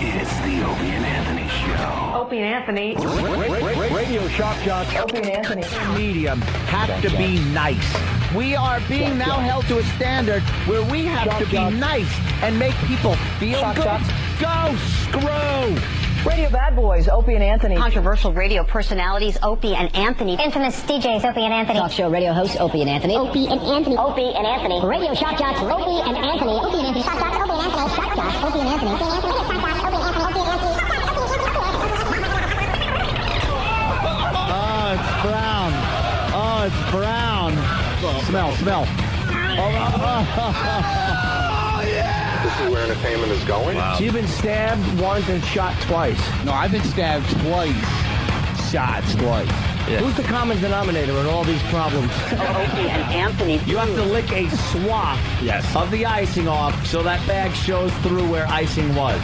It's the Opie and Anthony Show. Opie and Anthony. Radio shock jocks. Opie and Anthony. Media have to be nice. We are being now held to a standard where we have to be nice and make people feel good. Go screw! Radio bad boys, Opie and Anthony. Controversial radio personalities, Opie and Anthony. Infamous DJs, Opie and Anthony. Talk show radio hosts, Opie and Anthony. Opie and Anthony. Opie and Anthony. Radio shock jocks, Opie and Anthony. Opie and Anthony. Shock jocks, Opie and Anthony. Shock jocks, Opie and Anthony. Opie and Anthony. Shock jocks, Opie and Anthony. Opie and Anthony. Oh, it's brown. Oh, it's brown. Smell. Oh, yeah. This is where entertainment is going. Wow. So you've been stabbed once and shot twice. No, I've been stabbed twice. Shots twice. Yeah. Who's the common denominator in all these problems? Opie and Anthony. You have to lick a swath of the icing off so that bag shows through where icing was.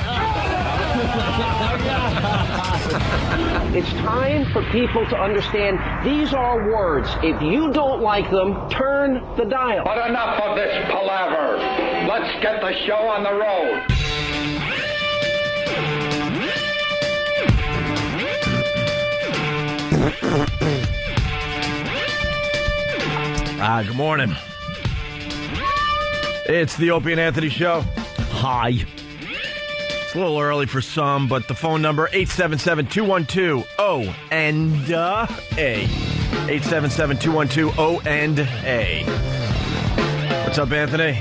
It's time for people to understand these are words. If you don't like them, turn the dial. But enough of this palaver. Let's get the show on the road. Good morning. It's the Opie and Anthony Show. Hi. It's a little early for some, but the phone number, 877-212-O&A. 877-212-O&A. What's up, Anthony?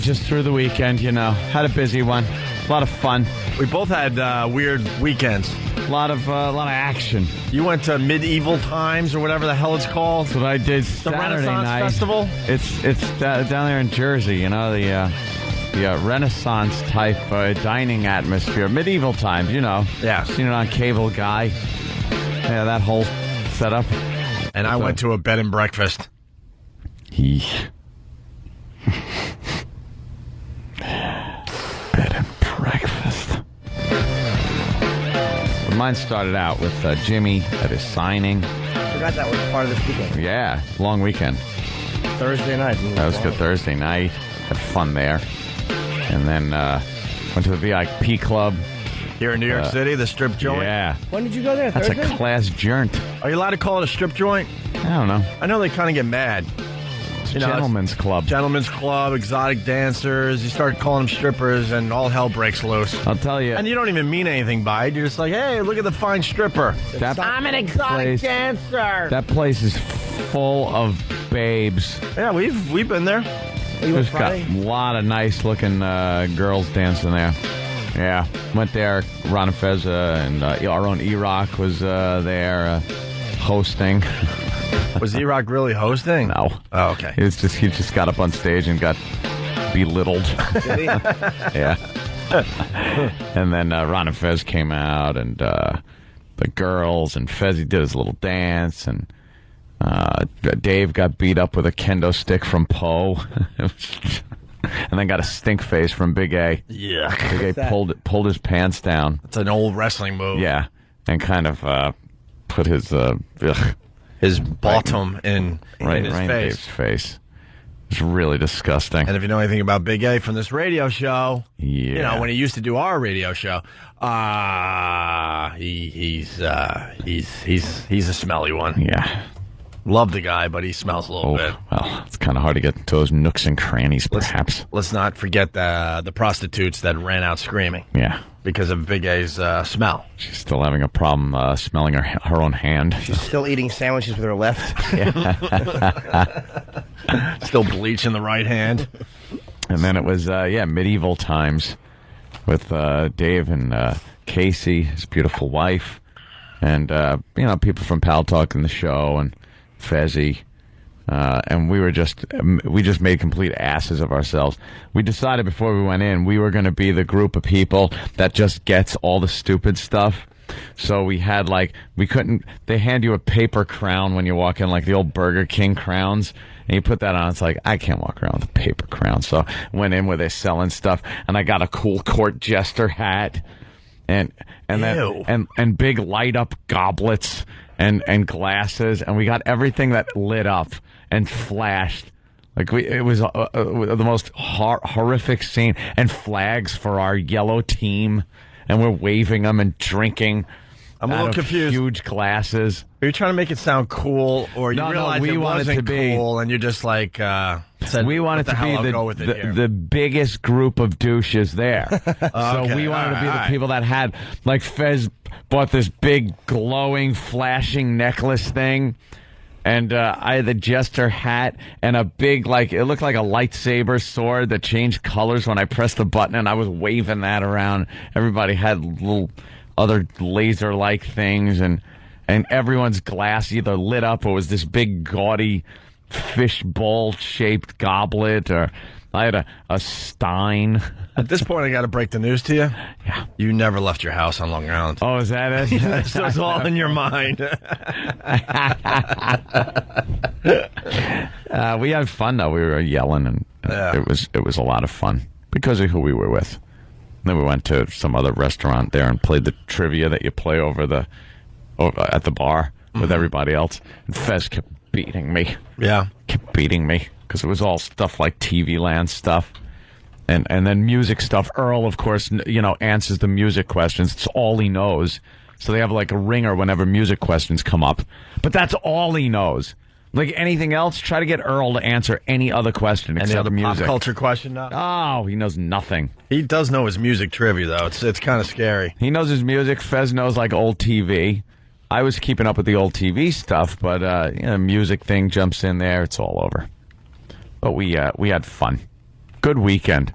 Just through the weekend, you know. Had a busy one. A lot of fun. We both had weird weekends. A lot of action. You went to Medieval Times or whatever the hell it's called. That's what I did The Saturday Renaissance night. Festival? It's down there in Jersey, you know, the Renaissance type dining atmosphere. Medieval Times, you know. Yeah. Seen it on Cable Guy. Yeah, that whole setup. And I went to a bed and breakfast. Bed and breakfast. Mine started out with Jimmy at his signing. I forgot that was part of this weekend. Yeah, long weekend. Thursday night. That was good. Thursday night. Had fun there. And then went to the VIP club. Here in New York City, the strip joint? Yeah. When did you go there? That's Thursday? a class joint. Are you allowed to call it a strip joint? I don't know. I know they kind of get mad. It's a gentleman's club. Gentlemen's club, exotic dancers. You start calling them strippers, and all hell breaks loose. I'll tell you. And you don't even mean anything by it. You're just like, hey, look at the fine stripper. I'm an exotic dancer. That place is full of babes. Yeah, we've been there. There's got a lot of nice-looking girls dancing there. Yeah. Went there. Ron and Feza and our own E-Rock was there hosting. Was E-Rock really hosting? No. Oh, okay. He just got up on stage and got belittled. Did he? Yeah. And then Ron and Fez came out, and the girls, and Fezzy did his little dance, and Dave got beat up with a kendo stick from Poe. And then got a stink face from Big A. Yeah. Big A pulled his pants down. It's an old wrestling move. Yeah. And kind of put his bottom in his in face. Dave's face. It's really disgusting. And if you know anything about Big A from this radio show, yeah. you know, when he used to do our radio show, he's a smelly one. Yeah. Love the guy, but he smells a little bit. Well, it's kind of hard to get into those nooks and crannies, perhaps. Let's not forget the prostitutes that ran out screaming. Yeah. Because of Big A's smell. She's still having a problem smelling her own hand. She's still eating sandwiches with her left. Still bleach in the right hand. And then it was, Medieval Times with Dave and Casey, his beautiful wife, and, people from Pal Talk in the show, and Fezzy. And we just made complete asses of ourselves. We decided before we went in, we were going to be the group of people that just gets all the stupid stuff. So we had they hand you a paper crown when you walk in, like the old Burger King crowns. And you put that on, it's like, I can't walk around with a paper crown. So went in where they're selling stuff, and I got a cool court jester hat. And big light up goblets and glasses, and we got everything that lit up and flashed Like it was the most horrific scene, and flags for our yellow team, and we're waving them and drinking. I'm a little confused. Huge glasses. Are you trying to make it sound cool, or you realize we it want wasn't it to be cool, and you're just like said, we wanted to be the biggest group of douches there. So we wanted to be the people that had, like, Fez bought this big glowing, flashing necklace thing. And I had the jester hat and a big, like, it looked like a lightsaber sword that changed colors when I pressed the button, and I was waving that around. Everybody had little other laser-like things, and everyone's glass either lit up or was this big, gaudy fish bowl-shaped goblet, or I had a stein. At this point, I got to break the news to you. Yeah. You never left your house on Long Island. Oh, is that it? So it's all in your mind. We had fun, though. We were yelling, and it was a lot of fun because of who we were with. Then we went to some other restaurant there and played the trivia that you play over at the bar with everybody else. And Fez kept beating me. Yeah. Kept beating me because it was all stuff like TV Land stuff. And then music stuff. Earl, of course, answers the music questions. It's all he knows. So they have like a ringer whenever music questions come up. But that's all he knows. Like anything else, try to get Earl to answer any other question except any other music. Pop culture question now? Oh, he knows nothing. He does know his music trivia, though. It's kind of scary. He knows his music. Fez knows, like, old TV. I was keeping up with the old TV stuff, but music thing jumps in there. It's all over. But we had fun. Good weekend.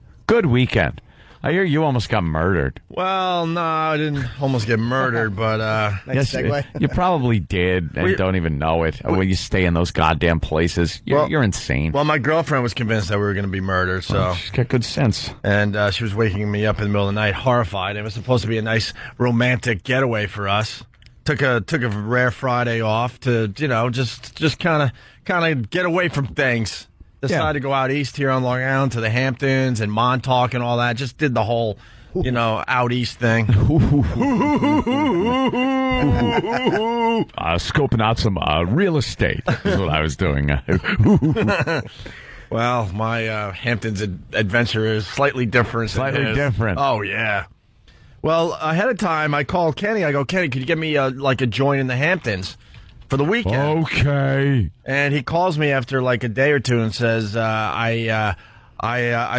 I hear you almost got murdered. Well, no, I didn't almost get murdered, but nice segue. You probably did and don't even know it. When you stay in those goddamn places, you're insane. Well, my girlfriend was convinced that we were going to be murdered, so well, she's got good sense. And she was waking me up in the middle of the night, horrified. It was supposed to be a nice romantic getaway for us. Took a rare Friday off to just kind of get away from things. Decided to go out east here on Long Island to the Hamptons and Montauk and all that. Just did the whole, out east thing. Scoping out some real estate is what I was doing. Well, my Hamptons adventure is slightly different. Slightly different. Oh, yeah. Well, ahead of time, I called Kenny. I go, Kenny, could you get me a joint in the Hamptons for the weekend? Okay. And he calls me after like a day or two and says, I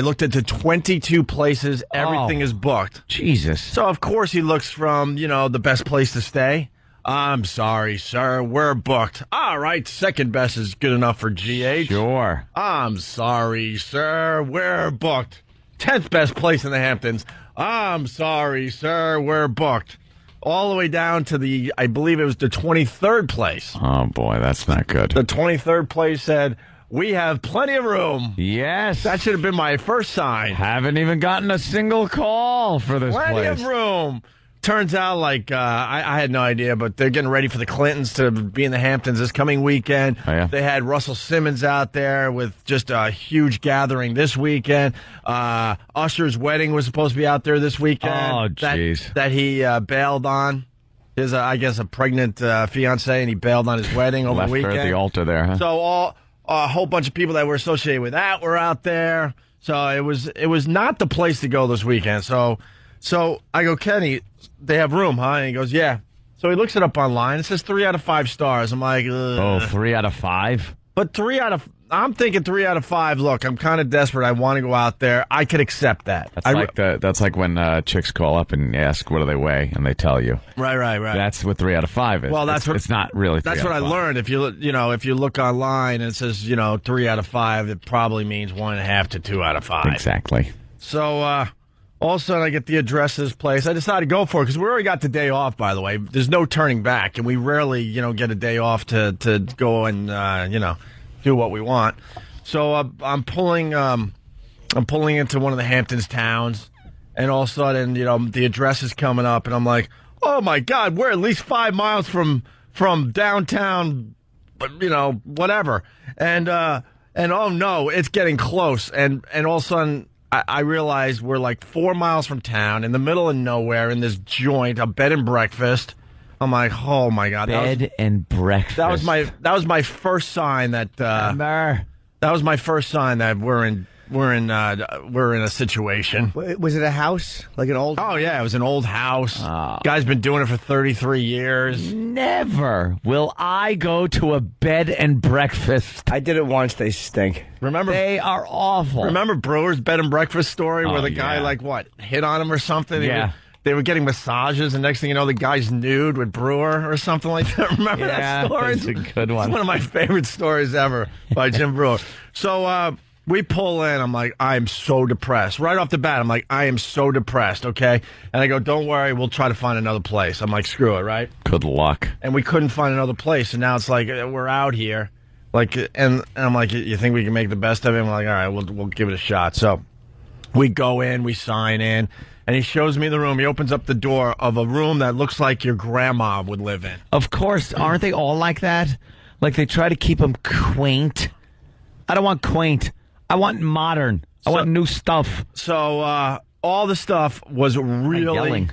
looked into 22 places. Everything is booked. Jesus. So, of course, he looks from, the best place to stay. I'm sorry, sir. We're booked. All right. Second best is good enough for GH. Sure. I'm sorry, sir. We're booked. 10th best place in the Hamptons. I'm sorry, sir. We're booked. All the way down to I believe it was the 23rd place. Oh, boy, that's not good. The 23rd place said, we have plenty of room. Yes. That should have been my first sign. Haven't even gotten a single call for this place. Plenty of room. Turns out, I had no idea, but they're getting ready for the Clintons to be in the Hamptons this coming weekend. Oh, yeah? They had Russell Simmons out there with just a huge gathering this weekend. Usher's wedding was supposed to be out there this weekend. Oh, jeez. That he bailed on. His, I guess, a pregnant fiance, and he bailed on his wedding over the weekend. Left her at the altar there, huh? So a whole bunch of people that were associated with that were out there. So it was not the place to go this weekend. So I go, Kenny, they have room, huh? And he goes, yeah. So he looks it up online. It says 3 out of 5 stars. I'm like, ugh. Oh, 3 out of 5? But I'm thinking 3 out of 5. Look, I'm kind of desperate. I want to go out there. I could accept that. That's like when chicks call up and ask, what do they weigh? And they tell you. Right. That's what 3 out of 5 is. Well, it's not really 3 That's out what of 5. I learned. If you look online and it says, 3 out of 5, it probably means 1.5 to 2 out of 5. Exactly. So, all of a sudden, I get the address of this place. I decided to go for it because we already got the day off, by the way. There's no turning back, and we rarely, get a day off to go and, do what we want. So I'm pulling into one of the Hamptons towns, and all of a sudden, the address is coming up, and I'm like, oh, my God, we're at least 5 miles from downtown, whatever. And oh, no, it's getting close. And all of a sudden, I realized we're like 4 miles from town, in the middle of nowhere, in this joint, a bed and breakfast. I'm like, oh my God! Bed and breakfast. That was my first sign that That was my first sign that we're in a situation. Was it a house? Like an old... Oh, yeah, it was an old house. Guy's been doing it for 33 years. Never will I go to a bed and breakfast. I did it once. They stink. Remember? They are awful. Remember Brewer's bed and breakfast story where the guy, yeah. like, what, hit on him or something? Yeah. They were getting massages, and next thing you know, the guy's nude with Brewer or something like that. Remember that story? That's a good one. It's one of my favorite stories ever by Jim Brewer. So we pull in. I'm like, I am so depressed. Right off the bat, I'm like, I am so depressed, okay? And I go, don't worry, we'll try to find another place. I'm like, screw it, right? Good luck. And we couldn't find another place, and now it's like we're out here. Like, and I'm like, you think we can make the best of it? I'm like, all right, we'll give it a shot. So we go in, we sign in. And he shows me the room. He opens up the door of a room that looks like your grandma would live in. Of course, aren't they all like that? Like they try to keep them quaint. I don't want quaint. I want modern. I want new stuff. So all the stuff was really...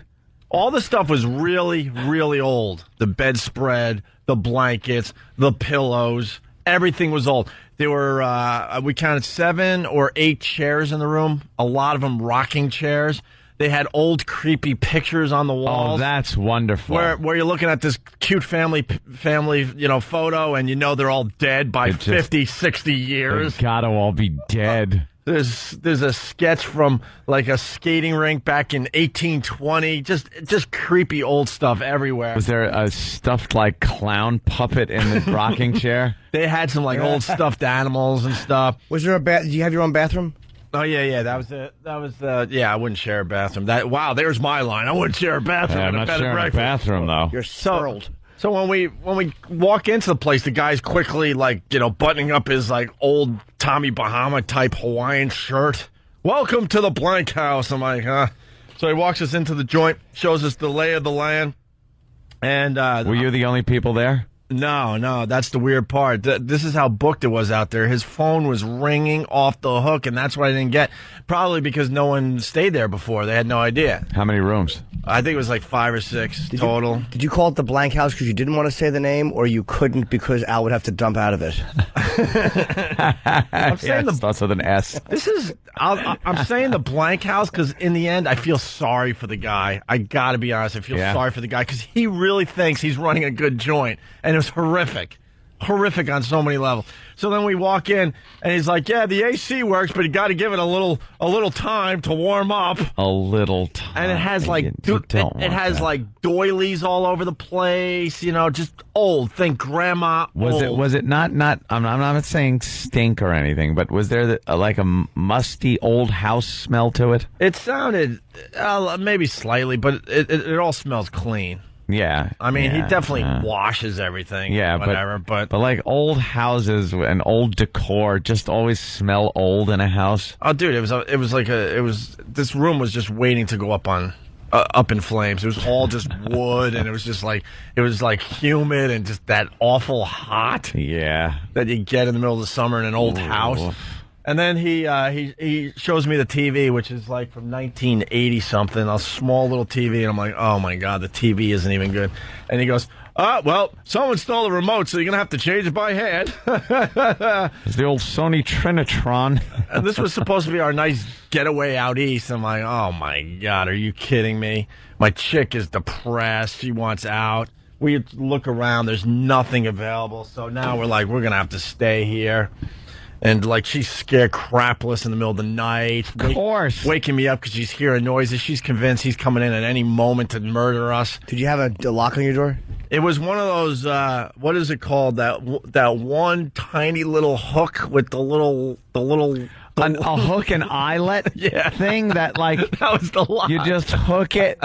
All the stuff was really, really old. The bedspread, the blankets, the pillows, everything was old. There were, we counted 7 or 8 chairs in the room, a lot of them rocking chairs. They had old, creepy pictures on the walls. Oh, that's wonderful. Where you're looking at this cute family, photo, and you know they're all dead by 50, 60 years. They gotta all be dead. There's a sketch from like a skating rink back in 1820. Just creepy old stuff everywhere. Was there a stuffed like clown puppet in the rocking chair? They had some like old stuffed animals and stuff. Was there a bath? Did you have your own bathroom? Oh yeah, that was it. Yeah, I wouldn't share a bathroom. There's my line. I wouldn't share a bathroom. Yeah, I'm not sharing a bathroom though. You're spoiled. So when we walk into the place, the guy's quickly buttoning up his like old Tommy Bahama type Hawaiian shirt. Welcome to the blank house. I'm like, huh? So he walks us into the joint, shows us the lay of the land. And were you the only people there? No, that's the weird part. This is how booked it was out there. His phone was ringing off the hook, and that's what I didn't get. Probably because no one stayed there before. They had no idea. How many rooms? I think it was like 5 or 6 total. Did you call it the blank house because you didn't want to say the name, or you couldn't because Al would have to dump out of it? I'm saying it starts with an S. I'm saying the blank house because in the end, I feel sorry for the guy. I got to be honest. I feel sorry for the guy because he really thinks he's running a good joint, and it was horrific on so many levels. So then we walk in, and he's like, "Yeah, the AC works, but you got to give it a little time to warm up." A little time, and it has like like doilies all over the place. Just old. Think grandma. Was it not? I'm not saying stink or anything, but was there like a musty old house smell to it? It sounded maybe slightly, but it all smells clean. Yeah. I mean, he definitely washes everything. Yeah, whatever. But like old houses and old decor just always smell old in a house. Oh, dude, this room was just waiting to go up in flames. It was all just wood, and it was like humid and just that awful hot. Yeah. That you get in the middle of the summer in an old house. And then he shows me the TV, which is like from 1980 something, a small little TV, and I'm like, oh my god, the TV isn't even good. And he goes, well, someone stole the remote, so you're gonna have to change it by hand. It's the old Sony Trinitron. And this was supposed to be our nice getaway out east. I'm like, oh my god, are you kidding me? My chick is depressed. She wants out. We look around. There's nothing available. So now we're gonna have to stay here. And, she's scared crapless in the middle of the night. Of course. Waking me up because she's hearing noises. She's convinced he's coming in at any moment to murder us. Did you have a lock on your door? It was one of those, what is it called? That one tiny little hook with the little a hook and eyelet thing that that was the lock. You just hook it.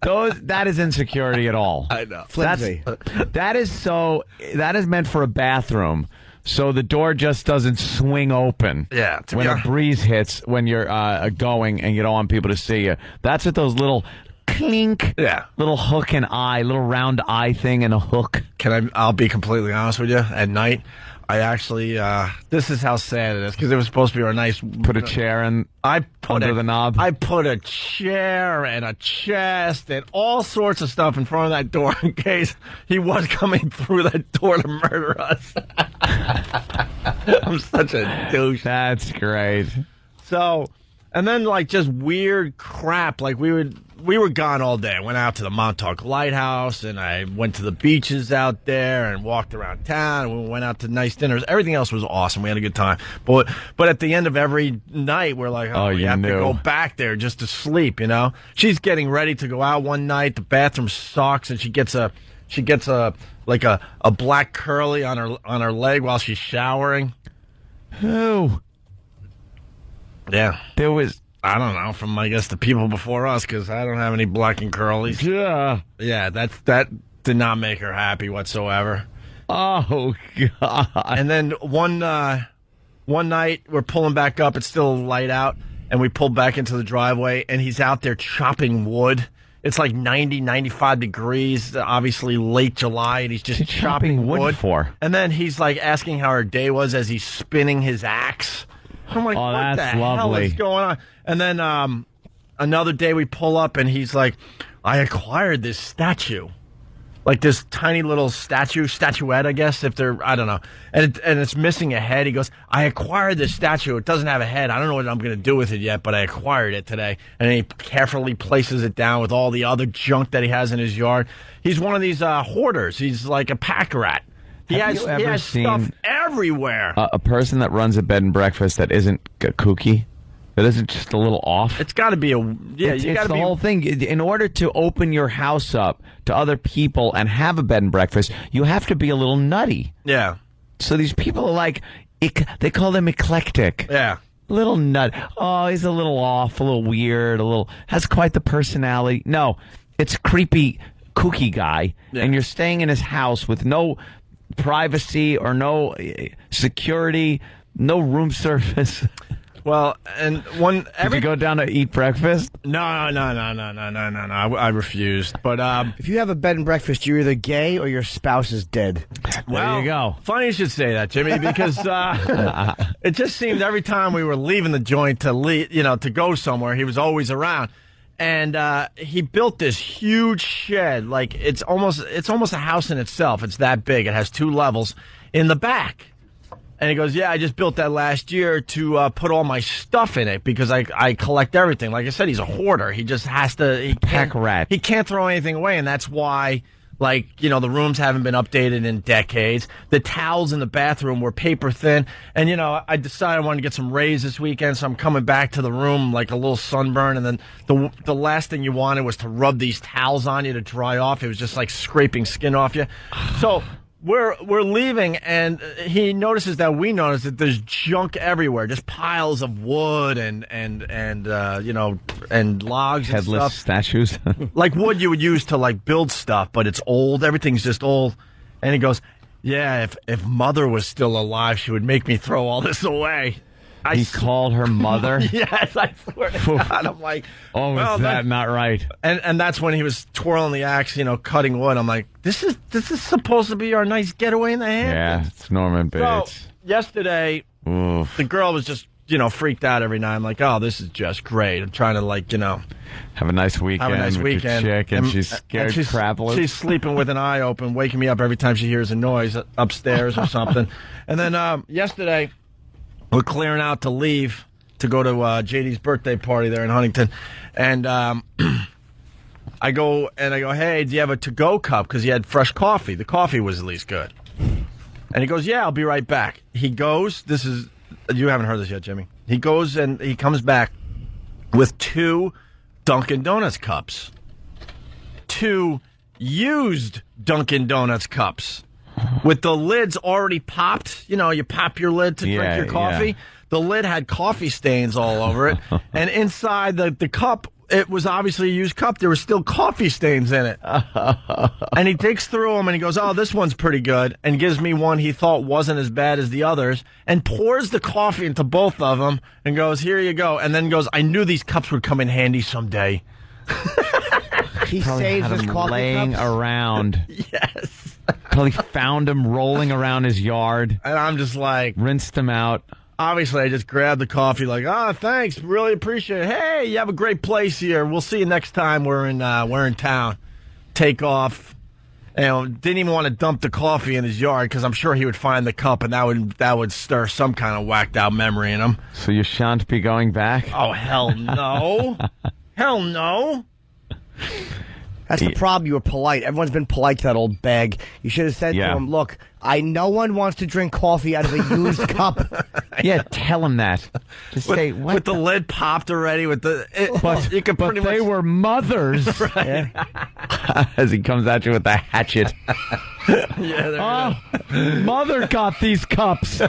That is insecurity at all. I know. Flimsy. That is meant for a bathroom. So the door just doesn't swing open. Yeah. When a breeze hits, when you're going and you don't want people to see you. That's what those little clink, little hook and eye, little round eye thing and a hook. I'll be completely honest with you. At night, I actually, this is how sad it is because it was supposed to be our nice. Put a chair in under the knob. I put a chair and a chest and all sorts of stuff in front of that door in case he was coming through that door to murder us. I'm such a douche. That's great. So, and then like just weird crap. Like we were gone all day. I went out to the Montauk Lighthouse, and I went to the beaches out there and walked around town. And we went out to nice dinners. Everything else was awesome. We had a good time. But at the end of every night, we're like, oh, you have to go back there just to sleep. You know, she's getting ready to go out one night. The bathroom sucks, and she gets a black curly on her leg while she's showering. Who? Yeah, there was. I don't know, from, I guess, the people before us, because I don't have any black and curlies. Yeah, that did not make her happy whatsoever. Oh, God. And then one night, we're pulling back up. It's still light out, and we pull back into the driveway, and he's out there chopping wood. It's like 90, 95 degrees, obviously late July, and he's just chopping wood. For? And then he's, like, asking how her day was as he's spinning his axe. I'm like, what the hell is going on? And then another day we pull up, and he's like, I acquired this statue. Like this tiny little statuette, I guess, if they're, I don't know. And it's missing a head. He goes, I acquired this statue. It doesn't have a head. I don't know what I'm going to do with it yet, but I acquired it today. And he carefully places it down with all the other junk that he has in his yard. He's one of these hoarders. He's like a pack rat. He has stuff everywhere. A person that runs a bed and breakfast that isn't kooky? That isn't just a little off? It's got to be it's the whole thing. In order to open your house up to other people and have a bed and breakfast, you have to be a little nutty. Yeah. So these people are like, they call them eclectic. Yeah. Little nut. Oh, he's a little off, a little weird, has quite the personality. No, it's creepy, kooky guy, and you're staying in his house with no privacy or no security, no room service. Well, and did you go down to eat breakfast? No. I refused. But if you have a bed and breakfast, you're either gay or your spouse is dead. Well, there you go. Funny you should say that, Jimmy, because it just seemed every time we were leaving the joint to go somewhere, he was always around. And he built this huge shed, like it's almost a house in itself. It's that big. It has 2 levels in the back. And he goes, yeah, I just built that last year to put all my stuff in it because I collect everything. Like I said, he's a hoarder. He just has to pack rat. He can't throw anything away, and that's why, like, the rooms haven't been updated in decades. The towels in the bathroom were paper thin, and I decided I wanted to get some rays this weekend, so I'm coming back to the room like a little sunburn, and then the last thing you wanted was to rub these towels on you to dry off. It was just like scraping skin off you. So we're leaving, and he notices that we notice that there's junk everywhere, just piles of wood and logs, headless and stuff. Statues, like wood you would use to like build stuff, but it's old. Everything's just old. And he goes, "Yeah, if Mother was still alive, she would make me throw all this away." He called her mother? Yes, I swear to God. I'm like, oh, well, is that not right? And that's when he was twirling the axe, cutting wood. I'm like, this is supposed to be our nice getaway in the Hamptons. Yeah, it's Norman Bates. So, yesterday, the girl was just, freaked out every night. I'm like, oh, this is just great. I'm trying to, have a nice weekend with your chick, and she's scared crapless. She's sleeping with an eye open, waking me up every time she hears a noise upstairs or something. And then yesterday, we're clearing out to leave to go to JD's birthday party there in Huntington. And I go, hey, do you have a to-go cup? Because he had fresh coffee. The coffee was at least good. And he goes, yeah, I'll be right back. He goes, you haven't heard this yet, Jimmy. He goes and he comes back with 2 Dunkin' Donuts cups. 2 used Dunkin' Donuts cups. With the lids already popped. You pop your lid to drink your coffee. Yeah. The lid had coffee stains all over it. And inside the cup, it was obviously a used cup. There were still coffee stains in it. And he digs through them and he goes, oh, this one's pretty good. And gives me one he thought wasn't as bad as the others. And pours the coffee into both of them and goes, here you go. And then goes, I knew these cups would come in handy someday. He saves his coffee laying cups around. Yes. Probably found him rolling around his yard. And I'm just like, rinsed him out. Obviously, I just grabbed the coffee like, oh, thanks, really appreciate it. Hey, you have a great place here. We'll see you next time we're in town. Take off. And didn't even want to dump the coffee in his yard because I'm sure he would find the cup, and that would stir some kind of whacked out memory in him. So you shan't be going back? Oh, hell no. Hell no. That's the problem. You were polite. Everyone's been polite to that old bag. You should have said to him, look, no one wants to drink coffee out of a used cup. Yeah, tell him that. Just say, what? With the lid popped already. But you could but they were mothers. Right. As he comes at you with the hatchet. Yeah, Mother got these cups.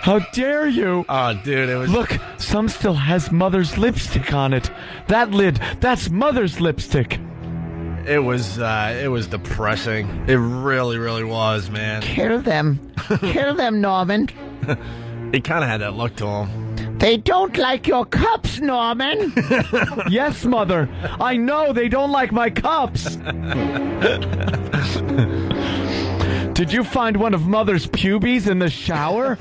How dare you? Oh, dude, it was... Look, some still has Mother's lipstick on it. That lid, that's Mother's lipstick. It was depressing. It really, really was, man. Kill them. Kill them, Norman. He kind of had that look to him. They don't like your cups, Norman. Yes, Mother. I know they don't like my cups. Did you find one of Mother's pubes in the shower?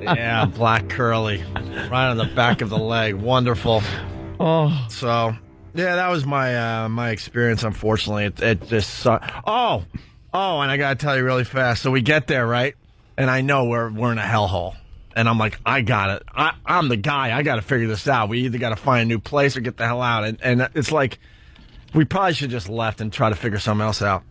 Yeah, black curly. Right on the back of the leg. Wonderful. Oh. So, yeah, that was my experience, unfortunately. It just sucked. Oh, and I got to tell you really fast. So we get there, right? And I know we're in a hellhole. And I'm like, I got it. I'm the guy. I got to figure this out. We either got to find a new place or get the hell out. And it's like, we probably should just left and try to figure something else out.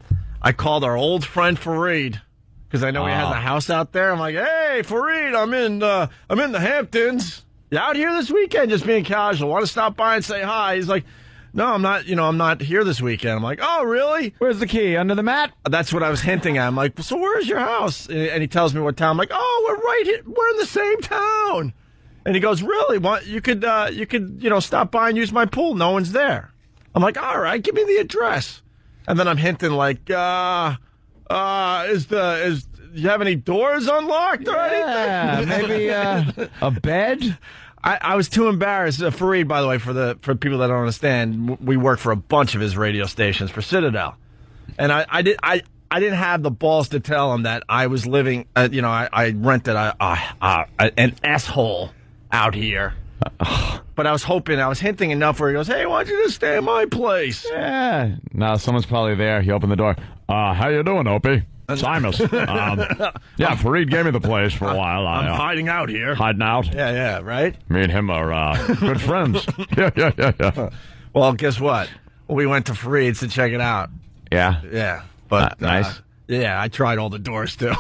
I called our old friend Fareed because I know he has a house out there. I'm like, hey, Fareed, I'm in the Hamptons. You out here this weekend? Just being casual. Want to stop by and say hi? He's like, no, I'm not. I'm not here this weekend. I'm like, oh, really? Where's the key? Under the mat? That's what I was hinting at. I'm like, so where's your house? And he tells me what town. I'm like, oh, we're right here. We're in the same town. And he goes, really? You could stop by and use my pool. No one's there. I'm like, all right, give me the address. And then I'm hinting like, you have any doors unlocked or anything? Maybe a bed? I was too embarrassed. Fareed, by the way, for people that don't understand, we work for a bunch of his radio stations for Citadel. And I didn't have the balls to tell him that I was living, I rented an S-hole out here. But I was hinting enough where he goes, hey, why don't you just stay at my place? Yeah. Now someone's probably there. He opened the door. How you doing, Opie? Simus. Fareed gave me the place for a while. I'm hiding out here. Hiding out? Yeah, right? Me and him are good friends. Yeah. Well, guess what? We went to Fareed's to check it out. Yeah? Yeah. But nice. Yeah, I tried all the doors, too.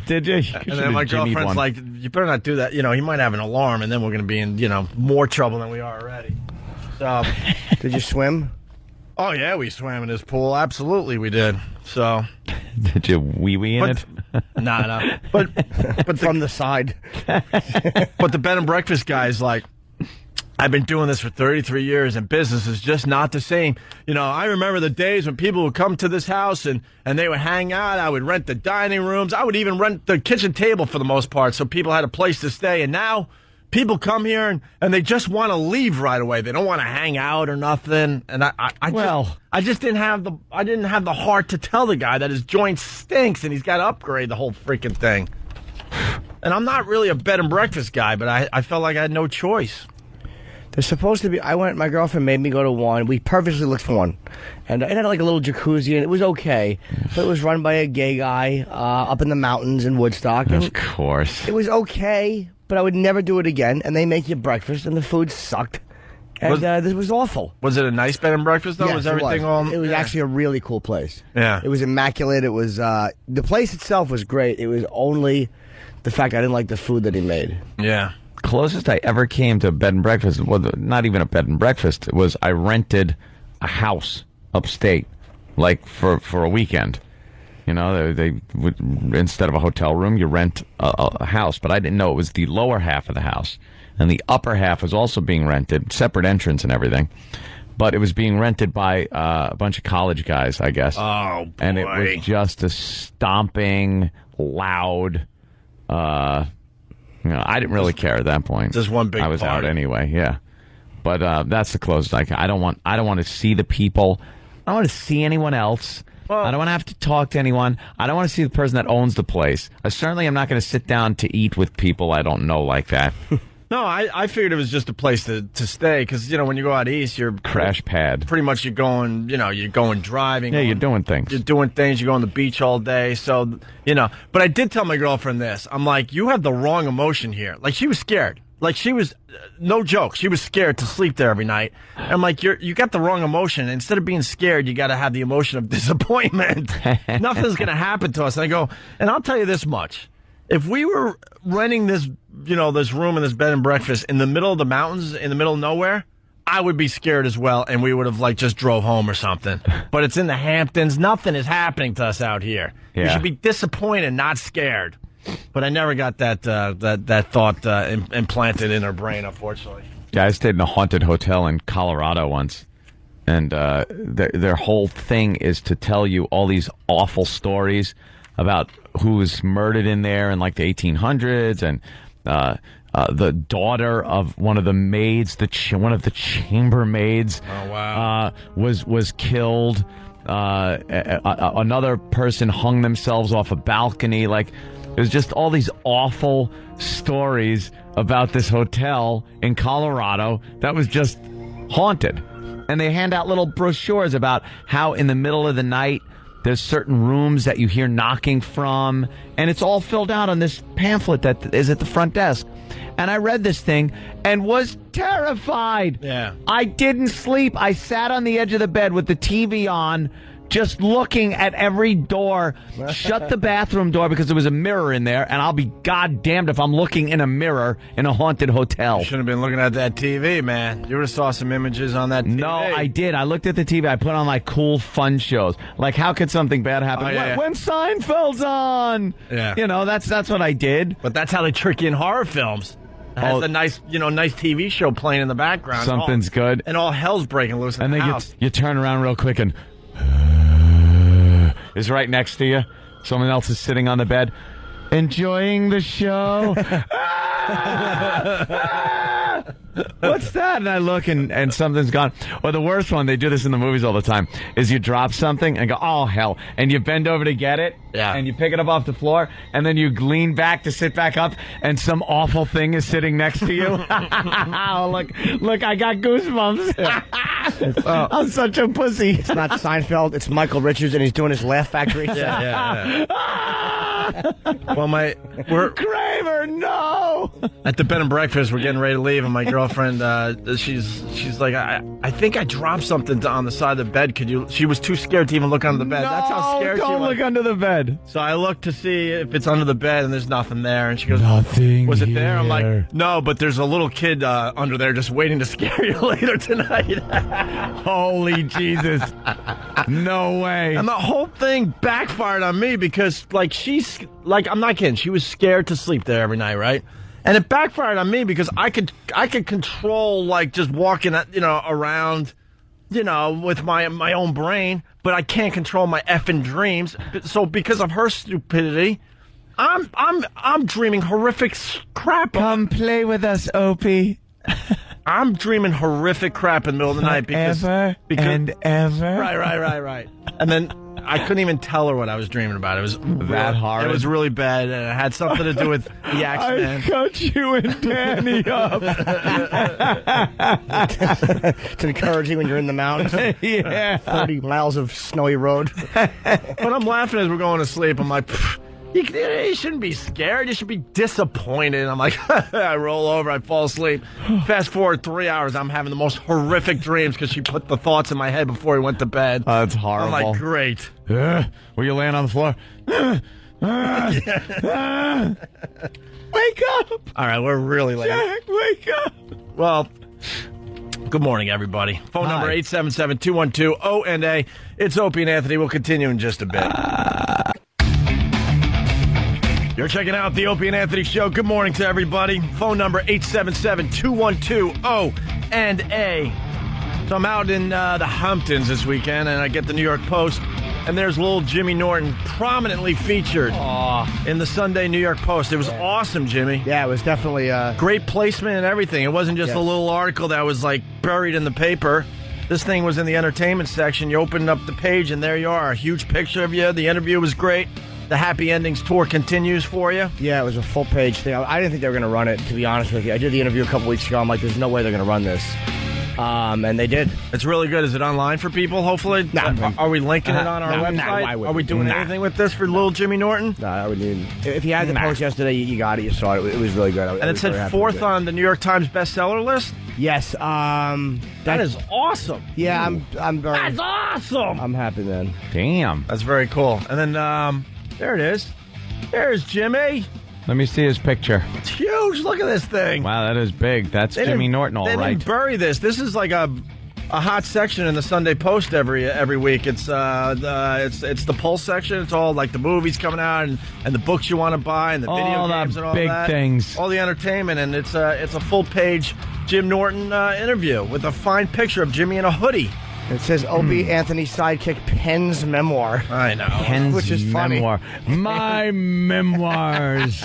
Did you? And then my girlfriend's like, you better not do that. He might have an alarm, and then we're going to be in, more trouble than we are already. So, did you swim? Oh, yeah, we swam in his pool. Absolutely, we did. So, did you wee-wee in it? No. But from the side. But the bed and breakfast guy's like, I've been doing this for 33 years, and business is just not the same. I remember the days when people would come to this house and they would hang out. I would rent the dining rooms. I would even rent the kitchen table for the most part so people had a place to stay. And now people come here and they just want to leave right away. They don't want to hang out or nothing. And I just didn't have the heart to tell the guy that his joint stinks and he's got to upgrade the whole freaking thing. And I'm not really a bed and breakfast guy, but I felt like I had no choice. There's supposed to be. My girlfriend made me go to one. We purposely looked for one, and it had like a little jacuzzi, and it was okay. But it was run by a gay guy up in the mountains in Woodstock. Of course, it was okay, but I would never do it again. And they make you breakfast, and the food sucked, and this was awful. Was it a nice bed and breakfast though? Yes, was everything all? It was actually a really cool place. Yeah, it was immaculate. It was the place itself was great. It was only the fact I didn't like the food that he made. Yeah. Closest I ever came to a bed and breakfast was not even a bed and breakfast. It was I rented a house upstate, like for a weekend. They would, instead of a hotel room, you rent a house. But I didn't know it was the lower half of the house, and the upper half was also being rented, separate entrance and everything. But it was being rented by a bunch of college guys, I guess. Oh, boy. And it was just a stomping, loud. I didn't really care at that point. Just one big I was party. out anyway, yeah. But that's the closest I can. I don't want to see the people. I don't want to see anyone else. I don't want to have to talk to anyone. I don't want to see the person that owns the place. I certainly am not going to sit down to eat with people I don't know like that. No, I figured it was just a place to stay because, when you go out east, you're Crash pad. pretty much you're going driving. Yeah, you're doing things. You're doing things. You go on the beach all day. So, But I did tell my girlfriend this. I'm like, you have the wrong emotion here. Like, she was scared. Like, she was, no joke, she was scared to sleep there every night. And I'm like, you got the wrong emotion. Instead of being scared, you got to have the emotion of disappointment. Nothing's going to happen to us. And I go, and I'll tell you this much. If we were renting this, this room and this bed and breakfast in the middle of the mountains, in the middle of nowhere, I would be scared as well, and we would have, just drove home or something. But it's in the Hamptons. Nothing is happening to us out here. Yeah. You should be disappointed, not scared. But I never got that thought implanted in her brain, unfortunately. Yeah, I stayed in a haunted hotel in Colorado once, and their whole thing is to tell you all these awful stories about who was murdered in there in the 1800s, and the daughter of one of the maids, one of the chambermaids, was killed. Another person hung themselves off a balcony. It was just all these awful stories about this hotel in Colorado that was just haunted. And they hand out little brochures about how in the middle of the night there's certain rooms that you hear knocking from, and it's all filled out on this pamphlet that is at the front desk. And I read this thing and was terrified. Yeah. I didn't sleep. I sat on the edge of the bed with the TV on, just looking at every door, shut the bathroom door because there was a mirror in there, and I'll be goddamned if I'm looking in a mirror in a haunted hotel. You shouldn't have been looking at that TV, man. You would have saw some images on that TV. No, I did. I looked at the TV. I put on cool, fun shows. How could something bad happen? When Seinfeld's on. Yeah. That's what I did. But that's how they trick you in horror films. It has a nice TV show playing in the background. Something's good. And all hell's breaking loose in the house. You turn around real quick and is right next to you. Someone else is sitting on the bed, enjoying the show. What's that? And I look and something's gone. Or the worst one, they do this in the movies all the time, is you drop something and go, oh, hell. And you bend over to get it. Yeah. And you pick it up off the floor. And then you lean back to sit back up. And some awful thing is sitting next to you. Oh, look, I got goosebumps. I'm such a pussy. It's not Seinfeld. It's Michael Richards, and he's doing his Laugh Factory. Yeah. Well, we're Kramer, no. At the bed and breakfast, we're getting ready to leave, and my girlfriend, she's like, I think I dropped something on the side of the bed. She was too scared to even look under the bed. No, that's how scared she was. Don't look under the bed. So I looked to see if it's under the bed, and there's nothing there. And she goes, nothing. Was it there? I'm here. like, no, but there's a little kid under there just waiting to scare you later tonight. Holy Jesus. No way. And the whole thing backfired on me because, I'm not kidding. She was scared to sleep there every night, right? And it backfired on me because I could control just walking, around, with my own brain, but I can't control my effing dreams. So because of her stupidity, I'm dreaming horrific crap. Come play with us, Opie. I'm dreaming horrific crap in the middle of the night because and ever. Right. And then I couldn't even tell her what I was dreaming about. It was that hard. It was really bad, and it had something to do with the X-Men. I cut you and Danny up. It's encouraging when you're in the mountains. Yeah. 30 miles of snowy road. But I'm laughing as we're going to sleep. I'm like, you shouldn't be scared. You should be disappointed. I'm like, I roll over. I fall asleep. Fast forward 3 hours. I'm having the most horrific dreams because she put the thoughts in my head before we went to bed. That's horrible. I'm like, great. Were you laying on the floor? Wake up. All right, we're really late. Jack, wake up. Well, good morning, everybody. Phone number 877-212-ONA. It's Opie and Anthony. We'll continue in just a bit. You're checking out the Opie and Anthony Show. Good morning to everybody. Phone number 877-212-ONA. So I'm out in the Hamptons this weekend, and I get the New York Post, and there's little Jimmy Norton prominently featured in the Sunday New York Post. It was awesome, Jimmy. Yeah, it was definitely great placement and everything. It wasn't just a little article that was buried in the paper. This thing was in the entertainment section. You opened up the page, and there you are. A huge picture of you. The interview was great. the Happy Endings tour continues for you. Yeah, it was a full-page thing. I didn't think they were going to run it, to be honest with you. I did the interview a couple weeks ago. I'm like, there's no way they're going to run this. And they did. It's really good. Is it online for people, hopefully? Are we linking it on our website? Are we doing anything with this for little Jimmy Norton? No, I wouldn't even. If you had the post yesterday, you got it. You saw it. It was really good. And it said 4th on the New York Times bestseller list? Yes. That is awesome. Yeah, I'm very... That's awesome. I'm happy, man. Damn. That's very cool. And then, there it is. There's Jimmy. Let me see his picture. It's huge. Look at this thing. Wow, that is big. That's Jimmy Norton, all right. They didn't bury this. This is like a hot section in the Sunday Post every week. It's the Pulse section. It's all like the movies coming out and the books you want to buy and the video games and all big that. Things. All the entertainment, and it's a full-page Jim Norton interview with a fine picture of Jimmy in a hoodie. It says Opie Anthony sidekick Penn's memoir. I know. Penn's which is funny. memoir. My memoirs.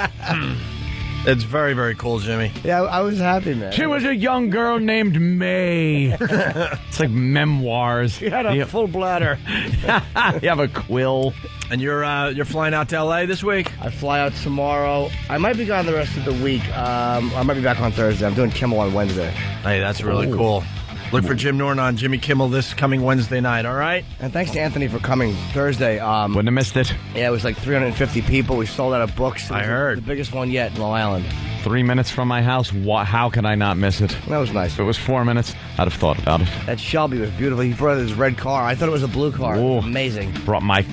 It's very, very cool, Jimmy. Yeah, I was happy, man. She was a young girl named May. It's like memoirs. She had a full bladder. You have a quill. And you're flying out to L.A. this week? I fly out tomorrow. I might be gone the rest of the week. I might be back on Thursday. I'm doing Kimmel on Wednesday. Hey, that's really cool. Look for Jim Norton on Jimmy Kimmel this coming Wednesday night, all right? And thanks to Anthony for coming Thursday. Wouldn't have missed it. Yeah, it was like 350 people. We sold out of books. I heard. The biggest one yet in Long Island. 3 minutes from my house. How could I not miss it? That was nice. If it was 4 minutes, I'd have thought about it. That Shelby was beautiful. He brought his red car. I thought it was a blue car. Ooh. Amazing. Brought my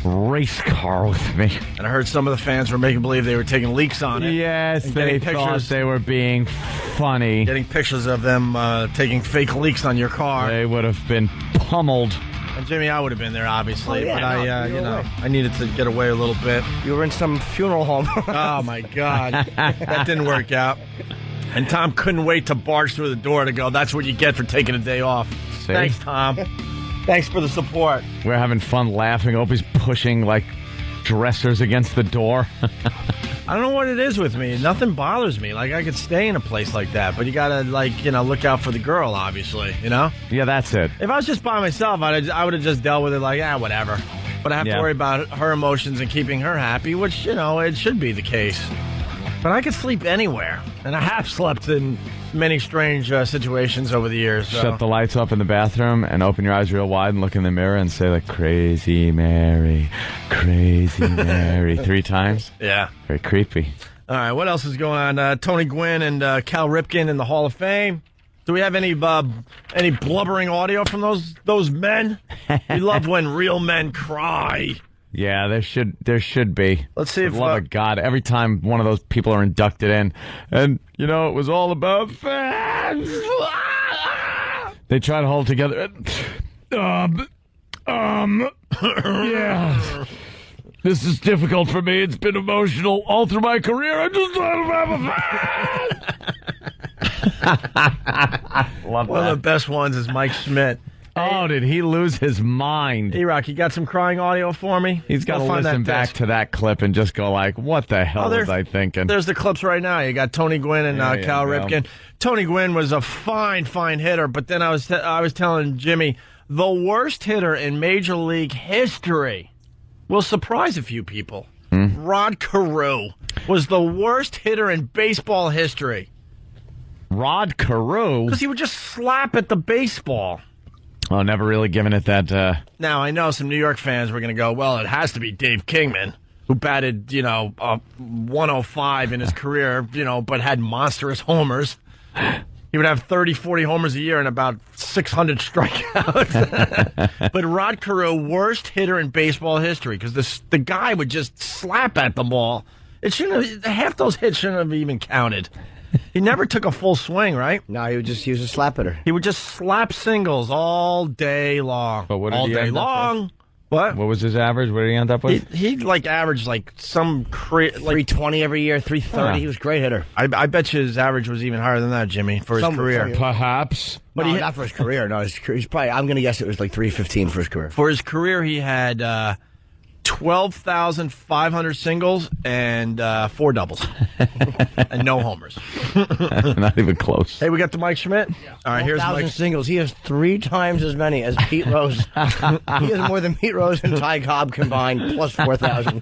race car with me. And I heard some of the fans were making believe they were taking leaks on it. Yes, they thought they were being funny. Getting pictures of them taking fake leaks on your car. They would have been pummeled. And Jimmy, I would have been there, obviously, but I needed to get away a little bit. You were in some funeral home. Oh my God, that didn't work out. And Tom couldn't wait to barge through the door to go, that's what you get for taking a day off. See? Thanks, Tom. Thanks for the support. We're having fun laughing. Opie's pushing like dressers against the door. I don't know what it is with me. Nothing bothers me. Like, I could stay in a place like that, but you gotta, look out for the girl, obviously, you know? Yeah, that's it. If I was just by myself, I would have just dealt with it like, whatever. But I have to worry about her emotions and keeping her happy, which, it should be the case. But I could sleep anywhere, and I have slept in many strange situations over the years. So. Shut the lights off in the bathroom and open your eyes real wide and look in the mirror and say, like, Crazy Mary, 3 times. Yeah. Very creepy. All right, what else is going on? Tony Gwynn and Cal Ripken in the Hall of Fame. Do we have any blubbering audio from those men? We love when real men cry. Yeah, there should be. Let's see if... love of God, every time one of those people are inducted in, and, it was all about fans. They try to hold together. Yeah. This is difficult for me. It's been emotional all through my career. I just don't have a fan. Love One that. of the best ones is Mike Schmidt. Oh, did he lose his mind? E-Rock, you got some crying audio for me? He's got to listen back to that clip and just go like, what the hell was I thinking? There's the clips right now. You got Tony Gwynn and Cal Ripken. Tony Gwynn was a fine hitter, but then I was telling Jimmy, the worst hitter in Major League history will surprise a few people. Rod Carew was the worst hitter in baseball history. Rod Carew? Because he would just slap at the baseball. Oh, never really given it that... Now, I know some New York fans were going to go, well, it has to be Dave Kingman, who batted, 105 in his career, but had monstrous homers. He would have 30, 40 homers a year and about 600 strikeouts. But Rod Carew, worst hitter in baseball history, because the guy would just slap at the ball. It shouldn't have, half those hits shouldn't have even counted. He never took a full swing, right? No, he would just use a slap hitter. He would just slap singles all day long. But what did all he day end up long. with? What? What was his average? What did he end up with? He averaged some 320 every year, 330. He was a great hitter. I bet you his average was even higher than that, Jimmy, for his career. Perhaps. But not for his career. No, he's probably. I'm going to guess it was like 315 for his career. For his career, he had 12,500 singles and 4 doubles. And no homers. Not even close. Hey, we got the Mike Schmidt? Yeah. All right, here's 1,000 Mike. singles. He has 3 times as many as Pete Rose. He has more than Pete Rose and Ty Cobb combined, plus 4,000.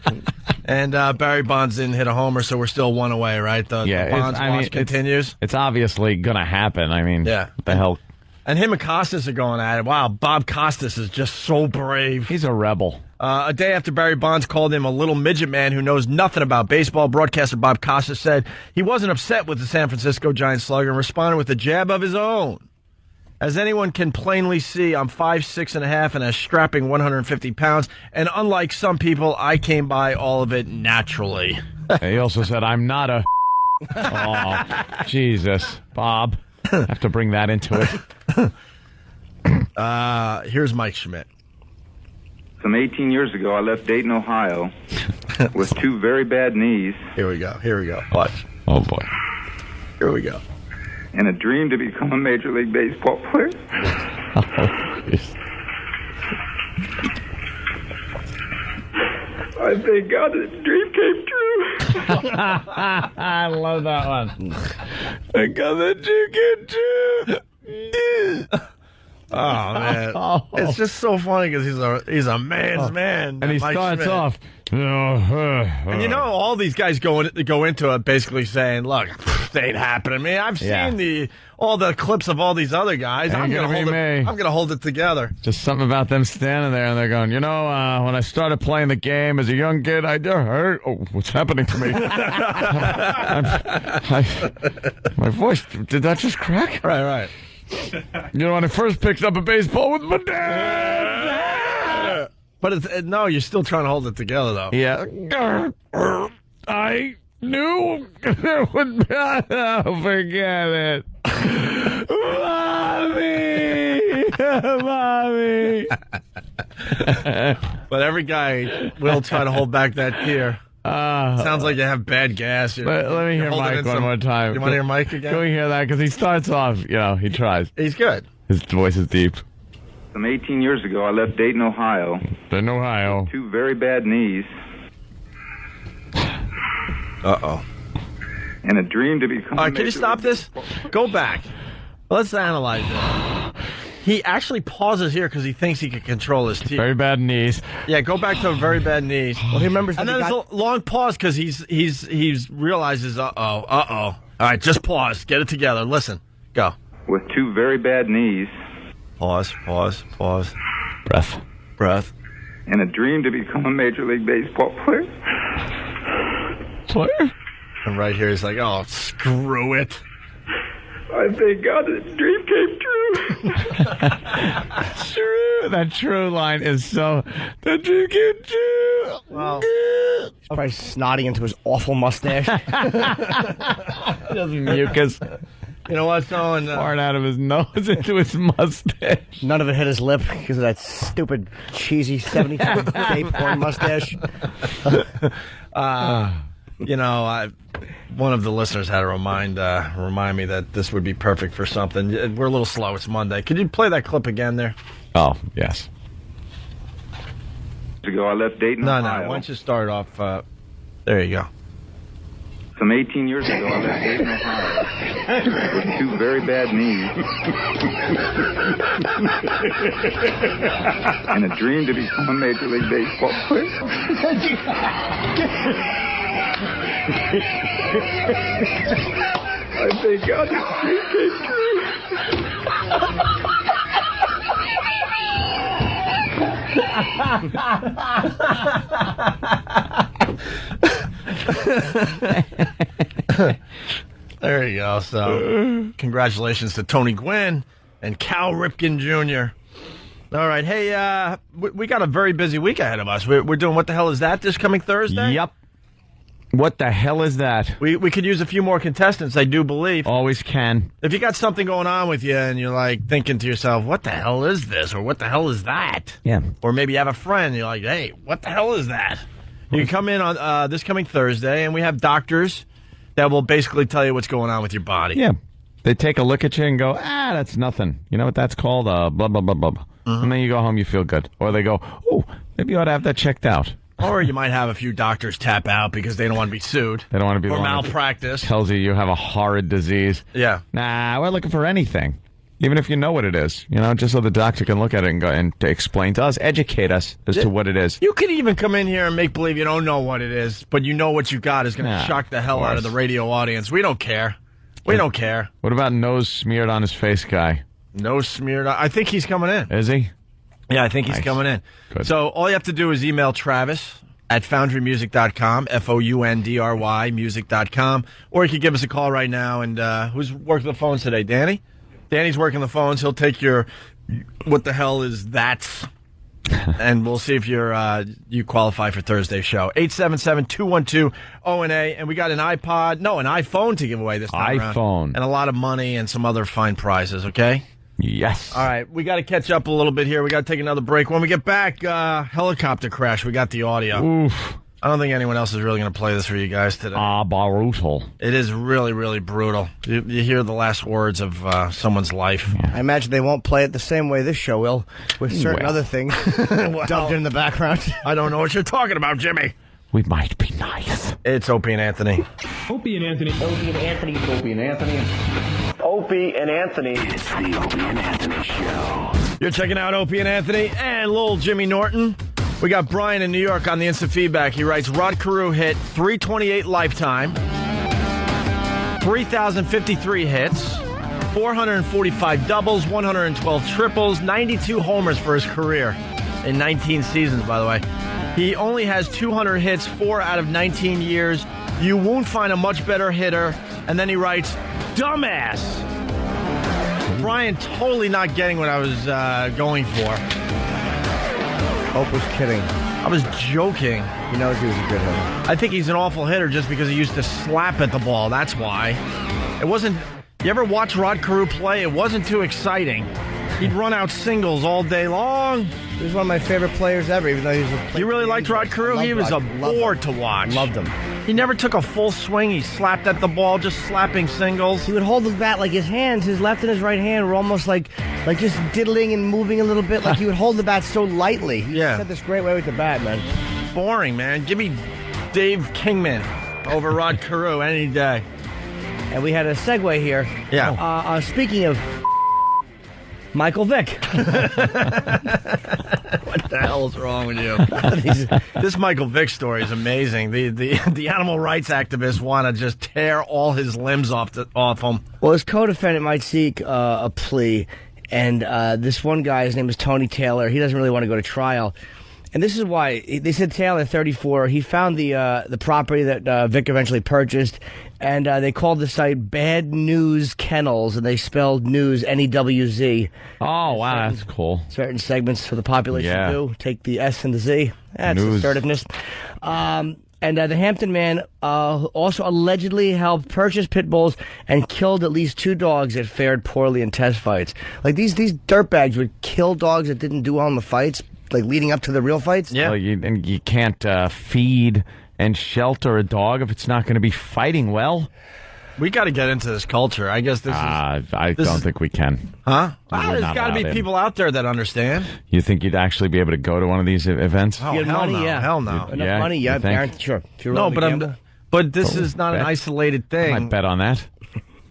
And Barry Bonds didn't hit a homer, so we're still 1 away, right? The Bonds watch continues. It's obviously going to happen. I mean, yeah. What the hell? And him and Costas are going at it. Wow, Bob Costas is just so brave. He's a rebel. A day after Barry Bonds called him a little midget man who knows nothing about baseball, broadcaster Bob Costas said he wasn't upset with the San Francisco Giants slugger and responded with a jab of his own. As anyone can plainly see, I'm 5'6.5" and a strapping 150 pounds, and unlike some people, I came by all of it naturally. He also said, I'm not a... Oh, Jesus, Bob. I have to bring that into it. Here's Mike Schmidt. Some 18 years ago, I left Dayton, Ohio, with 2 very bad knees. Here we go. Watch. Oh, boy. Here we go. And a dream to become a Major League Baseball player. I thank God that the dream came true. I love that one. Thank God that dream came true. Oh, man. It's just so funny because he's a man's man. And he Mike starts Schmidt. off. And you know, all these guys go into it basically saying, look, this ain't happening. I mean, I've seen all the clips of all these other guys. I'm going to hold it together. Just something about them standing there and they're going, you know, when I started playing the game as a young kid, I heard, what's happening to me? My voice, did that just crack? Right. You know, when I first picked up a baseball with my dad. But no, you're still trying to hold it together, though. Yeah. I knew it would be. Oh, forget it. Mommy. But every guy will try to hold back that tear. Sounds like you have bad gas. Let me hear Mike one more time. You want to hear Mike again? Can we hear that? Because he starts off, he tries. He's good. His voice is deep. Some 18 years ago, I left Dayton, Ohio. 2 very bad knees. Uh-oh. And a dream to become... All right, can you stop this? Go back. Let's analyze it. He actually pauses here because he thinks he can control his teeth. Very bad knees. Yeah, go back to very bad knees. Well, he remembers. And then there's a long pause because he's realizes, uh-oh. All right, just pause. Get it together. Listen. Go. With 2 very bad knees. Pause. Breath. And a dream to become a Major League Baseball player. And right here he's like, oh, screw it. I thank God that the dream came true. True. That true line is so... The dream came true. Well, he's probably snotting into his awful mustache. Just mucus. You know what, though? Pouring out of his nose into his mustache. None of it hit his lip because of that stupid, cheesy 70s day porn mustache. One of the listeners had to remind me that this would be perfect for something. We're a little slow. It's Monday. Could you play that clip again there? Oh, yes. Ago, I left Dayton, No. Ohio. Why don't you start off? There you go. Some 18 years ago, I left Dayton, Ohio, with 2 very bad knees, and a dream to become a Major League Baseball player. I thank God the dream came There you go. So, congratulations to Tony Gwynn and Cal Ripken Jr. All right. Hey, we got a very busy week ahead of us. We're doing What the Hell Is That this coming Thursday? Yep. What the hell is that? We could use a few more contestants, I do believe. Always can. If you got something going on with you and you're like thinking to yourself, what the hell is this? Or what the hell is that? Yeah. Or maybe you have a friend and you're like, hey, what the hell is that? You can come in on this coming Thursday and we have doctors that will basically tell you what's going on with your body. Yeah. They take a look at you and go, that's nothing. You know what that's called? Blah, blah, blah, blah. And then you go home, you feel good. Or they go, maybe you ought to have that checked out. Or you might have a few doctors tap out because they don't want to be sued. They don't want to be or the one that malpractice. tells you have a horrid disease. Yeah. Nah, we're looking for anything. Even if you know what it is, just so the doctor can look at it and go and to explain to us, educate us as to what it is. You could even come in here and make believe you don't know what it is, but you know what you got is going to shock the hell out of the radio audience. We don't care. We don't care. What about nose smeared on his face guy? Nose smeared on. I think he's coming in. Is he? Yeah, I think he's coming in. Good. So all you have to do is email Travis at foundrymusic.com, FOUNDRY music.com, or you can give us a call right now. And who's working the phones today? Danny? Danny's working the phones. He'll take your what the hell is that's, and we'll see if you qualify for Thursday's show. 877-212-ONA, and we got an iPhone to give away this time around. iPhone. And a lot of money and some other fine prizes, okay? Yes. All right, we got to catch up a little bit here. We got to take another break. When we get back, helicopter crash. We got the audio. Oof. I don't think anyone else is really going to play this for you guys today. Brutal. It is really, really brutal. You hear the last words of someone's life. Yeah. I imagine they won't play it the same way this show will, with certain other things dubbed in the background. I don't know what you're talking about, Jimmy. We might be nice. It's Opie and Anthony. Opie and Anthony. Opie and Anthony. Opie and Anthony. Opie and Anthony. It's the Opie and Anthony Show. You're checking out Opie and Anthony and little Jimmy Norton. We got Brian in New York on the instant feedback. He writes, Rod Carew hit 328 lifetime, 3,053 hits, 445 doubles, 112 triples, 92 homers for his career in 19 seasons, by the way. He only has 200 hits, 4 out of 19 years. You won't find a much better hitter. And then he writes, dumbass. Brian totally not getting what I was going for. Hope was kidding. I was joking. He knows he was a good hitter. I think he's an awful hitter just because he used to slap at the ball. That's why. It wasn't... You ever watch Rod Carew play? It wasn't too exciting. He'd run out singles all day long. He was one of my favorite players ever, even though he was a... You really liked Rod Carew? He was a bore to watch. Loved him. He never took a full swing. He slapped at the ball, just slapping singles. He would hold the bat like his hands, his left and his right hand were almost like just diddling and moving a little bit. Like he would hold the bat so lightly. He had this great way with the bat, man. Boring, man. Give me Dave Kingman over Rod Carew any day. And we had a segue here. Yeah. Speaking of Michael Vick. What the hell is wrong with you? This Michael Vick story is amazing. The animal rights activists want to just tear all his limbs off him. Well, his co-defendant might seek a plea, and this one guy, his name is Tony Taylor. He doesn't really want to go to trial. And this is why. They said Taylor, 34, he found the property that Vick eventually purchased, and they called the site Bad News Kennels, and they spelled news, N-E-W-Z. Oh, wow, that's cool. Certain segments of the population do. Take the S and the Z. That's assertiveness. And the Hampton man also allegedly helped purchase pit bulls and killed at least 2 dogs that fared poorly in test fights. Like, these dirtbags would kill dogs that didn't do well in the fights, like leading up to the real fights? Yeah. Well, you can't feed and shelter a dog if it's not going to be fighting well. We got to get into this culture. I guess this is... I don't think we can. Huh? There's got to be people out there that understand. You think you'd actually be able to go to one of these events? Oh, hell no. Hell no. Enough money, yeah. Guaranteed, sure. No, but this is not an isolated thing. I might bet on that.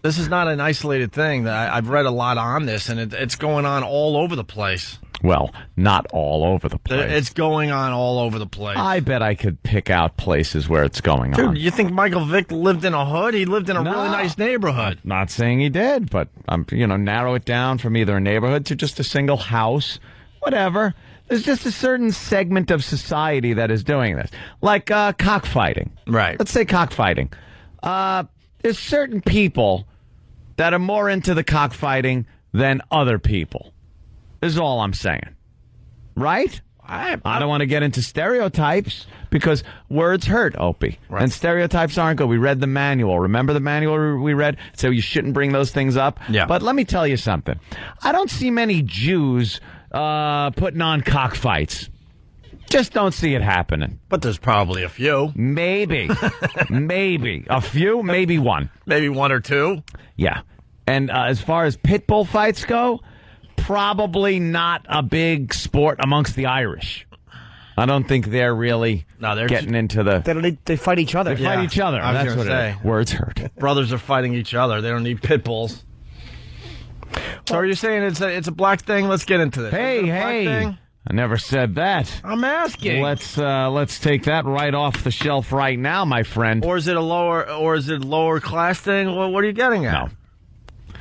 This is not an isolated thing. I've read a lot on this, and it's going on all over the place. Well, not all over the place. It's going on all over the place. I bet I could pick out places where it's going on. Dude, you think Michael Vick lived in a hood? He lived in a really nice neighborhood. I'm not saying he did, but narrow it down from either a neighborhood to just a single house, whatever. There's just a certain segment of society that is doing this, like cockfighting. Right. Let's say cockfighting. There's certain people that are more into the cockfighting than other people. This is all I'm saying. Right? I don't want to get into stereotypes because words hurt, Opie. Right. And stereotypes aren't good. We read the manual. Remember the manual we read? So you shouldn't bring those things up? Yeah. But let me tell you something. I don't see many Jews putting on cockfights. Just don't see it happening. But there's probably a few. Maybe. Maybe. A few? Maybe one. Maybe 1 or 2? Yeah. And as far as pit bull fights go, probably not a big sport amongst the Irish. I don't think they're really getting into the... They fight each other. They fight each other. I was That's what gonna it is. say. Words hurt. Brothers are fighting each other. They don't need pit bulls. So are you saying it's a black thing? Let's get into this. Hey, Is it a black thing? I never said that. I'm asking. Let's take that right off the shelf right now, my friend. Or is it a lower class thing? What are you getting at? No.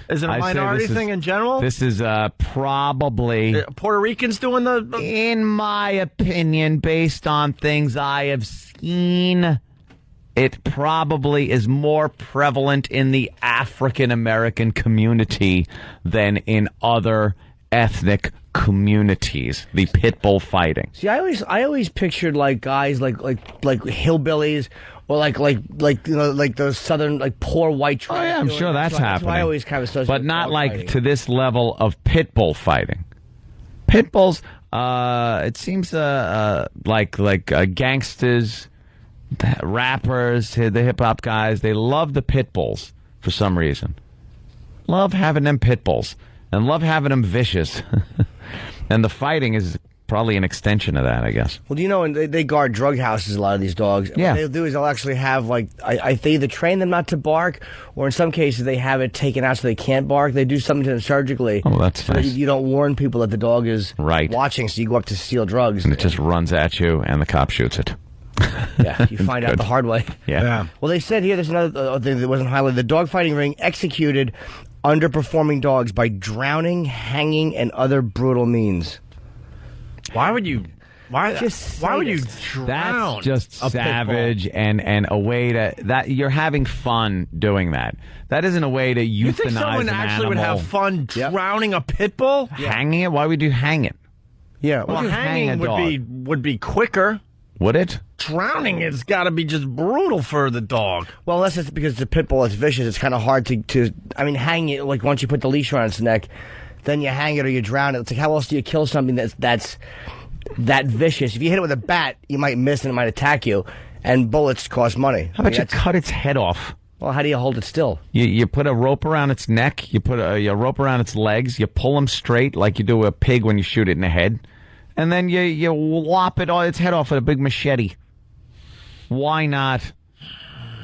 Is it a minority thing in general? This is probably... Puerto Ricans doing the... In my opinion, based on things I have seen, it probably is more prevalent in the African-American community than in other ethnic communities, the pit bull fighting. See, I always pictured like guys like hillbillies or like those southern poor white tribes. Oh yeah, I'm sure that's happening. That's why I always kind of associate but with not dog like fighting. to this level of pit bull fighting. Pit bulls, it seems like gangsters, rappers, the hip hop guys, they love the pit bulls for some reason. Love having them pit bulls and love having them vicious. And the fighting is probably an extension of that, I guess. Well, you know, and they guard drug houses, a lot of these dogs. And Yeah. what they'll do is they'll actually have, they either train them not to bark, or in some cases they have it taken out so they can't bark. They do something to them surgically. Oh, that's so nice. that you don't warn people that the dog is Right. watching, so you go up to steal drugs. And it just runs at you, and the cop shoots it. Yeah, you find out Good. the hard way. Yeah. Well, they said here, there's another thing that wasn't highlighted. The dogfighting ring executed underperforming dogs by drowning, hanging, and other brutal means. Why would you drown That's just a pit bull? savage and a way that you're having fun doing that. That isn't a way to euthanize You think someone an actually would animal. have fun drowning a pit bull? Hanging it? Why would you hang it? Yeah, Why would you hang hanging a dog? would be quicker. Would it? Drowning has got to be just brutal for the dog. Well, unless it's because the pit bull is vicious, it's kind of hard to hang it, like once you put the leash around its neck, then you hang it or you drown it. It's like, how else do you kill something that's that vicious? If you hit it with a bat, you might miss and it might attack you, and bullets cost money. How about you cut its head off? Well, how do you hold it still? You put a rope around its neck, you put a rope around its legs, you pull them straight like you do a pig when you shoot it in the head, and then you lop its head off with a big machete. Why not?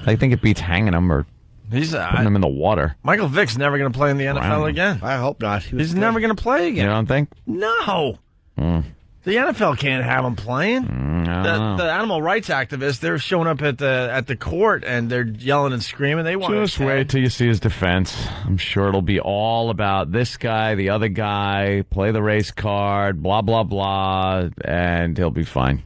I think it beats hanging them or putting them in the water. Michael Vick's never going to play in the NFL Wow. again. I hope not. He's never going to play again. You don't think? No. The NFL can't have him playing. I don't know. The animal rights activists, they're showing up at the court and they're yelling and screaming. They want Just wait till you see his defense. I'm sure it'll be all about this guy, the other guy, play the race card, blah, blah, blah, and he'll be fine.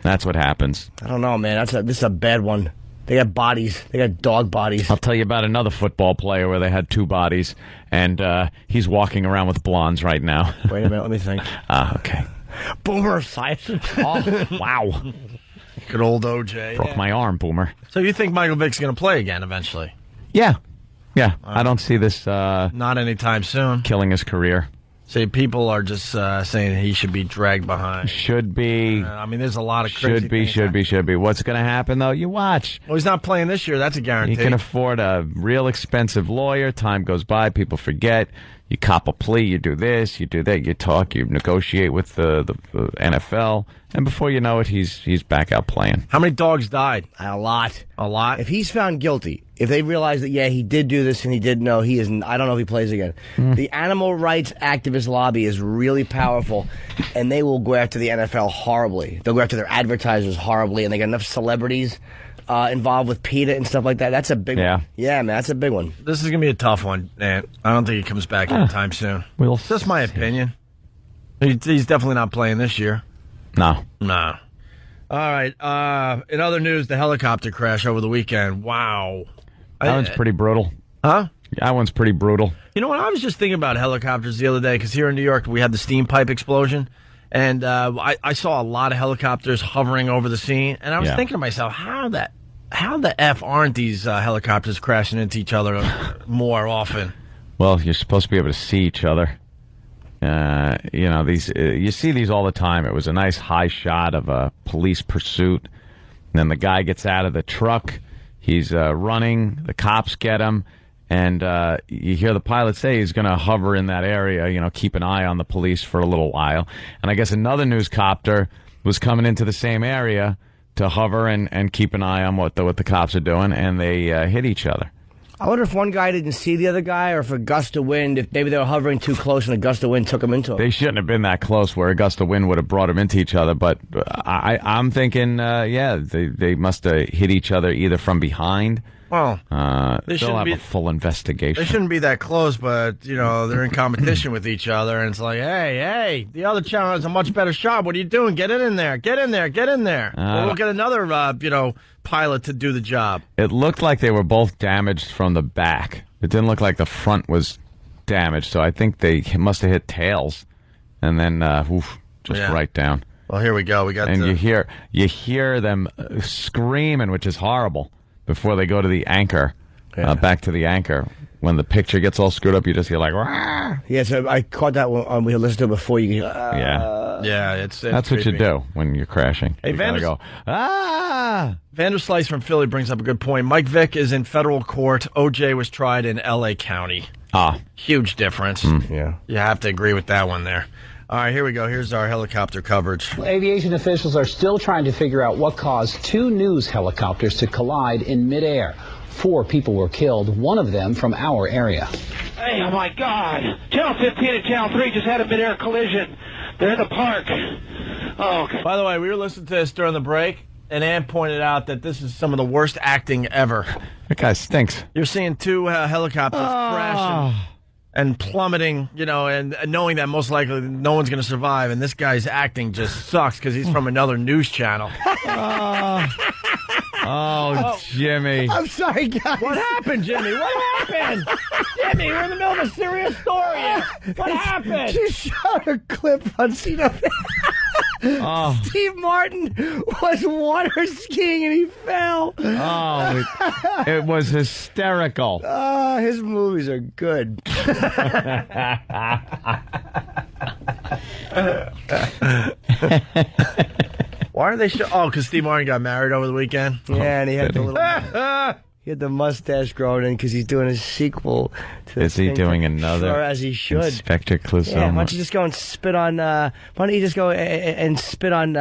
That's what happens. I don't know, man. This is a bad one. They got bodies. They got dog bodies. I'll tell you about another football player where they had two bodies, and he's walking around with blondes right now. Wait a minute. Let me think. Okay. Boomer Esiason. Oh, wow. Good old OJ. Broke my arm, Boomer. So you think Michael Vick's going to play again eventually? Yeah. Yeah. I don't see this Not anytime soon. killing his career. See, people are just saying he should be dragged behind. Should be. I mean, there's a lot of crazy Should things be. What's going to happen, though? You watch. Well, he's not playing this year. That's a guarantee. You can afford a real expensive lawyer. Time goes by. People forget. You cop a plea. You do this. You do that. You talk. You negotiate with the NFL. And before you know it, he's back out playing. How many dogs died? A lot. A lot? If he's found guilty, if they realize that, yeah, he did do this and he did know, he isn't, I don't know if he plays again. The animal rights activist lobby is really powerful, and they will go after the NFL horribly. They'll go after their advertisers horribly, and they got enough celebrities involved with PETA and stuff like that. That's a big one. Yeah, man, that's a big one. This is going to be a tough one, man. I don't think he comes back anytime soon. We'll It's just my opinion. He's definitely not playing this year. No. Nah. All right. In other news, the helicopter crash over the weekend. Wow. That one's pretty brutal. Huh? That one's pretty brutal. You know what? I was just thinking about helicopters the other day because here in New York we had the steam pipe explosion, and I saw a lot of helicopters hovering over the scene, and I was thinking to myself, how the F aren't these helicopters crashing into each other more often? Well, you're supposed to be able to see each other. These you see these all the time. It was a nice high shot of a police pursuit. And then the guy gets out of the truck. He's running. The cops get him. And you hear the pilot say he's going to hover in that area, keep an eye on the police for a little while. And I guess another news copter was coming into the same area to hover and keep an eye on what the cops are doing, and they hit each other. I wonder if one guy didn't see the other guy, or if a gust of wind, if maybe they were hovering too close and a gust of wind took him into him. They shouldn't have been that close where a gust of wind would have brought them into each other, but I'm thinking, they must have hit each other either from behind. Well, they'll have a full investigation. They shouldn't be that close, but, they're in competition with each other, and it's like, hey, the other channel has a much better shot. What are you doing? Get in there. Get in there. Or we'll get another, pilot to do the job. It looked like they were both damaged from the back. It didn't look like the front was damaged, so I think they must have hit tails, and then, right down. Well, here we go. You hear them screaming, which is horrible. Before they go to the anchor, back to the anchor, when the picture gets all screwed up, you just hear like, "Rah!" Yeah, so I caught that when we listened to it before. It's that's creepy. what you do when you're crashing. Hey, you go, Vanderslice from Philly brings up a good point. Mike Vick is in federal court. OJ was tried in L.A. County. Huge difference. Yeah, you have to agree with that one there. All right, here we go. Here's our helicopter coverage. Aviation officials are still trying to figure out what caused 2 news helicopters to collide in midair. 4 people were killed, one of them from our area. Hey, oh my God. Channel 15 and Channel 3 just had a midair collision. They're in the park. Oh, okay. By the way, we were listening to this during the break, and Ann pointed out that this is some of the worst acting ever. That guy stinks. You're seeing 2 helicopters crash and plummeting, and knowing that most likely no one's going to survive, and this guy's acting just sucks because he's from another news channel. Jimmy. I'm sorry, guys. What happened, Jimmy? What happened? Jimmy, we're in the middle of a serious story here. What happened? Just shot a clip on CW. Steve Martin was water skiing and he fell. It was hysterical. His movies are good. Why are they because Steve Martin got married over the weekend? Yeah, and he had the little... He had the mustache growing in because he's doing a sequel to Is he doing another? Sure, as he should. Inspector Clouseau. Yeah, why don't you just go and spit on... why don't you just go and spit on,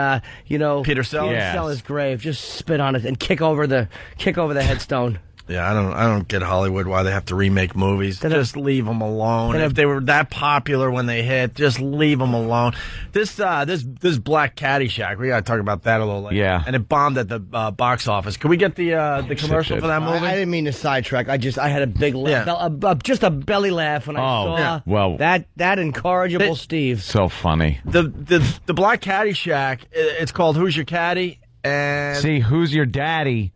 Peter Sellers? Peter Sellers' grave. Just spit on it and kick over the headstone. Yeah, I don't get Hollywood why they have to remake movies. Just leave them alone. And if they were that popular when they hit, just leave them alone. This Black Caddyshack, we got to talk about that a little later. Yeah. And it bombed at the box office. Can we get the commercial for that movie? I didn't mean to sidetrack. I had a big laugh, just a belly laugh when I saw that incorrigible Steve. So funny. The Black Caddyshack. It's called Who's Your Caddy? And see, who's your daddy?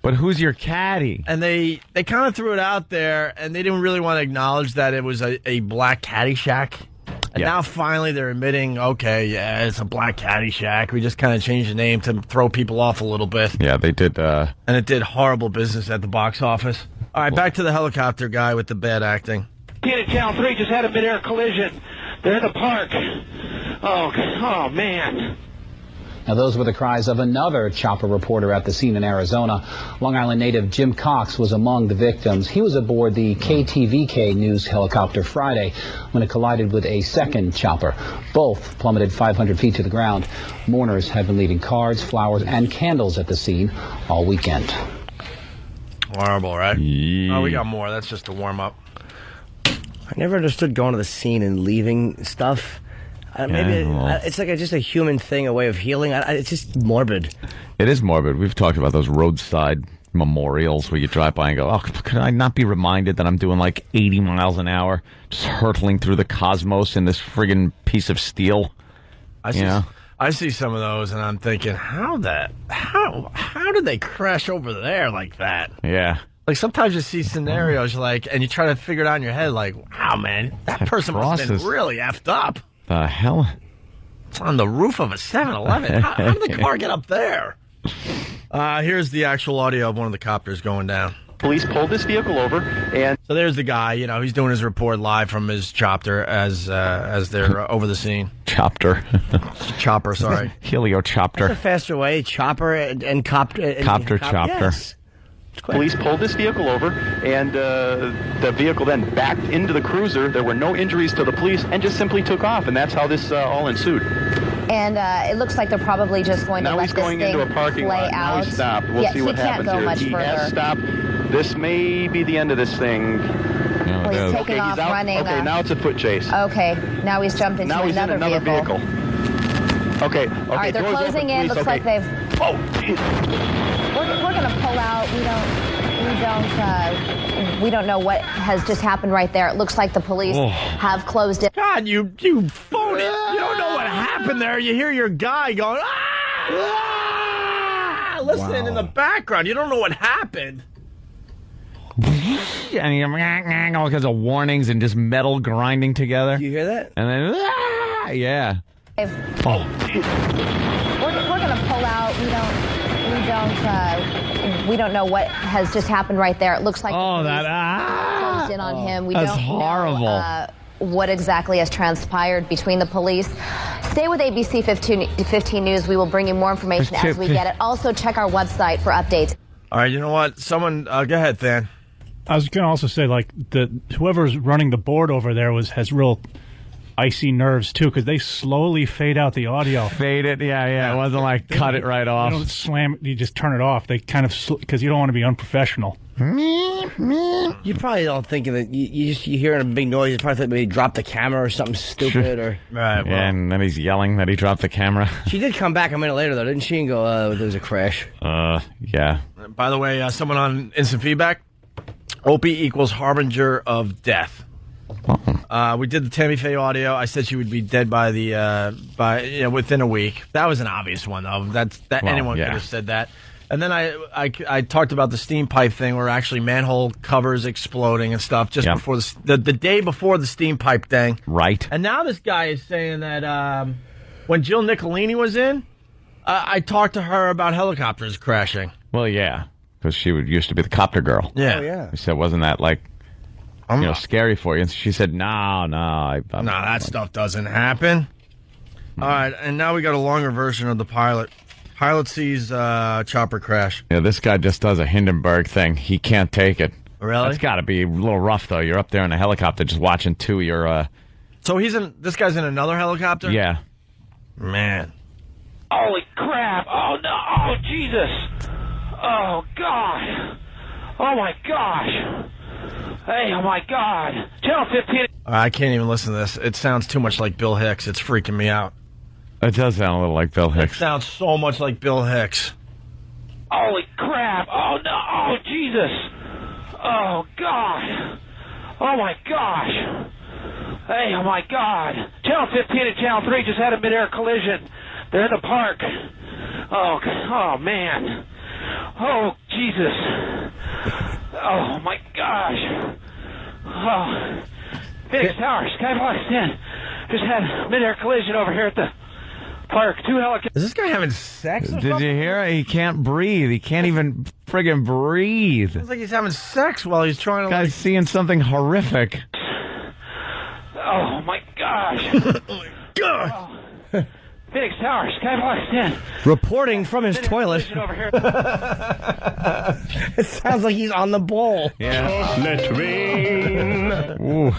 But who's your caddy? And they kind of threw it out there, and they didn't really want to acknowledge that it was a Black Caddyshack. And now finally they're admitting, it's a Black Caddyshack. We just kind of changed the name to throw people off a little bit. Yeah, they did. And it did horrible business at the box office. All right, back to the helicopter guy with the bad acting. Channel 3 just had a midair collision. They're in the park. Oh man. Now, those were the cries of another chopper reporter at the scene in Arizona. Long Island native Jim Cox was among the victims. He was aboard the KTVK news helicopter Friday when it collided with a second chopper. Both plummeted 500 feet to the ground. Mourners have been leaving cards, flowers, and candles at the scene all weekend. Horrible, right? Yeah. Oh, we got more. That's just a warm-up. I never understood going to the scene and leaving stuff. It's like just a human thing, a way of healing. It's just morbid. It is morbid. We've talked about those roadside memorials where you drive by and go, could I not be reminded that I'm doing like 80 miles an hour, just hurtling through the cosmos in this friggin' piece of steel? I see some of those and I'm thinking, how did they crash over there like that? Yeah. Like sometimes you see scenarios and you try to figure it out in your head like, wow, man, that person must have been really effed up. The hell? It's on the roof of a 7-Eleven. How did the car get up there? Here's the actual audio of one of the copters going down. Police pulled this vehicle over, and so there's the guy. He's doing his report live from his chopper as they're over the scene. Chopper, sorry. Heliocopter. That's a faster way. Chopper and copter. Copter, chopter. Yes. Police pulled this vehicle over, and the vehicle then backed into the cruiser. There were no injuries to the police, and just simply took off, and that's how this all ensued. And it looks like they're probably just going to Now let he's this going thing into a parking play lot. Now out. he's stopped. We'll see what happens He can't go here. much He further. has stopped. This may be the end of this thing. Well, he's taking off, he's out. running. Okay, now it's a foot chase. Okay, now he's jumped into Now he's another in another vehicle. Okay. All right, they're doors closing open, in. please. Looks Okay. like they've. Oh, geez. We're going to pull out. We don't know what has just happened right there. It looks like the police have closed it. God, you phone it. You don't know what happened there. You hear your guy going, ah! Listen in the background. You don't know what happened. And you're all kinds of warnings and just metal grinding together. You hear that? And then, yeah. We're going to pull out. We don't know what has just happened right there. It looks like the police closed in on him. We That's don't horrible. know what exactly has transpired between the police. Stay with ABC 15 News. We will bring you more information as we get it. Also, check our website for updates. All right, you know what? Someone, go ahead, Than. I was going to also say, like, whoever's running the board over there has real icy nerves, too, because they slowly fade out the audio. Fade it, yeah. It wasn't like cut it right off. You don't slam it, you just turn it off. They kind of, because you don't want to be unprofessional. You probably don't think of it. You hear a big noise. You probably think maybe he dropped the camera or something stupid. Or right. Yeah, and then he's yelling that he dropped the camera. She did come back a minute later, though, didn't she? And go, there was a crash. Yeah. By the way, someone on instant feedback, Opie equals harbinger of death. We did the Tammy Faye audio. I said she would be dead by within a week. That was an obvious one, though. Anyone could have said that. And then I talked about the steam pipe thing, where actually manhole covers exploding and stuff just before the day before the steam pipe thing. Right. And now this guy is saying that when Jill Nicolini was in, I talked to her about helicopters crashing. Well, yeah, because she used to be the copter girl. Yeah. Oh, yeah. I said, wasn't that like scary for you? And she said, no. That stuff doesn't happen. All right, and now we got a longer version of the pilot. Pilot sees chopper crash. Yeah, this guy just does a Hindenburg thing. He can't take it. Really? That's got to be a little rough, though. You're up there in a helicopter just watching two of your... So this guy's in another helicopter? Yeah. Man. Holy crap! Oh no! Oh Jesus! Oh God! Oh my gosh! Hey! Oh my God! Channel 15. I can't even listen to this. It sounds too much like Bill Hicks. It's freaking me out. It does sound a little like Bill Hicks. It sounds so much like Bill Hicks. Holy crap! Oh no! Oh Jesus! Oh God! Oh my gosh! Hey! Oh my God! Channel 15 and Channel 3 just had a mid-air collision. They're in the park. Oh man. Oh, Jesus. Oh, my gosh. Oh. Phoenix Tower, Skybox 10. Just had a mid-air collision over here at the park. 2 helicopters. Is this guy having sex or Did something? you hear it? He can't breathe. He can't even friggin' breathe. Sounds like he's having sex while he's trying to... Guy's seeing something horrific. Oh, my gosh. Oh, my God. Oh. Phoenix Tower, Skybox 10. Reporting from his toilet. Over here. It sounds like he's on the bowl. Yeah. Chocolate rain. Ooh.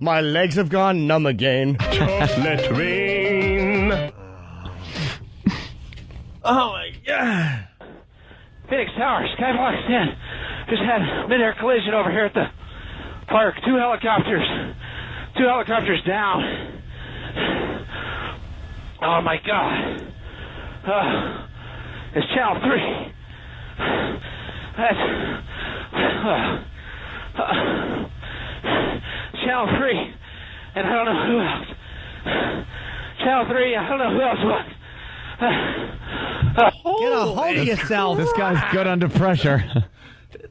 My legs have gone numb again. Chocolate rain. Oh, my God. Phoenix Tower, Skybox 10. Just had a mid-air collision over here at the park. 2 helicopters. 2 helicopters down. Oh, my God. It's Channel 3. That's... Channel 3. And I don't know who else. Channel 3, I don't know who else was. Get a hold of yourself. This guy's good under pressure.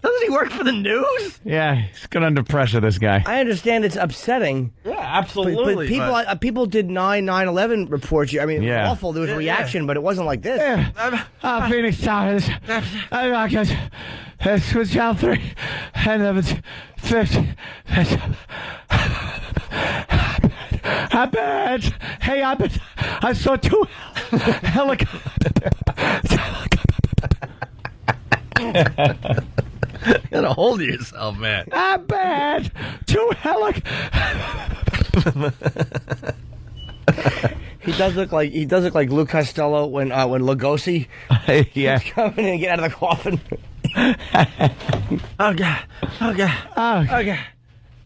Doesn't he work for the news? Yeah, he's good under pressure, this guy. I understand it's upsetting. Yeah, absolutely. But people did 9/11 reports. I mean, it was awful. There was a reaction, but it wasn't like this. Yeah. Phoenix Tower. This was Channel 3. And I bet. Hey, I saw 2 helicopters. Get a hold of yourself, man. I bet 2 helicopters. He does look like Lou Costello when Lugosi yeah coming in and get out of the coffin. Oh God!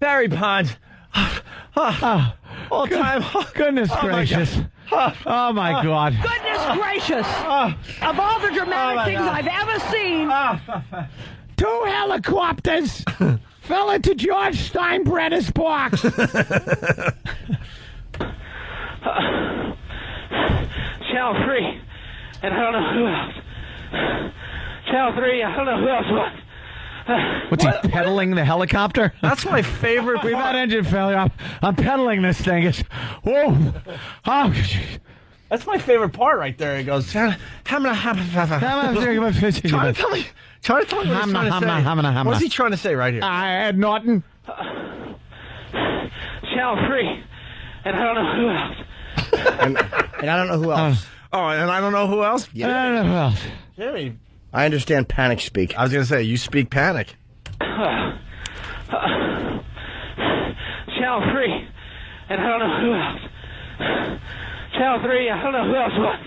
Barry Bonds. All time. Goodness gracious. Oh, my God. Goodness gracious! Of all the dramatic things I've ever seen. 2 helicopters fell into George Steinbrenner's box. Channel 3, and I don't know who else. Channel 3, I don't know who else was. What's he pedaling the helicopter? That's my favorite. We've had engine failure. I'm pedaling this thing. It's That's my favorite part right there. He goes, trying to tell me what he's trying to say. What's he trying to say right here? Ed Norton. Channel 3, and I don't know who else. and I don't know who else. Oh, and I don't know who else? I don't know who else. Jimmy. I understand panic speak. I was going to say, you speak panic. Channel 3, and I don't know who else. Channel 3, I don't know who else was.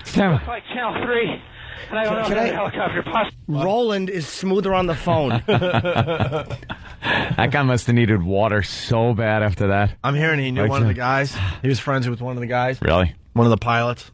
Stand by. Like Channel 3, and I don't know if that helicopter possible. Roland is smoother on the phone. That guy must have needed water so bad after that. I'm hearing he knew one of the guys. He was friends with one of the guys. Really? One of the pilots.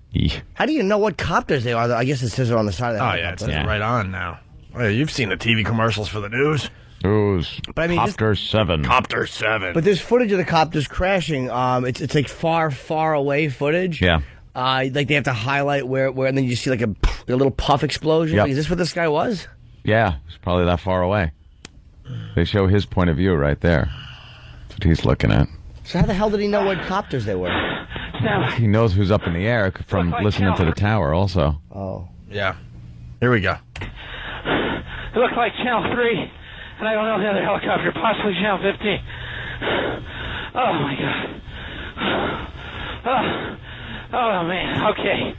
How do you know what copters they are? I guess it says it on the side of the helicopter. Oh, yeah, it's right on now. Oh, you've seen the TV commercials for the news. News. But I mean, Copter 7. Copter 7. But there's footage of the copters crashing. It's like far away footage. Yeah. Like they have to highlight where and then you see like a little puff explosion. Yep. Like, is this what this guy was? Yeah, it's probably that far away. They show his point of view right there. That's what he's looking at. So how the hell did he know what copters they were? He knows who's up in the air from listening to the tower also. Oh. Yeah. Here we go. It looked like Channel 3, and I don't know the other helicopter, possibly Channel 15. Oh, my God. Oh, man. Okay.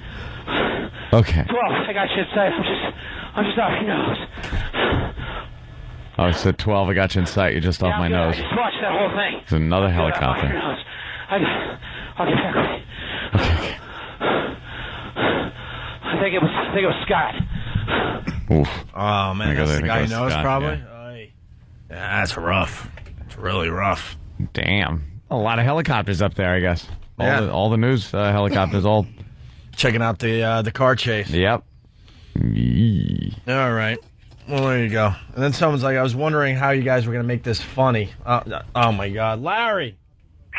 Okay. 12, I got you inside. I'm just off your nose. Oh, it's at 12. I got you in sight. You're just off my nose. I just watched that whole thing. It's another Off your helicopter. nose. I'll get back with you. Okay. I think it was Scott. Oof. Oh, man, that's the guy he knows, Scott, probably? yeah. Yeah, that's rough. It's really rough. Damn. A lot of helicopters up there, I guess. All the news helicopters all checking out the car chase. Yep. All right. Well, there you go. And then someone's like, I was wondering how you guys were going to make this funny. Oh, my God. Larry.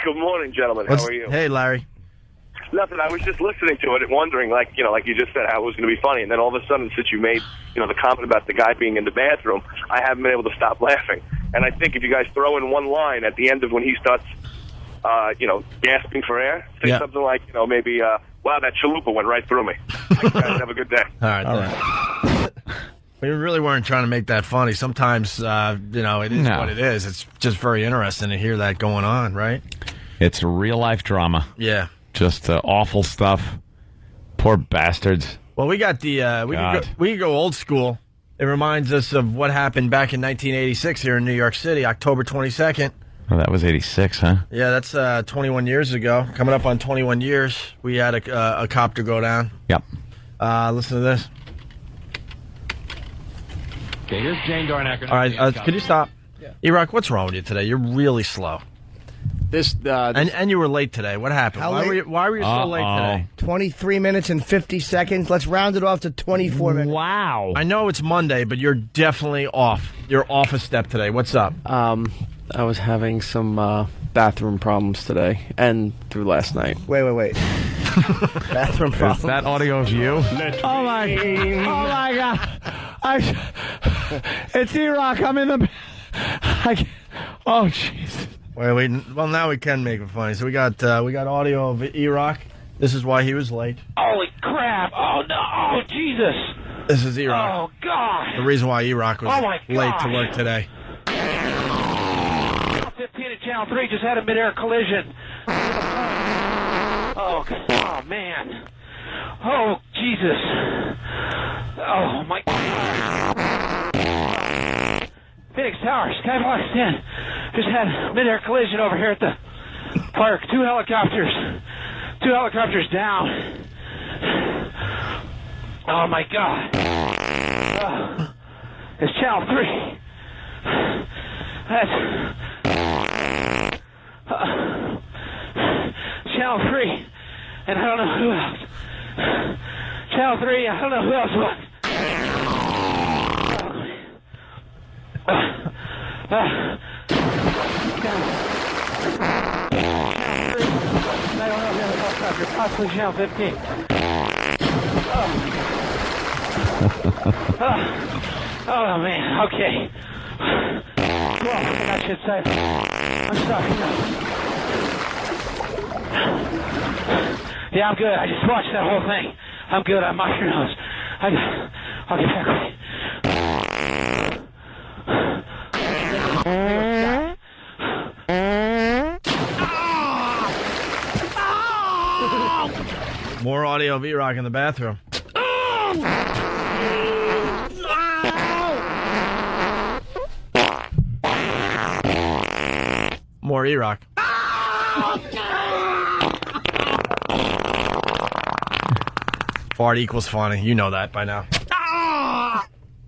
Good morning, gentlemen. How are you? Hey, Larry. Nothing. I was just listening to it and wondering, like you just said, how it was going to be funny. And then all of a sudden, since you made, the comment about the guy being in the bathroom, I haven't been able to stop laughing. And I think if you guys throw in one line at the end of when he starts, gasping for air, say something like, maybe, wow, that chalupa went right through me. You guys have a good day. All right. We really weren't trying to make that funny. Sometimes, it is what it is. It's just very interesting to hear that going on, right? It's real life drama. Yeah. Just awful stuff. Poor bastards. Well, we got we can go old school. It reminds us of what happened back in 1986 here in New York City, October 22nd. Oh, that was 86, huh? Yeah, that's 21 years ago. Coming up on 21 years, we had a copter go down. Yep. Listen to this. Okay, here's Jane Darnacker. All right, could you stop? Yeah. E-Rock, what's wrong with you today? You're really slow. And you were late today. What happened? Why were you so late today? 23 minutes and 50 seconds. Let's round it off to 24 minutes. Wow. I know it's Monday, but you're definitely off. You're off a step today. What's up? I was having some bathroom problems today and through last night. Wait. Bathroom problems? Is that audio of you? Oh my God. It's E-Rock. I'm in the... Oh, Jesus. Well, now we can make it funny. So we got audio of E-Rock. This is why he was late. Holy crap! Oh no! Oh Jesus! This is E-Rock. Oh God! The reason why E-Rock was late to work today. 15 at Channel 3 just had a midair collision. Oh man! Oh Jesus! Oh my God! Towers, Skybox 10. Just had mid-air collision over here at the park. Two helicopters down. Oh my God. It's Channel 3. That's Channel 3. And I don't know who else. Channel 3, I don't know who else was. I don't know who else was. Possibly Channel 15. Oh man, okay. Well, I should say. I'm sorry. No. Yeah, I'm good. I just watched that whole thing. I'm good. I'm off your nose. I'll get back with you. More audio of E-Rock in the bathroom. More E-Rock. Fart equals funny. You know that by now.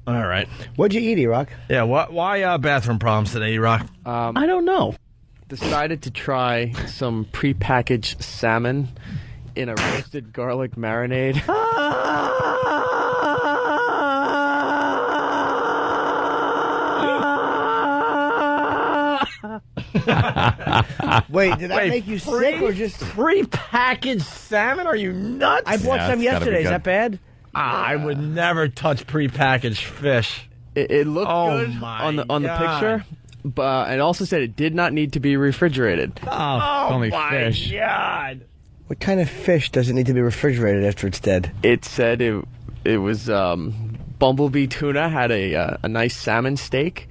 All right. What'd you eat, E-Rock? Yeah, why bathroom problems today, E-Rock? I don't know. Decided to try some prepackaged salmon in a roasted garlic marinade. Wait, did that make you sick or just prepackaged salmon? Are you nuts? I bought some yesterday. Is that bad? I would never touch prepackaged fish. It looked good on the picture, but it also said it did not need to be refrigerated. Oh, only my fish. God. What kind of fish doesn't need to be refrigerated after it's dead? It said it was Bumblebee Tuna had a nice salmon steak.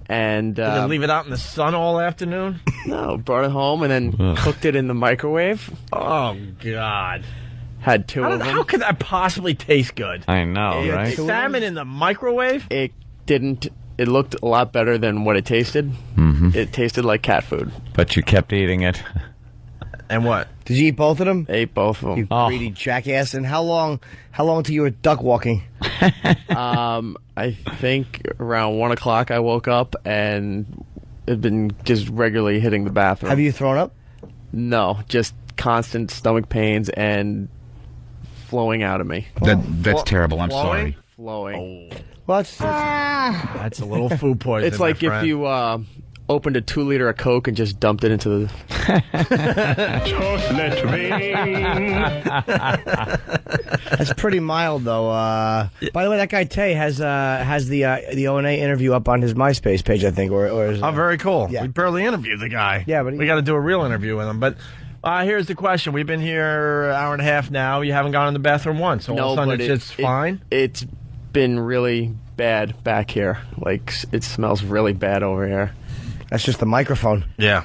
And did you leave it out in the sun all afternoon? No, brought it home and then cooked it in the microwave. Oh, God. Had two of them. How could that possibly taste good? I know, right? Salmon in the microwave? It didn't. It looked a lot better than what it tasted. Mm-hmm. It tasted like cat food. But you kept eating it. And what? Did you eat both of them? Ate both of them. You greedy jackass. And how long till you were duck walking? I think around 1 o'clock I woke up and had been just regularly hitting the bathroom. Have you thrown up? No, just constant stomach pains and flowing out of me. That's terrible. I'm sorry. Flowing. Oh. Well, that's a little food poisoning. It's like if you opened a 2-liter of Coke and just dumped it into the... Just let That's pretty mild, though. By the way, that guy Tay has the O&A interview up on his MySpace page, I think. Or is, very cool. Yeah. We barely interviewed the guy. Yeah, but we got to do a real interview with him. But here's the question: we've been here an hour and a half now. You haven't gone in the bathroom once. So all of a sudden it's fine. It's been really bad back here. Like it smells really bad over here. That's just the microphone. Yeah.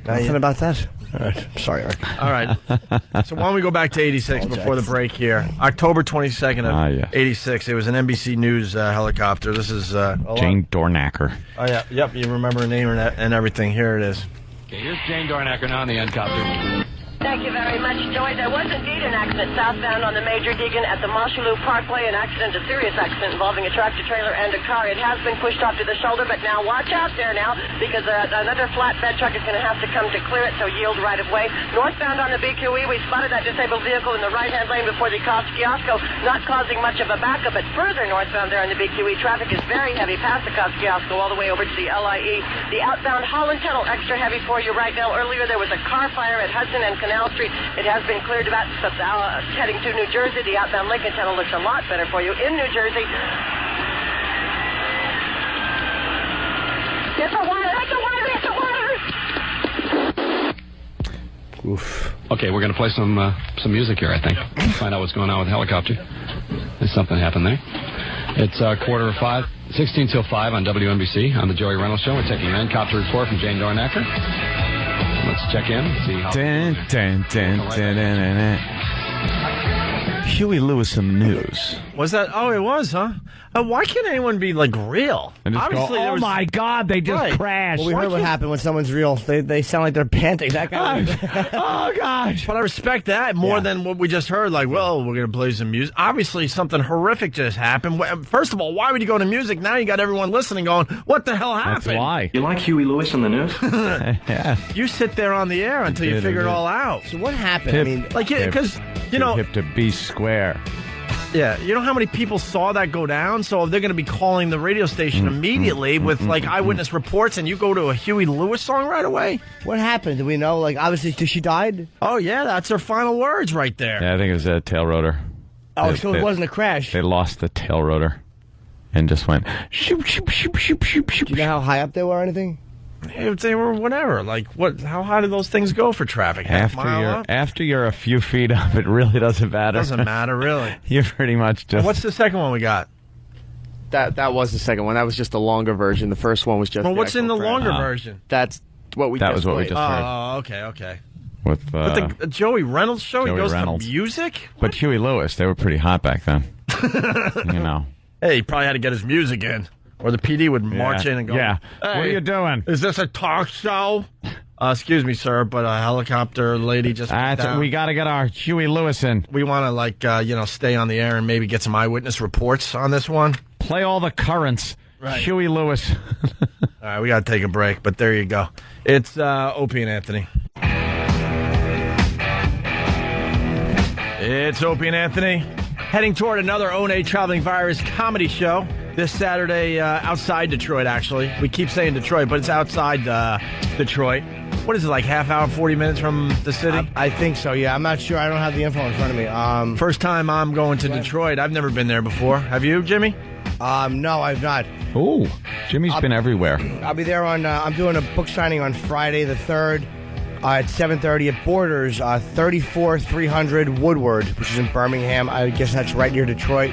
Nothing about that? All right. Sorry, Eric. All right. So why don't we go back to 86 before the break here. October 22nd of 86. It was an NBC News helicopter. This is... Jane Dornacker. Oh, yeah. Yep, you remember her name and everything. Here it is. Okay, here's Jane Dornacker now on the helicopter. Thank you very much, Joy. There was indeed an accident southbound on the Major Deegan at the Mosholu Parkway, a serious accident involving a tractor-trailer and a car. It has been pushed off to the shoulder, but now watch out there now, because another flatbed truck is going to have to come to clear it, so yield right of way. Northbound on the BQE, we spotted that disabled vehicle in the right-hand lane before the Kosciuszko, not causing much of a backup, but further northbound there on the BQE, traffic is very heavy past the Kosciuszko all the way over to the LIE. The outbound Holland Tunnel, extra heavy for you right now. Earlier there was a car fire at Hudson and Canal Street. It has been cleared about heading to New Jersey. The outbound Lincoln Tunnel looks a lot better for you in New Jersey. Get the water! Get the water! Get the water! Oof. Okay, we're going to play some music here, I think. Find out what's going on with the helicopter. There's something happened there. It's 4:45, 16 till 5 on WNBC on the Joey Reynolds Show. We're taking an helicopter report from Jane Dornacker. Let's check in, see how... Huey Lewis in the news. Was that? Oh, it was, huh? Why can't anyone be like real? And just Obviously, go, there oh was- my God, they just Right. crashed. Well, we heard what happened when someone's real. They sound like they're panting. That guy. Oh, gosh. But I respect that more than what we just heard. Like, well, we're going to play some music. Obviously, something horrific just happened. First of all, why would you go to music? Now you got everyone listening going, what the hell happened? That's why. You like Huey Lewis in the news? Yeah. You sit there on the air until you Did, figure it did. all out. So what happened? Hip. I mean, Like, because, you know, Hip to be square. yeah, you know how many people saw that go down? So they're going to be calling the radio station immediately with, like, eyewitness reports, and you go to a Huey Lewis song right away? what happened? Do we know? Like, obviously, she died. Oh, yeah, that's her final words right there. Yeah, I think it was a tail rotor. Oh, so it wasn't a crash. They lost the tail rotor and just went shoop, shoop, shoop, shoop, shoop, shoop. Do you know how high up they were or anything? They were whatever. Like, what? How high do those things go for traffic? Half mile up? After you're a few feet up, it really doesn't matter. Doesn't matter, really. You're pretty much just. What's the second one we got? That was the second one. That was just the longer version. The first one was just. Well, the what's in the actual crash. longer version? That's what we. That just was what we played. just heard. Oh, okay. With, But the Joey Reynolds show, he Joey goes Reynolds. to music? But Huey Lewis, they were pretty hot back then. You know. Hey, he probably had to get his music in. Or the PD would march in and go, Yeah. Hey, What are you doing? Is this a talk show? Excuse me, sir, but a helicopter lady just went down. We got to get our Huey Lewis in. We want to, stay on the air and maybe get some eyewitness reports on this one. Play all the currents. Right. Huey Lewis. All right, we got to take a break, but there you go. It's Opie and Anthony. It's Opie and Anthony. Heading toward another One Traveling Virus comedy show this Saturday outside Detroit, actually. We keep saying Detroit, but it's outside Detroit. What is it, like half hour, 40 minutes from the city? I think so, yeah. I'm not sure. I don't have the info in front of me. First time I'm going to Detroit. I've never been there before. Have you, Jimmy? No, I've not. Ooh, Jimmy's been everywhere. I'll be there on. I'm doing a book signing on Friday the 3rd at 7:30 at Borders, 34300 Woodward, which is in Birmingham. I guess that's right near Detroit.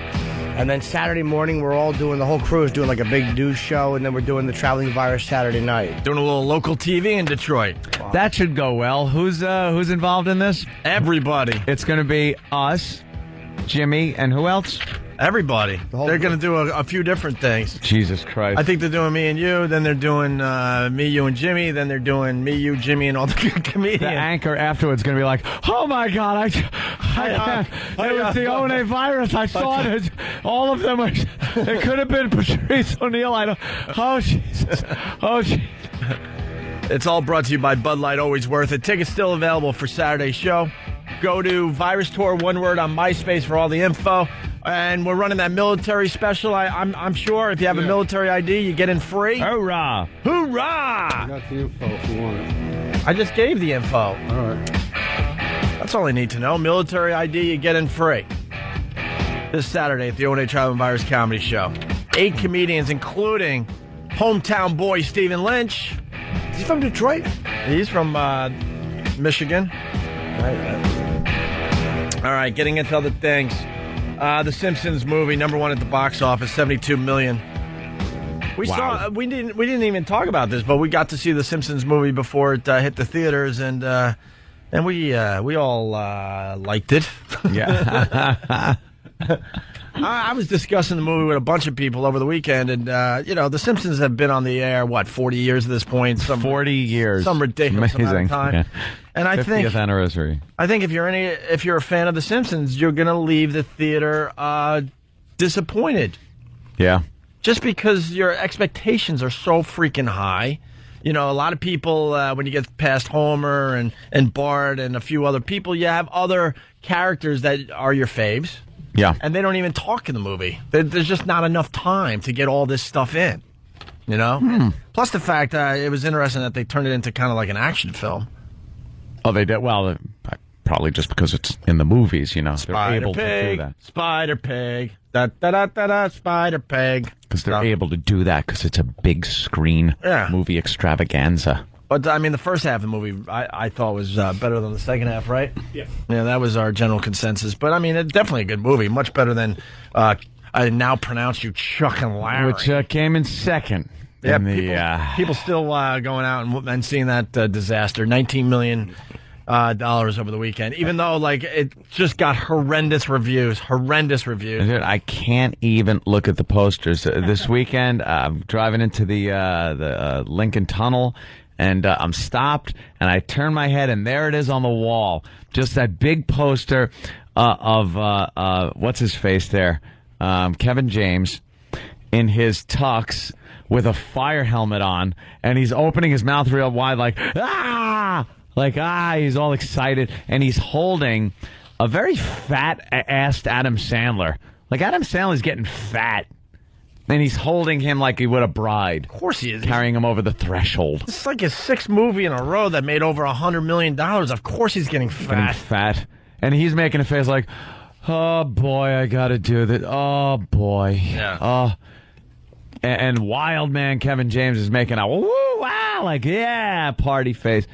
And then Saturday morning, we're all doing, the whole crew is doing like a big news show, and then we're doing the Traveling Virus Saturday night. Doing a little local TV in Detroit. That should go well. Who's involved in this? Everybody. It's going to be us, Jimmy, and who else? Everybody. They're going to do a few different things. Jesus Christ. I think they're doing me and you, then they're doing me, you, and Jimmy, then they're doing me, you, Jimmy, and all the comedians. The anchor afterwards is going to be like, oh my God, it was the One virus. I saw it. All of them. It could have been Patrice O'Neill. Oh, Jesus. Oh, Jesus. It's all brought to you by Bud Light, always worth it. Tickets still available for Saturday's show. Go to Virus Tour, one word, on MySpace for all the info. And we're running that military special. I'm sure if you have a military ID, you get in free. Hoorah! Hoorah! I got the info if you want it. I just gave the info. All right. That's all I need to know. Military ID, you get in free. This Saturday at the One Traveling Virus Comedy Show. 8 comedians, including hometown boy Stephen Lynch. Is he from Detroit? He's from Michigan. All right, getting into other things. The Simpsons movie, #1 at the box office, $72 million. We didn't even talk about this, but we got to see the Simpsons movie before it hit the theaters, and we all liked it. Yeah. I was discussing the movie with a bunch of people over the weekend, and the Simpsons have been on the air 40 years at this point. 40 years, some ridiculous amount amazing of time. Yeah. And I 50th anniversary. I think if you're a fan of the Simpsons, you're gonna leave the theater disappointed. Yeah. Just because your expectations are so freaking high. You know, a lot of people, when you get past Homer and Bart and a few other people, you have other characters that are your faves. Yeah. And they don't even talk in the movie. There's just not enough time to get all this stuff in. You know? Plus the fact it was interesting that they turned it into kind of like an action film. Oh, they did? Well, probably just because it's in the movies, you know. They're able to do that. Spider Pig. Da-da-da-da-da, Spider Pig. Because they're able to do that because it's a big screen movie extravaganza. But, I mean, the first half of the movie I thought was better than the second half, right? Yeah. Yeah, that was our general consensus. But, I mean, it's definitely a good movie. Much better than I now pronounce you Chuck and Larry. Which came in second. Yeah, people still going out and seeing that disaster. $19 million dollars over the weekend, even though like it just got horrendous reviews. Dude, I can't even look at the posters. This weekend, I'm driving into the Lincoln Tunnel, and I'm stopped, and I turn my head, and there it is on the wall. Just that big poster of what's his face there? Kevin James in his tux with a fire helmet on, and he's opening his mouth real wide like, ah! He's all excited, and he's holding a very fat-assed Adam Sandler. Like, Adam Sandler's getting fat, and he's holding him like he would a bride. Of course he is. Carrying him over the threshold. It's like his 6th movie in a row that made over $100 million. Of course he's getting fat. And he's making a face like, oh, boy, I got to do this. Oh, boy. Yeah. And wild man Kevin James is making a woo, wow, like, yeah, party face.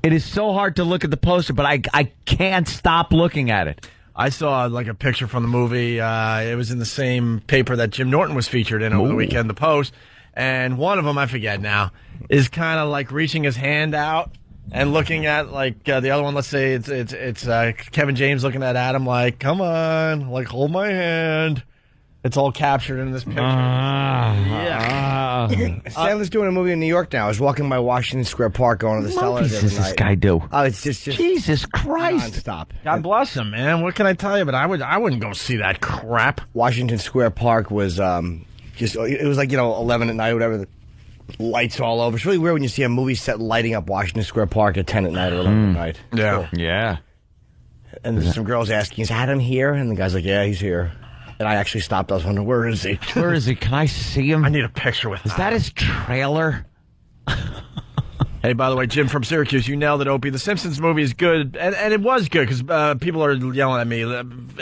It is so hard to look at the poster, but I can't stop looking at it. I saw like a picture from the movie. It was in the same paper that Jim Norton was featured in over the weekend, The Post. And one of them, I forget now, is kind of like reaching his hand out and looking at like the other one. Let's say it's Kevin James looking at Adam like, come on, like hold my hand. It's all captured in this picture. Sandler's doing a movie in New York now. I was walking by Washington Square Park going to the cellar. What does this guy do? Oh, it's just Jesus Christ! Stop. God bless him, man. What can I tell you? But I wouldn't go see that crap. Washington Square Park was just it was like 11 at night, whatever. The lights all over. It's really weird when you see a movie set lighting up Washington Square Park at 10 at night or 11 at night. Yeah, cool. Yeah. And there's some girls asking, "Is Adam here?" And the guy's like, "Yeah, he's here." And I actually stopped. I was wondering, where is he? Where is he? Can I see him? I need a picture with him. Is that his trailer? Hey, by the way, Jim from Syracuse, you nailed it, Opie. The Simpsons movie is good, and it was good because people are yelling at me.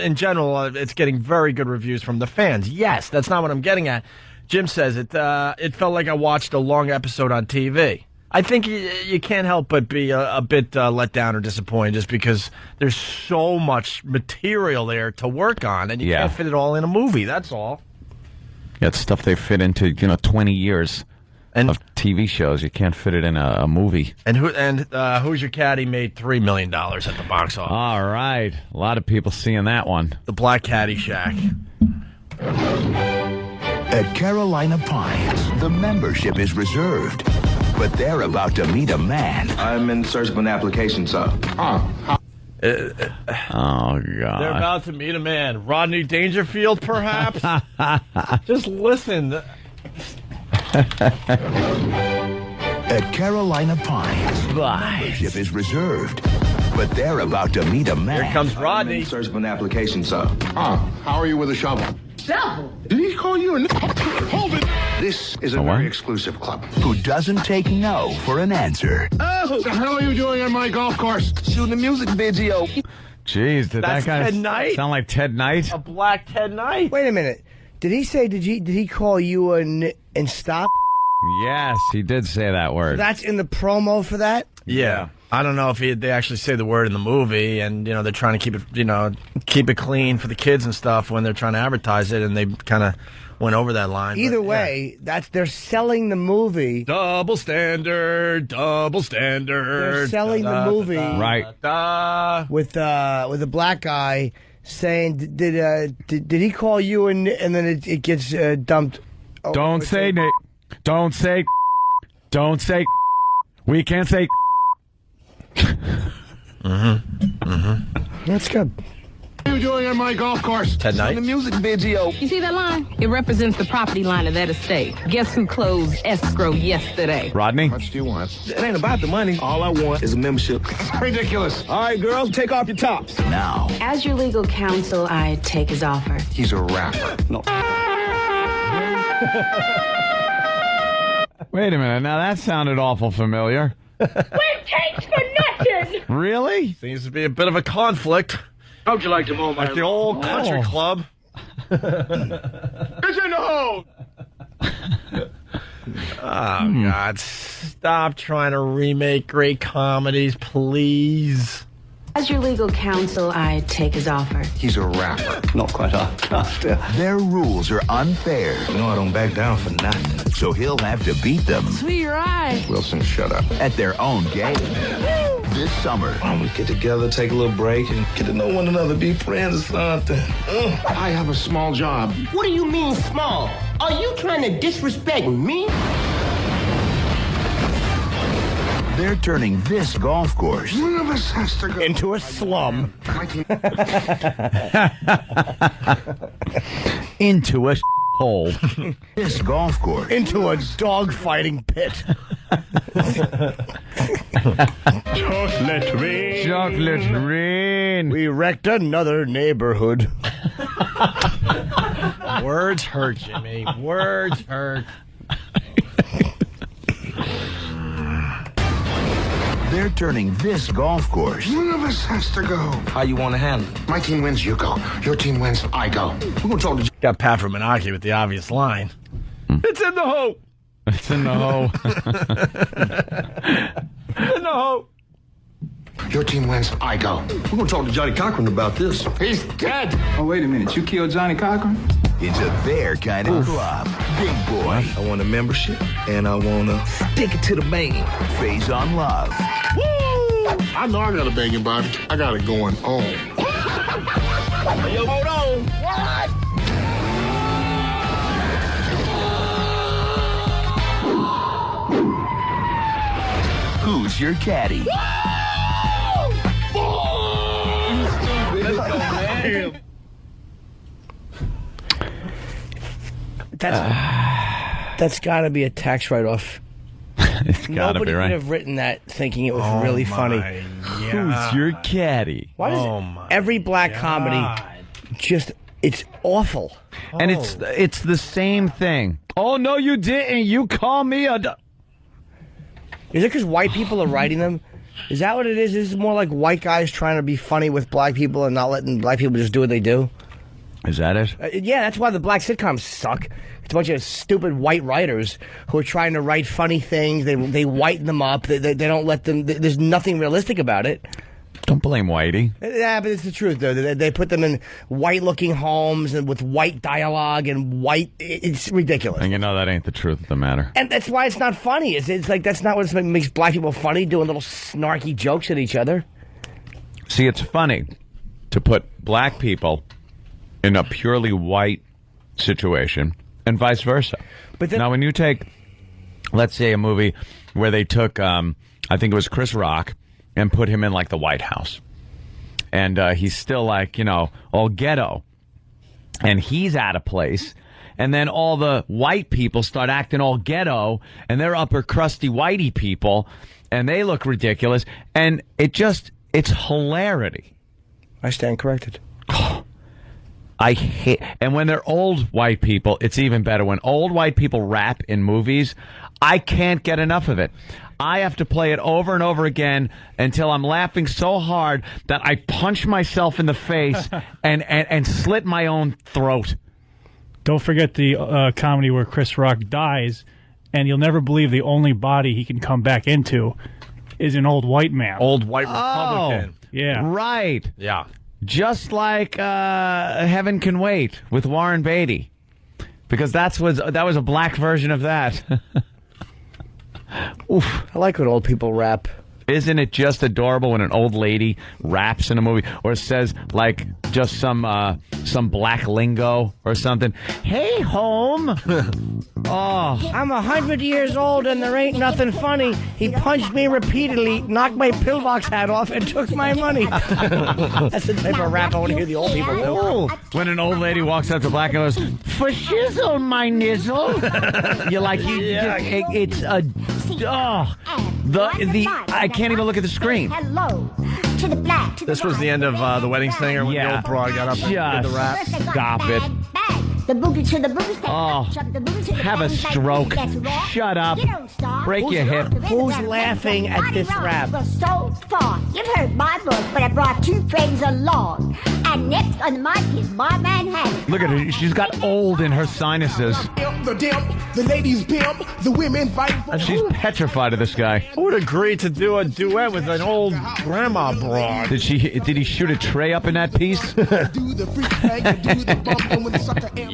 In general, it's getting very good reviews from the fans. Yes, that's not what I'm getting at. Jim says it felt like I watched a long episode on TV. I think you can't help but be a bit let down or disappointed just because there's so much material there to work on, and you can't fit it all in a movie. That's all. Yeah, it's stuff they fit into 20 years of TV shows. You can't fit it in a movie. And Who's Your Caddy made $3 million at the box office. All right, a lot of people seeing that one. The Black Caddyshack. At Carolina Pines, the membership is reserved. But they're about to meet a man. I'm in search of an application, sir. Oh, God. They're about to meet a man. Rodney Dangerfield, perhaps? Just listen. At Carolina Pines, the membership is reserved. But they're about to meet a man. Here comes Rodney. I'm in search of an application, sir. How are you with a shovel? Shovel? Did he call you a Hold it! This is a very exclusive club. Who doesn't take no for an answer. Oh! What the hell are you doing on my golf course? Shooting a music video. Jeez, did That's that guy Ted Knight? sound like Ted Knight? A black Ted Knight. Wait a minute. Did he say? Did he call you and stop? Yes, he did say that word. That's in the promo for that. Yeah. I don't know if they actually say the word in the movie, and they're trying to keep it clean for the kids and stuff when they're trying to advertise it, and they kind of went over that line. Either way, they're selling the movie. Double standard. They're selling the movie, right? With a black guy saying, "Did he call you?" And then it gets dumped. Don't say Nick. Don't say. Don't say. We can't say. That's good. What are you doing on my golf course? Ted Knight. The music video. You see that line? It represents the property line of that estate. Guess who closed escrow yesterday? Rodney? How much do you want? It ain't about the money. All I want is a membership. Ridiculous. All right, girls, take off your tops. Now. As your legal counsel, I take his offer. He's a rapper. No. Wait a minute. Now that sounded awful familiar. We're takes for nothing! Really? Seems to be a bit of a conflict. How'd you like to mow my Like the old country club. It's in the hole! Oh, God. Stop trying to remake great comedies, please. As your legal counsel, I take his offer. He's a rapper. Not quite Their rules are unfair. You know I don't back down for nothing. So he'll have to beat them Sweet ride. Wilson, shut up. at their own game. This summer. We get together, take a little break, and get to know one another, be friends or something. I have a small job. What do you mean small? Are you trying to disrespect me? They're turning this golf course One of us has to go into a slum. Into a hole. This golf course into a dog-fighting pit. Chocolate rain. Chocolate rain. We wrecked another neighborhood. Words hurt, Jimmy. Words hurt. They're turning this golf course. One of us has to go. How you want to handle it? My team wins, you go. Your team wins, I go. We're going to talk to Got Pat from Menaki with the obvious line. It's in the hole. It's in the hole. In the hole. Your team wins, I go. We're going to talk to Johnny Cochran about this. He's dead. Oh, wait a minute. You killed Johnny Cochran? It's a their kind of club. Big boy. I want a membership, and I want to stick it to the man. Face on love. Woo! I know I got a banging body. I got it going on. Yo, hold on. What? Who's your caddy? Let's go, man. That's got to be a tax write-off. It's got to Nobody be, right? would have written that thinking it was really funny. Who's your caddy? Why does every black comedy just, it's awful. And it's the same thing. Oh, no, you didn't. You call me a... Is it because white people are writing them? Is that what it is? Is it more like white guys trying to be funny with black people and not letting black people just do what they do? Is that it? Yeah, that's why the black sitcoms suck. It's a bunch of stupid white writers who are trying to write funny things. They whiten them up. They don't let them... There's nothing realistic about it. Don't blame Whitey. Yeah, but it's the truth, though. They put them in white-looking homes and with white dialogue and white... It's ridiculous. And you know that ain't the truth of the matter. And that's why it's not funny. It's like that's not what makes black people funny, doing little snarky jokes at each other. See, it's funny to put black people in a purely white situation and vice versa. But now, when you take, let's say, a movie where they took, I think it was Chris Rock, and put him in, like, the White House. And he's still, like, you know, all ghetto. And he's out of place. And then all the white people start acting all ghetto, and they're upper crusty whitey people, and they look ridiculous. And it's hilarity. I stand corrected. I hate... And when they're old white people, it's even better. When old white people rap in movies, I can't get enough of it. I have to play it over and over again until I'm laughing so hard that I punch myself in the face and slit my own throat. Don't forget the comedy where Chris Rock dies, and you'll never believe the only body he can come back into is an old white man. Old white Republican. Yeah. Right. Yeah. Just like Heaven Can Wait with Warren Beatty. Because that was a black version of that. Oof. I like when old people rap. Isn't it just adorable when an old lady raps in a movie or says, like, just some black lingo or something? Hey, home. Oh. I'm 100 years old and there ain't nothing funny. He punched me repeatedly, knocked my pillbox hat off, and took my money. That's the type of rap I want to hear the old people do. When an old lady walks up to black and goes, for shizzle, my nizzle. You're like, it's a... Oh, I can't even look at the screen. Hello to the black. This was the end of The Wedding Singer when the old broad got up and did the rap. Stop it. The boogie to the boogie. Oh, have a stroke. Shut up. Break your hip. Who's laughing at this rap? So far, you've heard my voice, but I brought two friends along. And next on the mic is my man Hank. Look at her. She's got old in her sinuses. The ladies pimp, the women fight for... And she's petrified of this guy. Who would agree to do a duet with an old grandma broad? Did he shoot a tray up in that piece?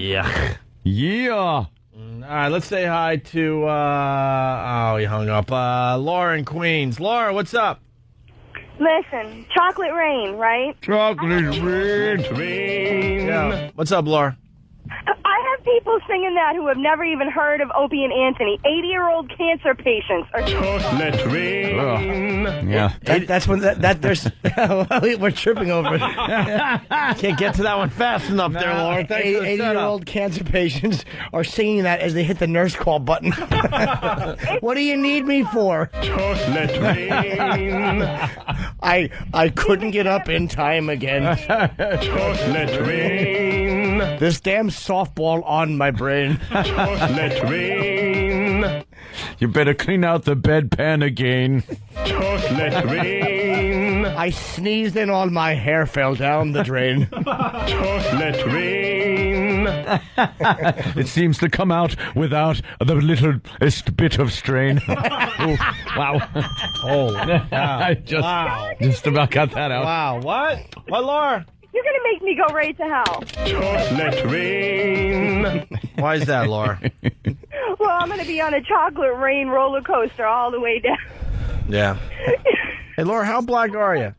Yeah. Yeah. All right, let's say hi to, he hung up. Laura in Queens. Laura, what's up? Listen, Chocolate Rain, right? Chocolate rain. Yeah. What's up, Laura? I have people singing that who have never even heard of Opie and Anthony. 80-year-old cancer patients are... Chocolate rain. Yeah. That's when there's... We're tripping over it. Can't get to that one fast enough there, Laura. Thanks for the setup. 80-year-old cancer patients are singing that as they hit the nurse call button. What do you need me for? Chocolate rain. I couldn't get up in time again. Chocolate rain. This damn softball on my brain. Chocolate rain. You better clean out the bedpan again. Chocolate rain. I sneezed and all my hair fell down the drain. Chocolate rain. It seems to come out without the littlest bit of strain. Ooh, wow. Oh, I just about got that out. Wow. What? What, Laura? You're going to make me go right to hell. Chocolate rain. Why is that, Laura? Well, I'm going to be on a Chocolate Rain roller coaster all the way down. Yeah. Hey, Laura, how black are you?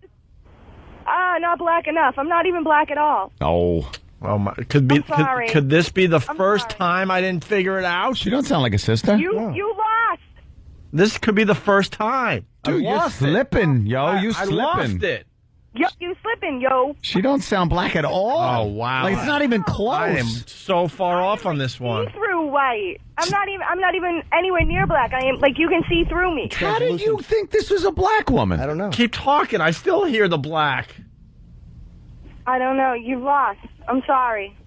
Not black enough. I'm not even black at all. Oh. Oh my! Could this be the first time I didn't figure it out? She don't sound like a sister. You lost. This could be the first time. Dude, you're slipping, yo. You I slipping. lost it. Yo, you slipping, yo. She don't sound black at all. Oh, wow. Like, it's not even close. I am so far off on this one. See-through white. I'm not even anywhere near black. I am, like, you can see through me. How did you think this was a black woman? I don't know. Keep talking. I still hear the black. I don't know. You've lost. I'm sorry.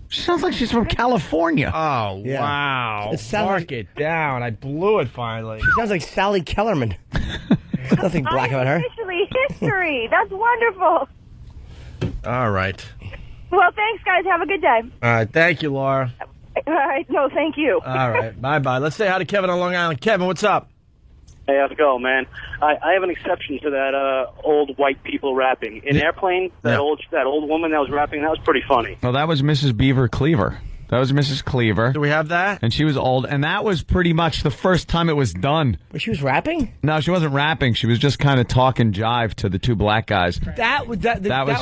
She sounds like she's from California. Oh, Yeah. wow. It sounds Mark like- it down. I blew it finally. She sounds like Sally Kellerman. There's nothing black about her. Officially history. That's wonderful. All right. Well, thanks, guys. Have a good day. All right. Thank you, Laura. All right. No, thank you. All right. Bye-bye. Let's say hi to Kevin on Long Island. Kevin, what's up? Hey, how's it going, man? I have an exception to that old white people rapping. In Airplane, that old woman that was rapping, that was pretty funny. Well, that was Mrs. Beaver Cleaver. That was Mrs. Cleaver. Do we have that? And she was old, and that was pretty much the first time it was done. She was rapping? No, she wasn't rapping. She was just kind of talking jive to the two black guys. That was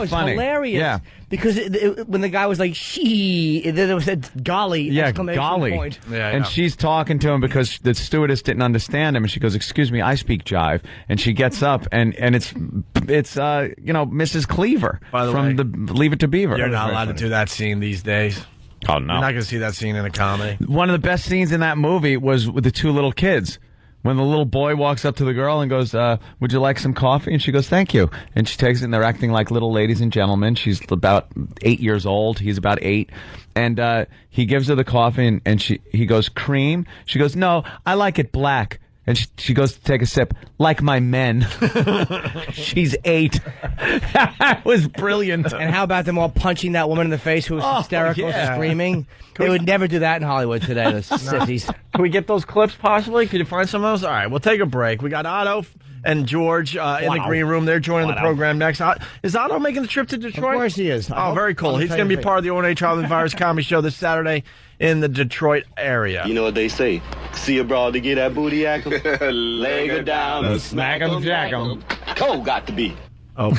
funny. hilarious. Yeah. Because when the guy was like, she, then it was a golly. Yeah, exclamation golly. Point. And she's talking to him because the stewardess didn't understand him, and she goes, "Excuse me, I speak jive." And she gets up, and it's Mrs. Cleaver from the Leave It to Beaver. You're not allowed to do that scene these days. Oh, no. You're not going to see that scene in a comedy. One of the best scenes in that movie was with the two little kids. When the little boy walks up to the girl and goes, would you like some coffee? And she goes, thank you. And she takes it, and they're acting like little ladies and gentlemen. She's about 8 years old. He's about 8. And he gives her the coffee, and he goes, cream? She goes, no, I like it black. And she goes to take a sip, like my men. She's 8. That was brilliant. And how about them all punching that woman in the face who was hysterical, screaming? They would never do that in Hollywood today, the sissies. Can we get those clips possibly? Could you find some of those? All right, we'll take a break. We got Otto and George in the green room. They're joining the program next. Is Otto making the trip to Detroit? Of course he is. Oh, very cool. He's going to be part of the O&A Traveling Virus Comedy Show this Saturday in the Detroit area. You know what they say? See a broad to get that booty at 'em, leg her down, smack 'em, jack 'em. Cold got to be. Oh.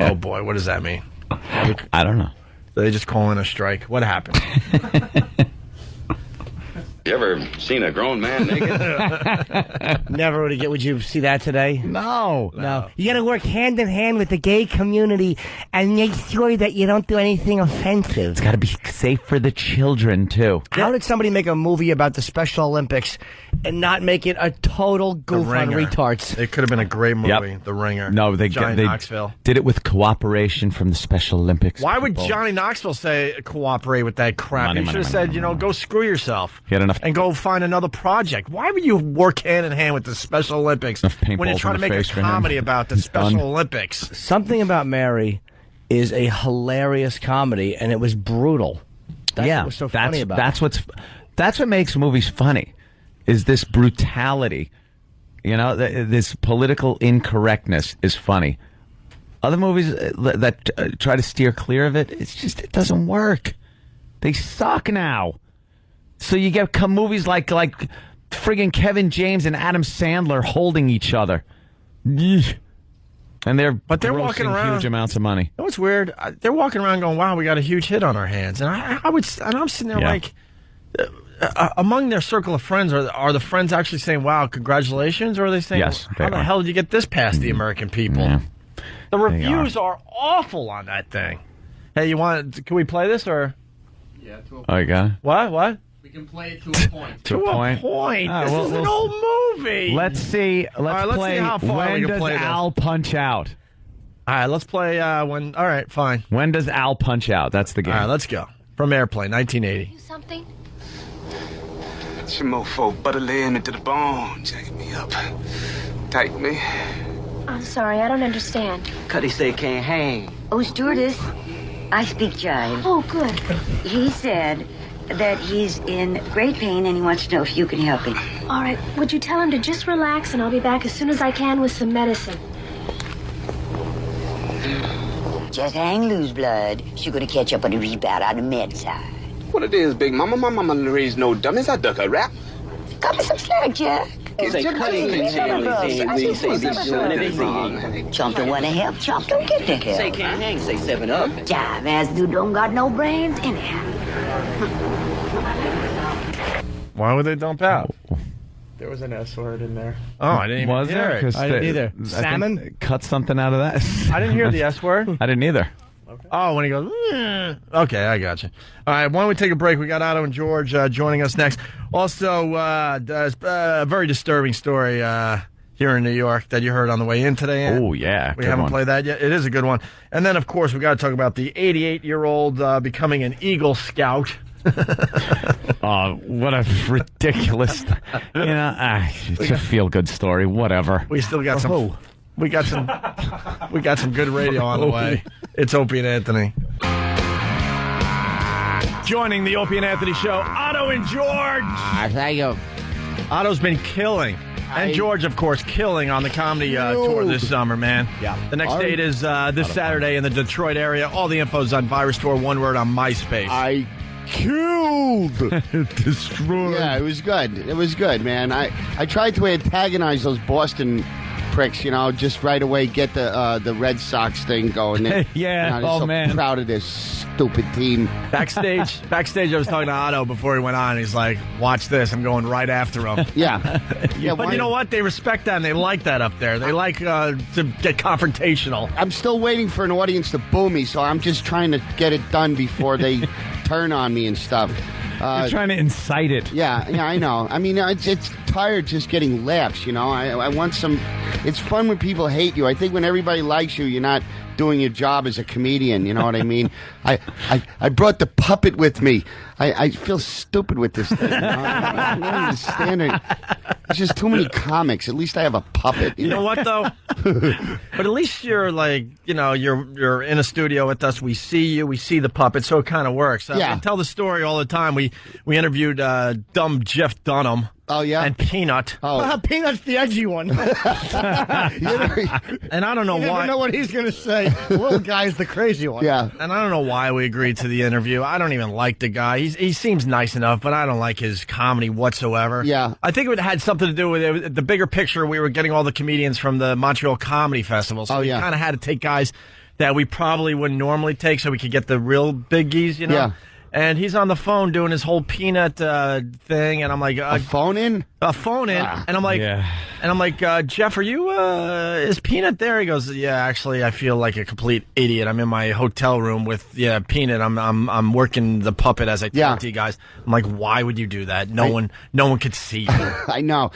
Oh, boy. What does that mean? I don't know. They just call in a strike. What happened? You ever seen a grown man naked? Never would you see that today? No. You got to work hand in hand with the gay community and make sure that you don't do anything offensive. It's got to be safe for the children, too. How did somebody make a movie about the Special Olympics and not make it a total goof on retards? It could have been a great movie, The Ringer. No, they Knoxville did it with cooperation from the Special Olympics. Why would people. Johnny Knoxville cooperate with that crap? He should have said, go screw yourself. He had enough. And go find another project. Why would you work hand in hand with the Special Olympics when you're trying to make a comedy about the Special Olympics? Something About Mary is a hilarious comedy, and it was brutal. That's what was so funny about it. That's what makes movies funny, is this brutality. This political incorrectness is funny. Other movies that try to steer clear of it, it doesn't work. They suck now. So you get movies like friggin' Kevin James and Adam Sandler holding each other. And they're walking grossing around huge amounts of money. You know what's weird? They're walking around going, "Wow, we got a huge hit on our hands," and I'm sitting there like, among their circle of friends, are the friends actually saying, "Wow, congratulations," or are they saying, Yes, "How the hell did you get this past the American people?" Yeah. The reviews are awful on that thing. Hey, can we play this or? Yeah. Oh, you got it? What? We can play it to a point. To a point. This is an old movie. Let's see. Let's play. See how far when we can does play Al punch out? All right, let's play when. All right, fine. When does Al punch out? That's the game. All right, let's go. From Airplane, 1980. Something? It's your mofo butter laying into the bone. Jack me up. Tight me. I'm sorry, I don't understand. Cuddy say can't hang. Oh, stewardess, I speak jive. Oh, good. He said that he's in great pain and he wants to know if you can help him. All right, would you tell him to just relax and I'll be back as soon as I can with some medicine. Just hang loose, blood. She's gonna catch up on the rebound on the med side. What it is, Big Mama? My mama raised no dummies. I duck a rap. Cut me some slack, Jack. Chump don't want to help, Chump don't get the help. Say can't hang, say 7 Up. Jive ass dude don't got no brains anyhow. Why would they dump out? There was an S word in there. Oh, I didn't even hear it. 'Cause I didn't either. I Salmon? think cut something out of that. I didn't hear the S word. I didn't either. Oh, when he goes, okay, I got you. All right, why don't we take a break? We got Otto and George joining us next. Also, a very disturbing story here in New York that you heard on the way in today. Oh, yeah. We haven't played that yet. It is a good one. And then, of course, we got to talk about the 88-year-old becoming an Eagle Scout. Oh, what a ridiculous, it's a feel-good story, whatever. We still got some, we got some good radio on the way. It's Opie and Anthony. Joining the Opie and Anthony show, Otto and George. Thank you. Otto's been killing. And George, of course, killing on the comedy tour this summer, man. Yeah. The next date is this Saturday in the Detroit area. All the info's on Virus Tour, one word on MySpace. I killed. Destroyed. Yeah, it was good. It was good, man. I tried to antagonize those Boston pricks, just right away get the Red Sox thing going. Yeah, they're so man. proud of this stupid team. Backstage, I was talking to Otto before he went on. He's like, watch this. I'm going right after him. Yeah. But you know what? They respect that and they like that up there. They like to get confrontational. I'm still waiting for an audience to boo me, so I'm just trying to get it done before they turn on me and stuff. You're trying to incite it. Yeah, I know. I mean, it's tired just getting laughs, I want some... It's fun when people hate you. I think when everybody likes you, you're not doing your job as a comedian, you know what I mean? I brought the puppet with me. I feel stupid with this thing. I don't understand it. There's just too many comics. At least I have a puppet. You know what, though? But at least you're like, you're in a studio with us. We see you. We see the puppet, so it kind of works. Yeah. We tell the story all the time. We interviewed dumb Jeff Dunham. Oh, yeah? And Peanut. Oh. Peanut's the edgy one. And I don't know you why. never know what he's going to say. The little guy's the crazy one. Yeah. And I don't know why we agreed to the interview. I don't even like the guy. He seems nice enough, but I don't like his comedy whatsoever. Yeah. I think it had something to do with it. The bigger picture. We were getting all the comedians from the Montreal Comedy Festival. So we kind of had to take guys that we probably wouldn't normally take so we could get the real biggies, Yeah. And he's on the phone doing his whole Peanut thing, and I'm like, a phone in? A phone in, and I'm like, Jeff, are you? Is Peanut there? He goes, yeah. Actually, I feel like a complete idiot. I'm in my hotel room with Peanut. I'm working the puppet as I talk to you guys. I'm like, why would you do that? No one could see you. I know.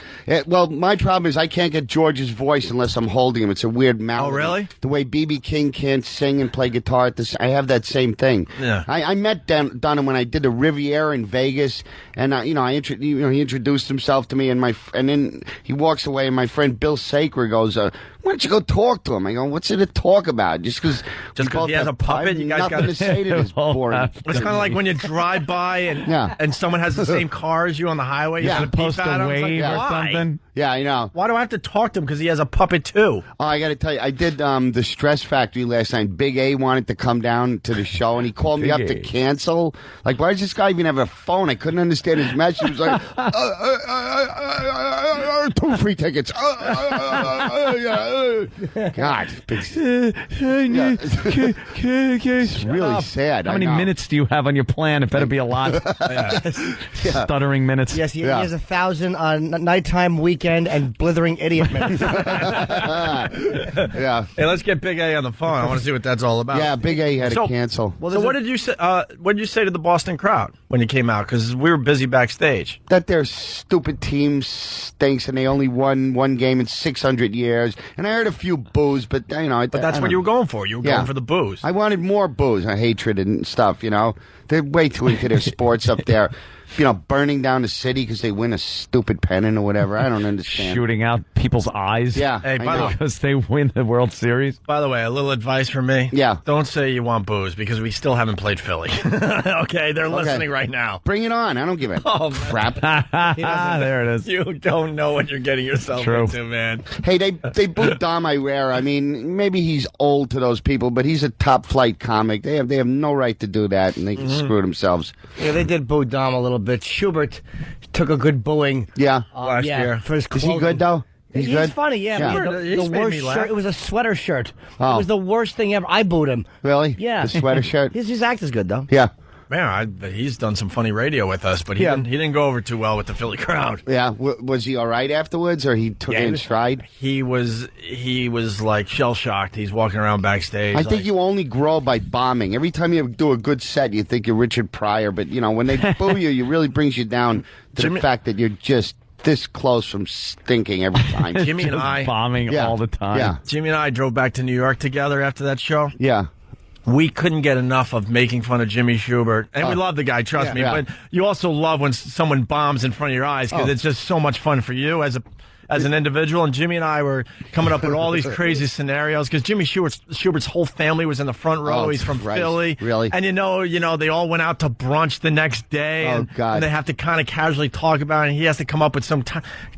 Well, my problem is I can't get George's voice unless I'm holding him. It's a weird melody. Oh, really? The way B.B. King can't sing and play guitar I have that same thing. Yeah. I met Dunham when I did the Riviera in Vegas, and he introduced himself to me, and then he walks away, and my friend Bill Saker goes, "Why don't you go talk to him?" I go, "What's there to talk about? Just because he has a puppet, you guys nothing got to say to this boring." It's kind of like when you drive by and someone has the same car as you on the highway. Yeah. You're Supposed to wave or something. Yeah, I know. Why do I have to talk to him? Because he has a puppet too. Oh, I got to tell you, I did the Stress Factory last night. Big A wanted to come down to the show, and he called me up to cancel. Like, why does this guy even have a phone? I couldn't understand his message. He was like, 2 free tickets. God, It's it's really sad. How many minutes do you have on your plan? It better be a lot. Stuttering minutes. Yes, he has 1,000 nighttime, weekend, and blithering idiot minutes. Yeah. Hey, let's get Big A on the phone. I want to see what that's all about. Yeah, Big A had to cancel. So what did you say? What did you say to the Boston crowd when you came out? Because we were busy backstage. That their stupid team stinks, and they only won one game in 600 years. And I heard a few boos, but But that's what you were going for. You were going for the boos. I wanted more boos, hatred and stuff. They're way too into their sports up there. Burning down the city because they win a stupid pennant or whatever. I don't understand. Shooting out people's eyes. Yeah. Hey, by the way, because they win the World Series. By the way, a little advice from me. Yeah. Don't say you want booze because we still haven't played Philly. Okay, they're listening right now. Bring it on. I don't give a crap. There it is. You don't know what you're getting yourself into, man. Hey, they booed Dom Irera. I mean, maybe he's old to those people, but he's a top flight comic. They have no right to do that, and they can screw themselves. Yeah, they did boo Dom a little bit. Schubert took a good booing. Yeah, last year. For his Is he good though? He's good. funny, yeah. But the worst shirt. It was a sweater shirt. Oh. It was the worst thing ever. I booed him. Really? Yeah. The sweater shirt. His act is good though. Yeah. Man, he's done some funny radio with us, but he didn't go over too well with the Philly crowd. Yeah, was he all right afterwards, or he took it in stride? He was like shell shocked. He's walking around backstage. I think you only grow by bombing. Every time you do a good set, you think you're Richard Pryor, but when they boo you, it really brings you down to the fact that you're just this close from stinking every time. Jimmy and I bombing all the time. Yeah. Jimmy and I drove back to New York together after that show. Yeah. We couldn't get enough of making fun of Jimmy Schubert. And we love the guy, trust me. Yeah. But you also love when someone bombs in front of your eyes because it's just so much fun for you as an individual. And Jimmy and I were coming up with all these crazy scenarios because Jimmy Schubert's whole family was in the front row. He's from Philly. Really? And they all went out to brunch the next day. And they have to kind of casually talk about it. And he has to come up with some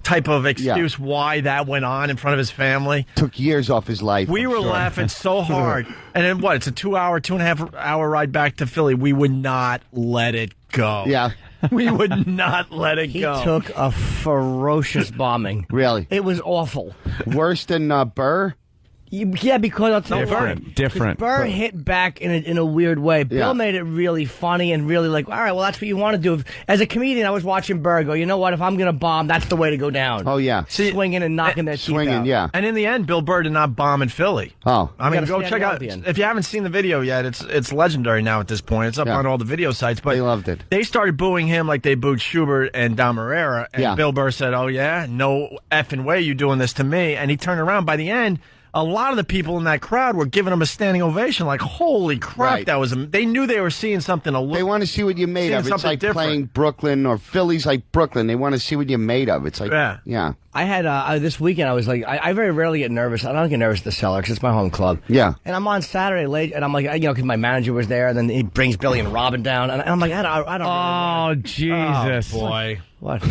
type of excuse why that went on in front of his family. Took years off his life. We were laughing so hard. And then it's a 2.5 hour ride back to Philly. We would not let it go. Yeah. We would not let it go. He took a ferocious bombing. Really? It was awful. Worse than Burr? Yeah, because I'll tell you why. Different. Burr hit back in a weird way. Bill made it really funny and really like, all right, well, that's what you want to do. As a comedian, I was watching Burr go, you know what? If I'm going to bomb, that's the way to go down. Oh, yeah. Swinging and knocking their teeth out. Yeah. And in the end, Bill Burr did not bomb in Philly. Oh. I mean, go check out. If you haven't seen the video yet, it's legendary now at this point. It's up on all the video sites. But they loved it. They started booing him like they booed Schubert and Dom Irera. And Bill Burr said, oh, yeah? No effing way you doing this to me. And he turned around. By the end, a lot of the people in that crowd were giving him a standing ovation. Like, holy crap, that was... They knew they were seeing something. They want to see what you made of. It's like playing Brooklyn or Philly's like Brooklyn. They want to see what you made of. It's like, yeah. I had this weekend. I was like, I very rarely get nervous. I don't get nervous at the Cellar because it's my home club. Yeah. And I'm on Saturday late, and I'm like, because my manager was there, and then he brings Billy and Robin down, and I'm like, I don't. Oh, Jesus, boy. What?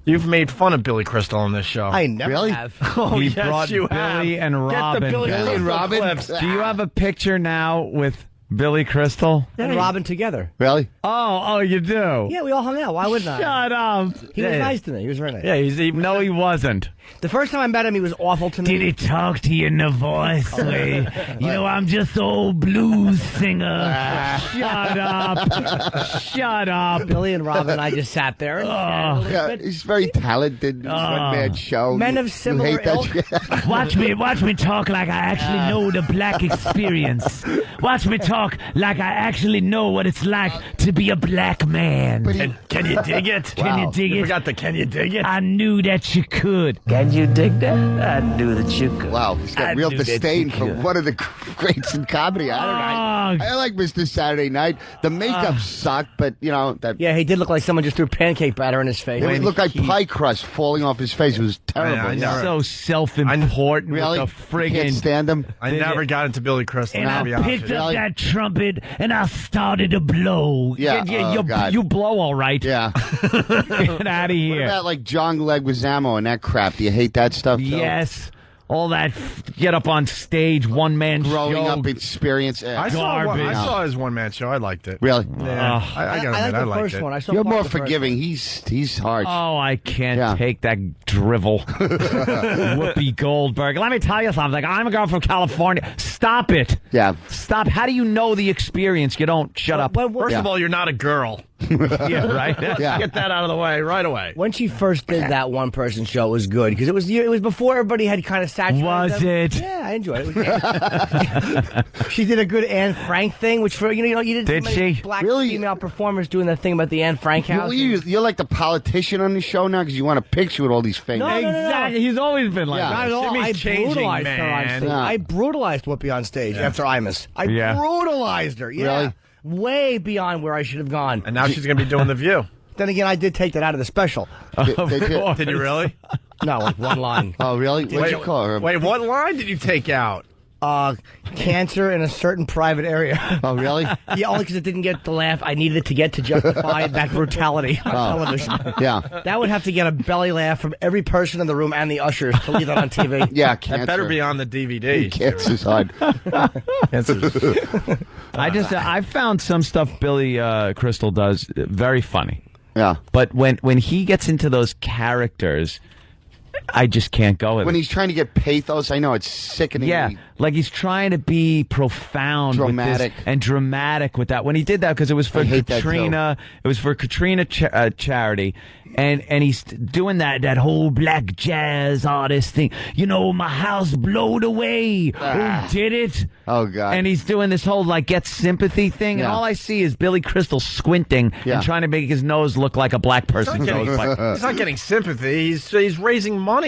You've made fun of Billy Crystal on this show. I never have. Oh, he yes, brought you Billy have. and Robin. Get the Billy and Robin clips. Do you have a picture now with Billy Crystal And Robin together. Really? Oh, you do? Yeah, we all hung out. Why wouldn't I? Shut up. He was nice to me. He was very nice. Yeah, no, he wasn't. The first time I met him, he was awful to me. Did he talk to you in the voice? I'm just an old blues singer. Shut up. Shut up. Billy and Robin, I just sat there. And he's very talented. One-man show. Men of similar you hate that Watch me talk like I actually know the black experience. Watch me talk like I actually know what it's like to be a black man. Can you dig it? Can you dig it? Forgot the can you dig it? I knew that you could. Can you dig that? I knew that you could. Wow, he's got real disdain for one of the greats in comedy. I don't know. I like Mr. Saturday Night. The makeup sucked, but that. Yeah, he did look like someone just threw pancake batter in his face. It looked like pie crust falling off his face. It was terrible. So self-important. Really? With the friggin'. Can't stand him. I never got into Billy Crystal. And I picked up that trumpet and I started to blow. Yeah, you blow all right. Yeah. Get out of here. What about like John Leguizamo and that crap? Do you hate that stuff? Yes. all that get up on stage, one-man Growing show. up experience. I saw his one-man show. I liked it. Really? Yeah. I gotta admit, I liked first it. one. I saw You're part more of the first forgiving. He's harsh. Oh, I can't take that drivel. Whoopi Goldberg. Let me tell you something. I'm a girl from California. Stop it. Yeah. Stop. How do you know the experience? You don't. Shut up. First of all, you're not a girl. Yeah, right? Let's get that out of the way right away. When she first did that one-person show, it was good because it was before everybody had kind of saturated. Was it? Yeah, I enjoyed it. She did a good Anne Frank thing, which for you didn't Did see many she? black female performers doing that thing about the Anne Frank house. You're like the politician on the show now because you want a picture with all these famous. No. Exactly. He's always been like Yeah. that. Not at all. I Jimmy's changing, brutalized her on man. stage. Yeah. I brutalized Whoopi on stage after Imus. I brutalized her. Yeah. Really? Way beyond where I should have gone. And now she's going to be doing The View. Then again, I did take that out of the special. Did you really? No, like one line. Oh, really? What'd you call her? Wait, what line did you take out? Cancer in a certain private area. Oh, really? Yeah, only because it didn't get the laugh I needed to get to justify that brutality on television. Yeah. That would have to get a belly laugh from every person in the room and the ushers to leave that on TV. Yeah, cancer. That better be on the DVD. Cancer's hard. I found some stuff Billy Crystal does very funny. Yeah. But when he gets into those characters, I just can't go with When it. he's trying to get pathos, I know it's sickening. Yeah, like he's trying to be profound, Dramatic. with this, and dramatic with that. When he did that, because it was for I hate that, Katrina, it was for Katrina charity, and he's doing that whole black jazz artist thing. You know, my house blowed away. Who did it? Oh God! And he's doing this whole like get sympathy thing, and all I see is Billy Crystal squinting and trying to make his nose look like a black person's nose. He's not getting sympathy. He's raising money.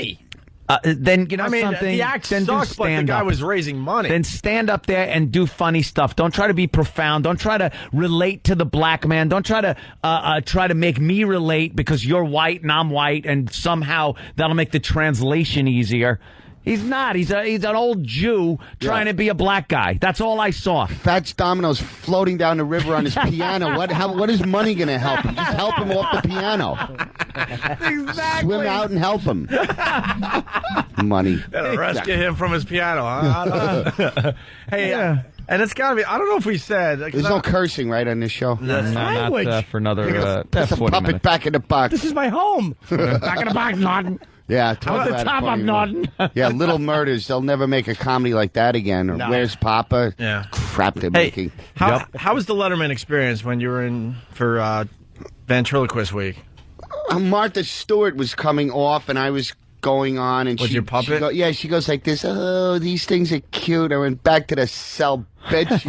Then you know something. The act then sucks, but the guy was raising money. Then stand up there and do funny stuff. Don't try to be profound. Don't try to relate to the black man. Don't try to make me relate because you're white and I'm white, and somehow that'll make the translation easier. He's not. He's an old Jew trying to be a black guy. That's all I saw. Fats Domino's floating down the river on his piano. What is money going to help him? Just help him off the piano. Exactly. Swim out and help him. Money. That'll rescue him from his piano, huh? Hey, and it's got to be, I don't know if we said. There's no cursing, right, on this show? Not for another That's a 40 puppet minutes. back in the box. This is my home. Back in the box, nodding. Yeah, I'm at the top, I'm nodding. Yeah, Little Murders. They'll never make a comedy like that again. Or Where's Papa? Yeah. Crap they're making. How was the Letterman experience when you were in for Ventriloquist Week? Martha Stewart was coming off, and I was going on. And Was your puppet? She goes like this. Oh, these things are cute. I went back to the cell, bitch.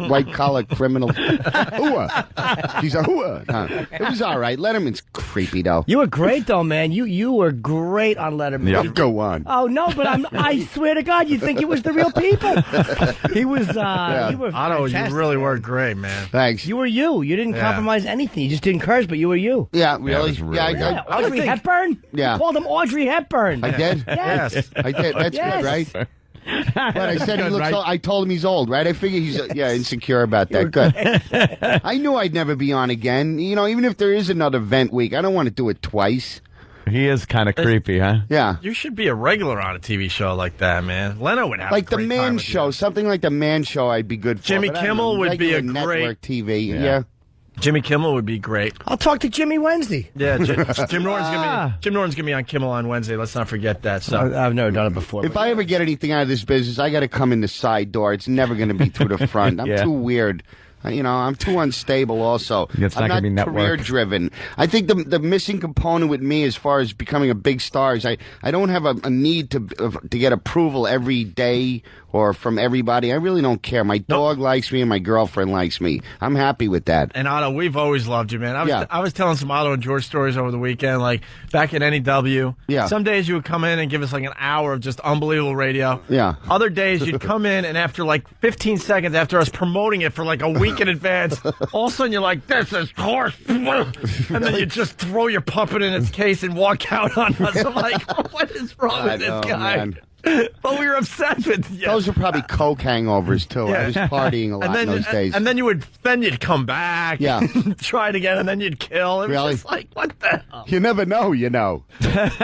White collar criminal. Hooah. She's a hooah. It was all right. Letterman's creepy though. You were great though, man. You were great on Letterman. Yep. Go on. Oh no, but I swear to God, you'd think it was the real people. He was. You were. Otto, you fantastic, really man. were great, man. Thanks. You were you. You didn't compromise anything. You just didn't curse, but you were you. Yeah, really. Yeah, it was really Yeah, Audrey Hepburn. Yeah. You called him Audrey Hepburn. I did. Yes. I did. That's Yes. good, right? But I said he Good, looks. right? I told him he's old, right? I figured he's insecure about that. Good. I knew I'd never be on again. You know, even if there is another vent week, I don't want to do it twice. He is kind of creepy, huh? Yeah. You should be a regular on a TV show like that, man. Leno would have Like a the great time Man with Show, you. something like the Man Show, I'd be good for. Jimmy But I don't Kimmel know, would be a regular great- network TV. Yeah. Jimmy Kimmel would be great. I'll talk to Jimmy Wednesday. Yeah, Jim Norton's gonna be on Kimmel on Wednesday. Let's not forget that. So I've never done it before. If I ever get anything out of this business, I got to come in the side door. It's never going to be through the front. I'm too weird. You know, I'm too unstable also. It's not I'm gonna be not network. career-driven. I think the missing component with me as far as becoming a big star is I don't have a need to get approval every day or from everybody. I really don't care. My dog likes me and my girlfriend likes me. I'm happy with that. And Otto, we've always loved you, man. I was telling some Otto and George stories over the weekend, like back at NEW. Yeah. Some days you would come in and give us like an hour of just unbelievable radio. Yeah. Other days you'd come in and after like 15 seconds after us promoting it for like a week in advance, all of a sudden you're like, this is horse. And then you just throw your puppet in its case and walk out on us. I'm like, what is wrong with this guy? Man. But we were obsessed with Those are probably coke hangovers too. I was partying a lot in those days. And then you'd come back. Yeah. Try it again, and then you'd kill. It was Really? just like, what the hell? You never know, you know. But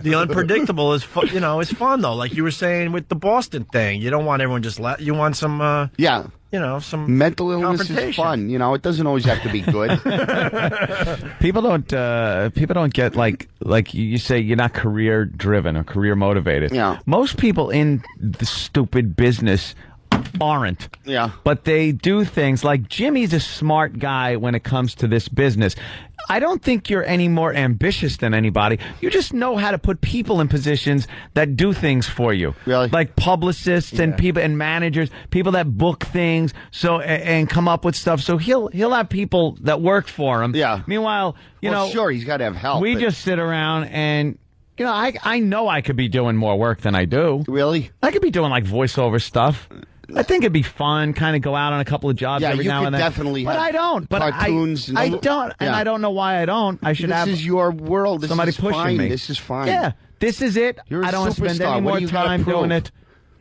the unpredictable is is fun though. Like you were saying with the Boston thing, you don't want everyone just you want some some mental illness is confrontation. fun. It doesn't always have to be good. People don't get like you say you're not career driven or career motivated. Yeah. Most people in the stupid business aren't. Yeah. But they do things like Jimmy's a smart guy when it comes to this business. I don't think you're any more ambitious than anybody. You just know how to put people in positions that do things for you. Really? Like publicists and people and managers, people that book things and come up with stuff. So he'll have people that work for him. Yeah. Meanwhile, sure, he's got to have help. we just sit around and I know I could be doing more work than I do. Really? I could be doing like voiceover stuff. I think it'd be fun, kind of go out on a couple of jobs every now and then. Definitely but have I don't. But cartoons. I don't, and I don't know why I don't. I should have. This is your world. This somebody is pushing fine. me. This is fine. Yeah, this is it. You're a I don't want to spend superstar. any What more do you gotta time prove? doing it.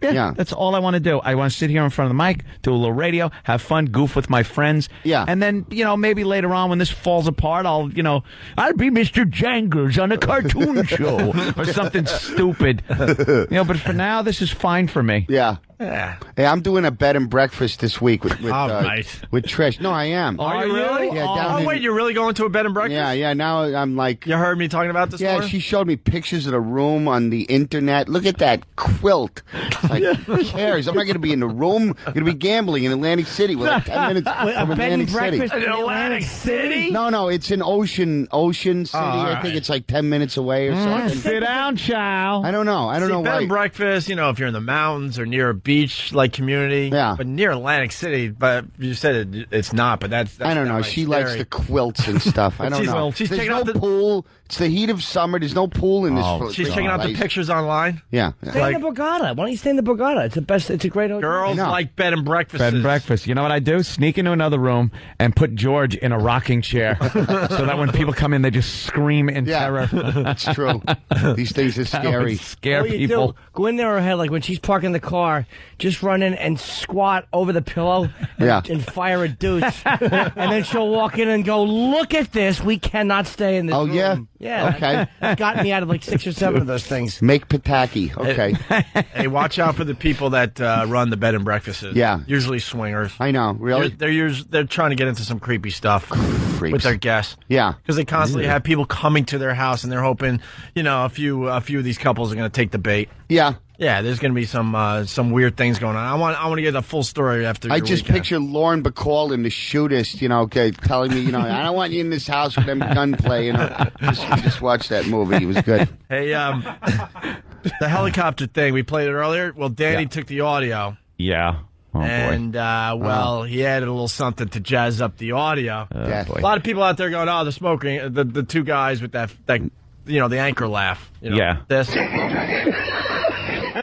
Yeah, that's all I want to do. I want to sit here in front of the mic, do a little radio, have fun, goof with my friends. Yeah. And then, maybe later on when this falls apart, I'll be Mr. Jangles on a cartoon show or something stupid. But for now, this is fine for me. Yeah. Yeah. Hey, I'm doing a bed and breakfast this week with right. with Trish. No, I am. Are you really? Yeah. Down in- Wait, you're really going to a bed and breakfast? Yeah. Now I'm like. You heard me talking about this Yeah, morning? she showed me pictures of the room on the internet. Look at that quilt. Like, who cares? I'm not going to be in the room. I'm going to be gambling in Atlantic City. We're like 10 minutes from Atlantic City. in Atlantic City? No, it's in Ocean City. I think it's like 10 minutes away or something. Sit down, child. I don't know. I don't know bed why. and breakfast, if you're in the mountains or near a beach like community. Yeah. But near Atlantic City, but you said it's not, but that's I don't know. downright She likes scary. the quilts and stuff. I don't know. She's There's checking no out the pool. It's the heat of summer. There's no pool in this. She's checking out the pictures online. Yeah. Stay in the Borgata. Why don't you stay in the Borgata? It's the best. It's a great hotel. Girls like bed and breakfast. Bed and breakfast. You know what I do? Sneak into another room and put George in a rocking chair so that when people come in, they just scream in terror. It's true. These things are That would scary. scare All you people. do, go in there ahead, like when she's parking the car, just run in and squat over the pillow and fire a deuce. And then she'll walk in and go, look at this. We cannot stay in this room. yeah? Yeah. Okay. That got me out of like 6 or 7 of those things. Make Pataki. Okay. Hey, watch out for the people that run the bed and breakfasts. Yeah. Usually swingers. I know. Really? They're trying to get into some creepy stuff with their guests. Yeah. Because they constantly have people coming to their house and they're hoping, a few of these couples are going to take the bait. Yeah. Yeah, there's going to be some weird things going on. I want to get the full story after. I your just weekend. picture Lauren Bacall in The Shootist, telling me, I don't want you in this house with them gunplay. Just watch that movie. It was good. Hey, the helicopter thing we played it earlier. Well, Danny took the audio. Yeah. Oh, And, he added a little something to jazz up the audio. Yeah. boy. A lot of people out there going, they're smoking. The two guys with that the anchor laugh. Yeah. This.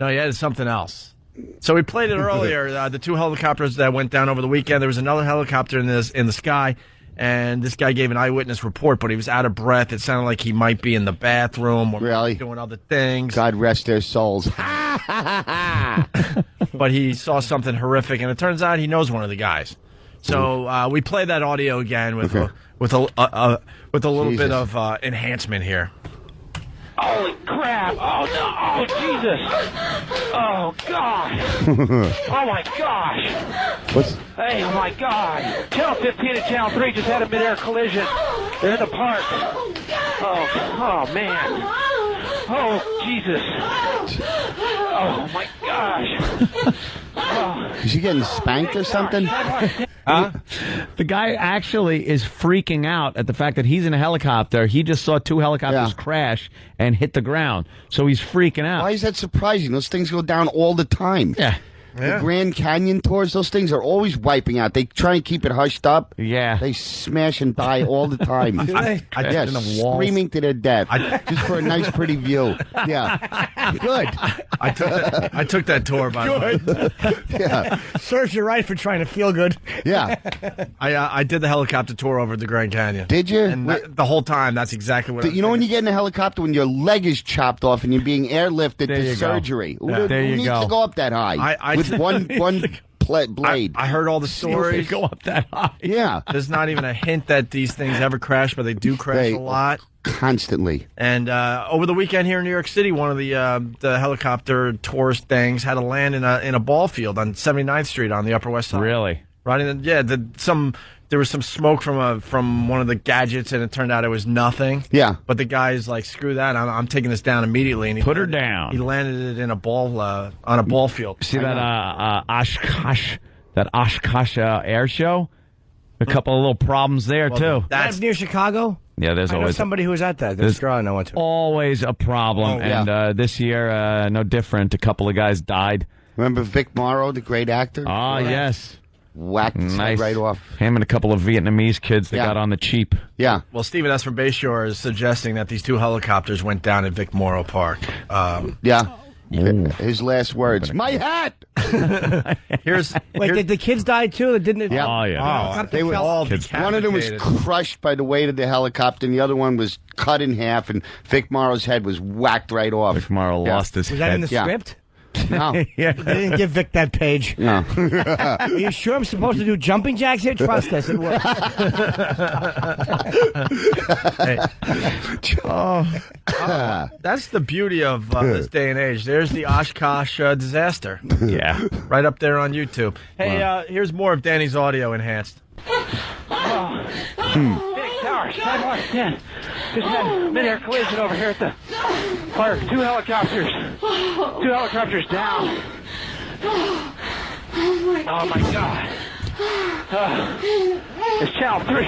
No, he added something else. So we played it earlier. The two helicopters that went down over the weekend. There was another helicopter in the sky, and this guy gave an eyewitness report, but he was out of breath. It sounded like he might be in the bathroom or doing other things. God rest their souls. But he saw something horrific, and it turns out he knows one of the guys. So we played that audio again with a little bit of enhancement here. Holy crap! Oh no! Oh Jesus! Oh God! Oh my gosh! Hey! Oh my God! Channel 15 and Channel 3 just had a mid-air collision. They're in the park. Oh man! Oh Jesus! Oh my gosh! Is he getting spanked or something? The guy actually is freaking out at the fact that he's in a helicopter. He just saw two helicopters crash and hit the ground. So he's freaking out. Why is that surprising? Those things go down all the time. Yeah. The Grand Canyon tours, those things are always wiping out. They try and keep it hushed up. Yeah. They smash and die all the time. Do they? Yes, screaming to their death. Just for a nice, pretty view. Yeah. Good. I took that tour, by the way. Yeah. Serves you right for trying to feel good. Yeah. I did the helicopter tour over the Grand Canyon. Did you? And the whole time, that's exactly what I was You know when you get in a helicopter, when your leg is chopped off and you're being airlifted There to you go. surgery. Yeah. There Who you needs go. to go up that high? With one blade. I heard all the stories. Go up that high. Yeah. There's not even a hint that these things ever crash, but they do crash a lot. Constantly. And over the weekend here in New York City, one of the helicopter tourist things had to land in a ball field on 79th Street on the Upper West Side. Really? Right in there was some smoke from one of the gadgets, and it turned out it was nothing. Yeah. But the guy's like, screw that, I'm taking this down immediately. And he Put her down. He landed it in a ball on a ball field. See that Oshkosh air show? A couple of little problems there too. That's near Chicago. Yeah, there's I know always somebody who was at that. There's a girl I know went to. always a problem, and this year no different. A couple of guys died. Remember Vic Morrow, the great actor? Ah, yes. Whacked his head right off. Him and a couple of Vietnamese kids that got on the cheap. Yeah. Well, Stephen S. from Bayshore is suggesting that these two helicopters went down at Vic Morrow Park. Yeah. His last words. My hat! Did the kids die too? Didn't it? Yeah. Oh, yeah. They were all. One of them was crushed by the weight of the helicopter, and the other one was cut in half, and Vic Morrow's head was whacked right off. Vic Morrow lost his head. Was that in the script? No. They didn't give Vic that page. No. Are you sure I'm supposed to do jumping jacks here? Trust us, it works. That's the beauty of this day and age. There's the Oshkosh disaster. Yeah. Right up there on YouTube. Hey, here's more of Danny's audio enhanced. Big tower, Sidewalk 10. Just had a mid-air collision over here at the park. Two helicopters down. Oh my God. It's Channel 3.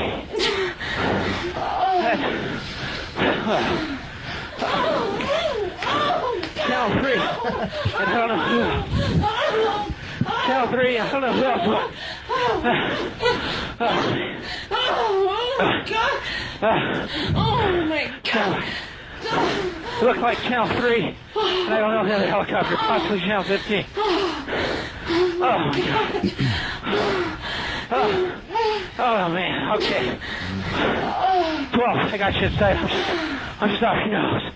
Channel 3. And I don't know who. Channel 3, I don't know who else. Oh my God. It looked like Channel 3, and I don't know the other helicopter, possibly Channel 15. Oh my God. Oh man, okay. 12, I got shit sight. I'm just off your nose.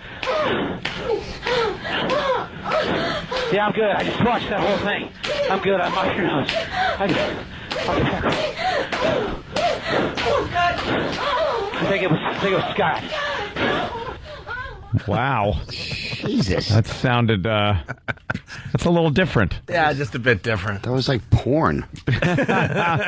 Yeah, I'm good. I just watched that whole thing. I'm good. I'm off your nose. I think it was Scott. Wow. Jesus. That sounded, that's a little different. Yeah, just a bit different. That was like porn.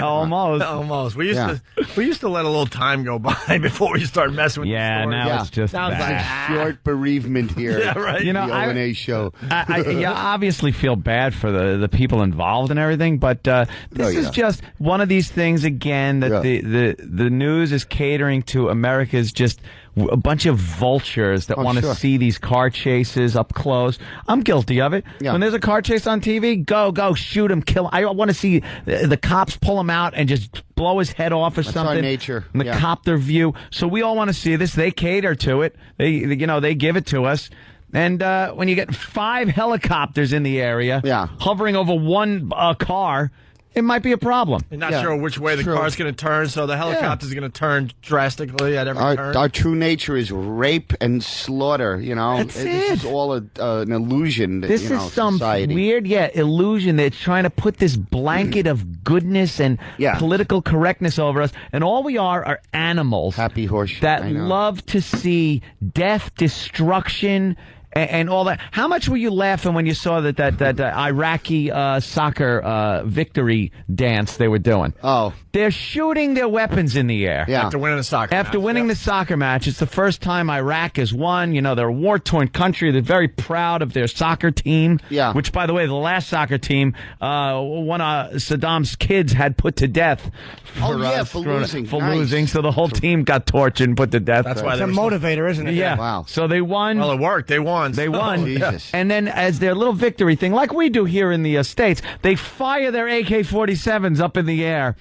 Almost. We used to let a little time go by before we start messing with the story. Now it's just Sounds bad. like short bereavement here. Yeah, right. You know, the O&A show. I obviously feel bad for the people involved and everything, but this is just one of these things again that the news is catering to America's just a bunch of vultures that want to see these car chases up close. I'm guilty of it. Yeah. When there's a car chase on TV, go, shoot him, kill him. I want to see the cops pull him out and just blow his head off or something. That's our nature. And the copter view. So we all want to see this. They cater to it. They give it to us. And when you get 5 helicopters in the area, hovering over one car, it might be a problem. You're not sure which way the car's going to turn, so the helicopter's going to turn drastically at every turn. Our true nature is rape and slaughter, you know. This is all an illusion. This is some weird, illusion that's trying to put this blanket of goodness and political correctness over us. And all we are animals. Happy horse. That love to see death, destruction, and all that. How much were you laughing when you saw that Iraqi soccer victory dance they were doing? Oh. They're shooting their weapons in the air. After winning the soccer match. After winning the soccer match. It's the first time Iraq has won. You know, they're a war-torn country. They're very proud of their soccer team. Yeah. Which, by the way, the last soccer team, one of Saddam's kids had put to death. For losing. For losing. So the whole team got tortured and put to death. That's why it's a motivator, isn't it? Yeah. Wow. So they won. Well, it worked. They won. won. They won. Jesus. And then as their little victory thing, like we do here in the States, they fire their AK-47s up in the air.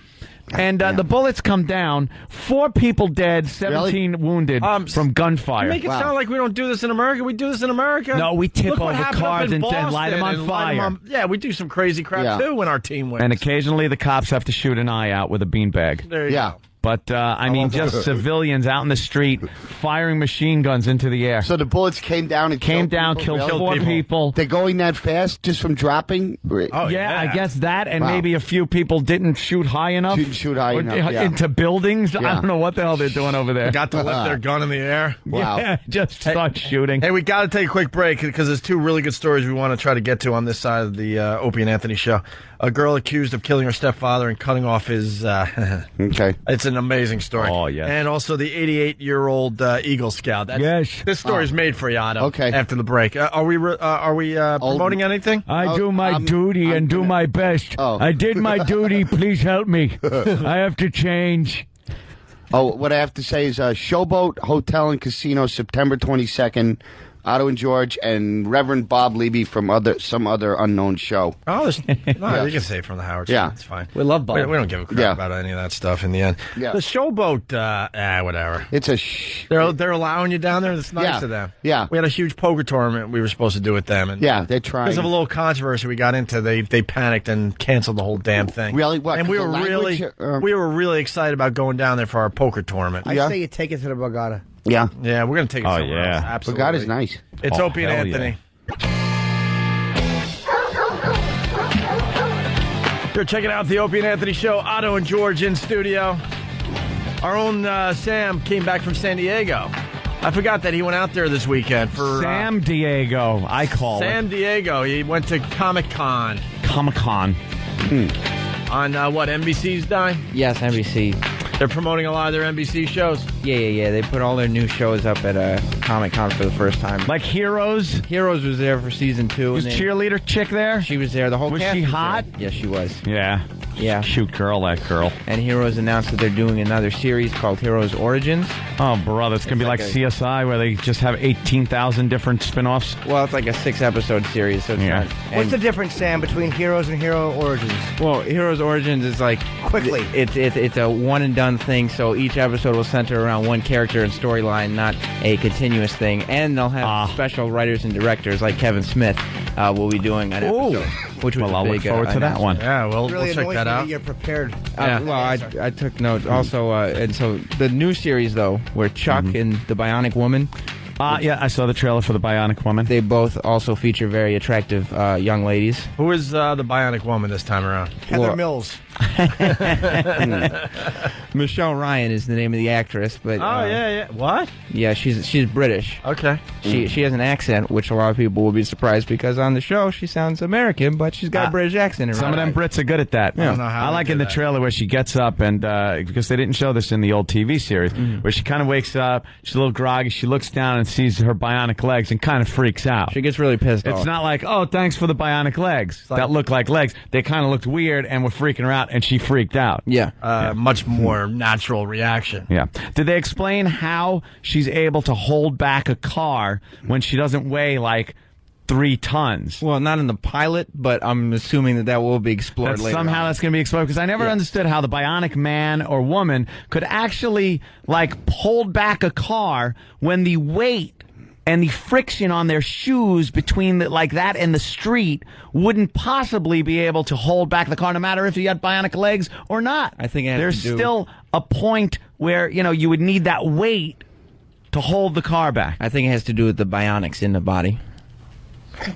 And the bullets come down. 4 people dead, 17 wounded from gunfire. You make it sound like we don't do this in America. We do this in America. No, we tip Look what over happened cars up in and light them on fire. Yeah, we do some crazy crap too when our team wins. And occasionally the cops have to shoot an eye out with a beanbag. There you go. But, I mean, just civilians out in the street firing machine guns into the air. So the bullets came down and killed 4 people. They're going that fast just from dropping? Oh, yeah, I guess that, and maybe a few people didn't shoot high enough. Didn't shoot high enough, into buildings. Yeah. I don't know what the hell they're doing over there. They got to lift their gun in the air. Wow. Yeah, just start shooting. Hey, we got to take a quick break because there's 2 really good stories we want to try to get to on this side of the Opie and Anthony show. A girl accused of killing her stepfather and cutting off his... Okay. It's an amazing story. Oh, yes. And also the 88-year-old Eagle Scout. Yes. This story's made for you, Otto. Okay. After the break. Are we promoting anything? I do my duty and do my best. I did my duty. Please help me. I have to change. Oh, what I have to say is Showboat Hotel and Casino, September 22nd. Otto and George and Reverend Bob Levy from some other unknown show. Oh, you can say it from the Howard Show. Yeah. It's fine. We love Bob. We don't give a crap about any of that stuff in the end. Yeah. The Showboat, whatever. It's a They're allowing you down there. That's nice of them. Yeah. We had a huge poker tournament we were supposed to do with them. And they're trying. because of a little controversy we got into, they panicked and canceled the whole damn thing. Really? What? And we were really excited about going down there for our poker tournament. I say you take it to the Borgata. Yeah. Yeah, we're going to take it somewhere else. Absolutely. Borgata's nice. It's Opie and Anthony. You're checking out the Opie and Anthony show. Otto and George in studio. Our own Sam came back from San Diego. I forgot that he went out there this weekend for... Sam Diego, I call Sam Diego. He went to Comic-Con. Comic-Con. On, NBC's dime? Yes, NBC. They're promoting a lot of their NBC shows? Yeah. They put all their new shows up at Comic-Con for the first time. Like Heroes? Heroes was there for season 2. Was cheerleader chick there? She was there. The whole was cast she was hot? There. Yes, she was. Yeah. Shoot girl, that girl. And Heroes announced that they're doing another series called Heroes Origins. Oh, brother, it's going to be like CSI where they just have 18,000 different spin-offs. Well, it's like a 6-episode series, so it's not... What's the difference, Sam, between Heroes and Hero Origins? Well, Heroes Origins is like... Quickly. It's a one-and-done thing, so each episode will center around one character and storyline, not a continuous thing. And they'll have special writers and directors like Kevin Smith will be doing an episode. Which was I'll look forward to that one. Yeah, Really we'll check that out. You're prepared. Well, I took notes. Also, and so the new series, though, where Chuck and the Bionic Woman... yeah, I saw the trailer for the Bionic Woman. They both also feature very attractive young ladies. Who is the Bionic Woman this time around? Heather Mills. Michelle Ryan is the name of the actress, but what? Yeah, she's British. Okay. She has an accent, which a lot of people will be surprised because on the show she sounds American, but she's got a British accent. Some of them Brits are good at that. I don't know how I like in the trailer where she gets up and because they didn't show this in the old TV series, where she kind of wakes up, she's a little groggy, she looks down and sees her bionic legs and kind of freaks out. She gets really pissed off. It's not like, oh, thanks for the bionic legs that look like legs. They kind of looked weird and were freaking her out, and she freaked out. Yeah. Much more natural reaction. Yeah. Did they explain how she's able to hold back a car when she doesn't weigh like 3 tons? Well, not in the pilot, but I'm assuming that will be explored later. Somehow that's going to be explored, because I never understood how the bionic man or woman could actually like hold back a car when the weight and the friction on their shoes between like that and the street wouldn't possibly be able to hold back the car, no matter if you had bionic legs or not. I think there's still a point where you would need that weight to hold the car back. I think it has to do with the bionics in the body.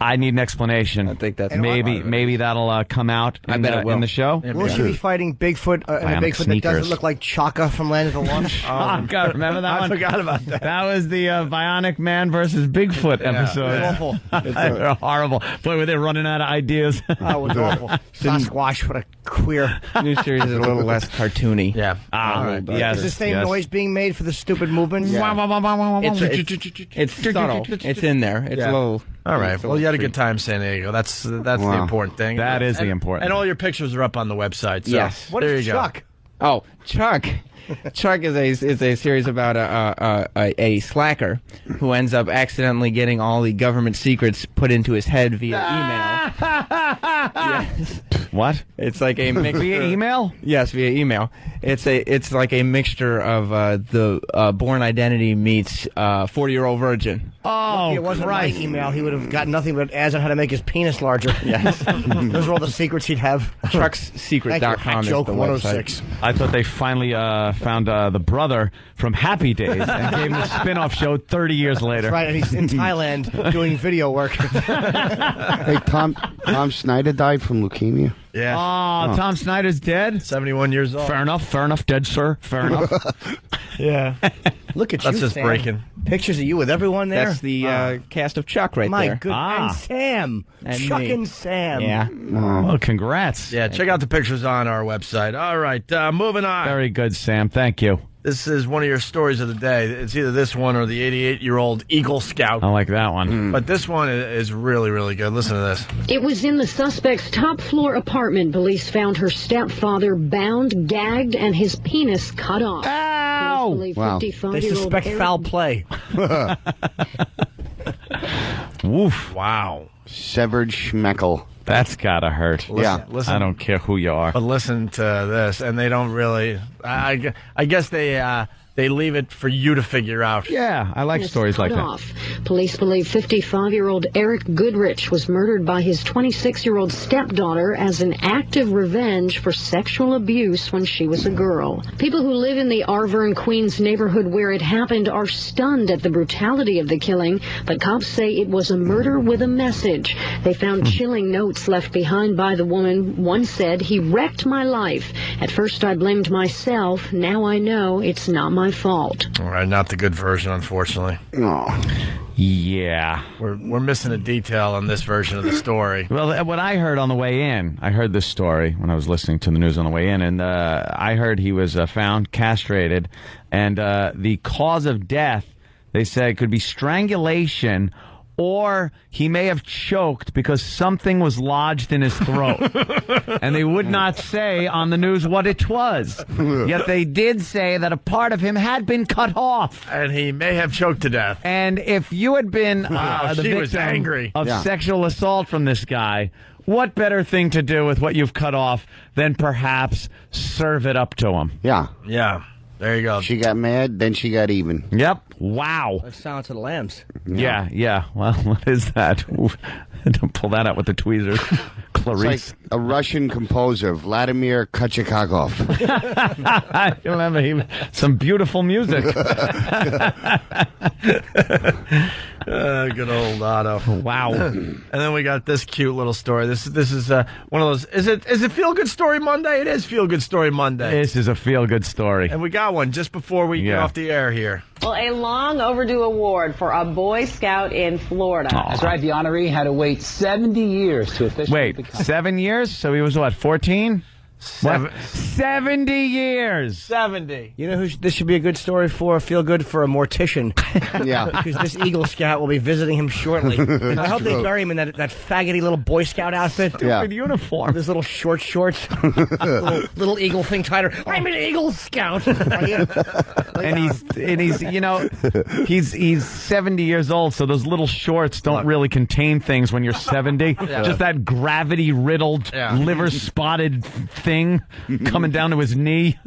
I need an explanation. I think that's maybe that'll come out in the show. Will she be fighting Bigfoot and a Bigfoot that doesn't look like Chaka from Land of the Lost? Chaka, remember that one? I forgot about that. That was the Bionic Man versus Bigfoot episode. It's awful. They're horrible. Boy, were they running out of ideas. Oh, it was awful. Sasquatch, what a queer. New series is a little less cartoony. Yeah. Yes. Is the same noise being made for the stupid movement? It's subtle. It's in there. It's a little... All right. Well, you had a good time, San Diego. That's the important thing. That is the important And all your pictures are up on the website. So yes. What is Chuck? Oh, Chuck. Chuck is a series about a slacker who ends up accidentally getting all the government secrets put into his head via email. Yes. What? It's like a mixture. Via email? Yes, via email. It's like a mixture of the Born Identity meets 40-Year-Old Virgin. Oh, if it wasn't my email, he would have got nothing but ads on how to make his penis larger. Yes. Those are all the secrets he'd have. TrucksSecret.com is the Joke website. 106. I thought they finally found the brother from Happy Days and gave him a spin-off show 30 years later. That's right, and he's in Thailand doing video work. Hey, Tom Snyder died from leukemia. Yeah. Oh, Tom Snyder's dead? 71 years old. Fair enough, dead, sir. Fair enough. Yeah. Look at That's you, just Sam. breaking. Pictures of you with everyone there. That's the cast of Chuck right My there. good and Sam. And Chuck me. and Sam. Yeah. Well, congrats. Yeah, check out the pictures on our website. All right, moving on. Very good, Sam. Thank you. This is one of your stories of the day. It's either this one or the 88-year-old Eagle Scout. I like that one. But this one is really, really good. Listen to this. It was in the suspect's top-floor apartment. Police found her stepfather bound, gagged, and his penis cut off. Ow! Wow. They suspect foul play. Woof. Wow. Severed schmeckel. That's gotta hurt. Listen. I don't care who you are. But listen to this, and they don't really. I guess they leave it for you to figure out. Yeah, I like stories like that. Off. Police believe 55-year-old Eric Goodrich was murdered by his 26-year-old stepdaughter as an act of revenge for sexual abuse when she was a girl. People who live in the Arverne, Queens neighborhood where it happened are stunned at the brutality of the killing, but cops say it was a murder with a message. They found chilling notes left behind by the woman. One said, "He wrecked my life. At first I blamed myself. Now I know it's not my fault." All right, not the good version, unfortunately. Oh. Yeah. We're missing a detail on this version of the story. Well, what I heard on the way in, I heard this story when I was listening to the news on the way in, and I heard he was found castrated, and the cause of death, they said, could be strangulation, or he may have choked because something was lodged in his throat. And they would not say on the news what it was. Yet they did say that a part of him had been cut off. And he may have choked to death. And if you had been the she was victim angry. of sexual assault from this guy, what better thing to do with what you've cut off than perhaps serve it up to him? Yeah. Yeah. There you go. She got mad, then she got even. Yep. Wow. Like Silence of the Lambs. Yeah. Well, what is that? Don't pull that out with the tweezers. Clarice. It's like a Russian composer, Vladimir Kachikakov. I remember some beautiful music. Good old Otto. Wow. And then we got this cute little story. This is one of those. Is it Feel Good Story Monday? It is Feel Good Story Monday. This is a feel-good story. And we got one just before we get off the air here. Well, a long overdue award for a Boy Scout in Florida. That's right. The honoree had to wait 70 years to officially become... 7 years? So he was, what, 14? 70 years. 70. You know who this should be a good story for? Feel good for a mortician. Yeah. Because this Eagle Scout will be visiting him shortly. I hope they bury him in that faggoty little Boy Scout outfit. Stupid uniform. His little short shorts. little eagle thing tighter. I'm an Eagle Scout. And he's you know, he's 70 years old, so those little shorts don't really contain things when you're 70. Yeah. Just that gravity-riddled, liver-spotted thing coming down to his knee.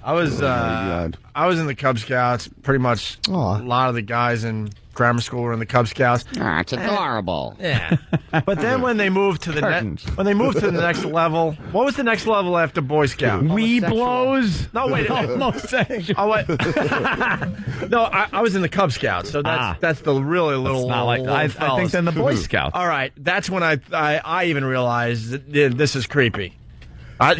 I was in the Cub Scouts. Pretty much a lot of the guys in grammar school were in the Cub Scouts. It's adorable. Yeah. But then when they moved to the next level, what was the next level after Boy Scout? Blows. No, wait. Homosexual. Oh, wait. No, I was in the Cub Scouts, so that's the really little. Not like I think then the Boy Scouts. All right, that's when I even realized that this is creepy.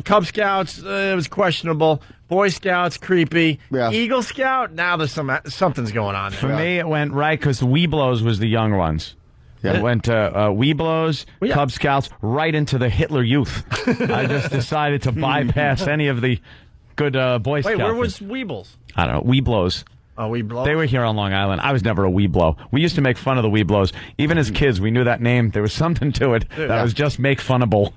Cub Scouts, it was questionable. Boy Scouts, creepy. Yeah. Eagle Scout, now there's something's going on there. For me, it went right because Weeblos was the young ones. Yeah. It went to Weeblos, Cub Scouts, right into the Hitler Youth. I just decided to bypass any of the good Boy Scouts. Wait, where was Weebles? I don't know. Weeblos. Oh, Weeblos? They were here on Long Island. I was never a Weeblo. We used to make fun of the Weeblos. Even as kids, we knew that name. There was something to it that was just make funnable.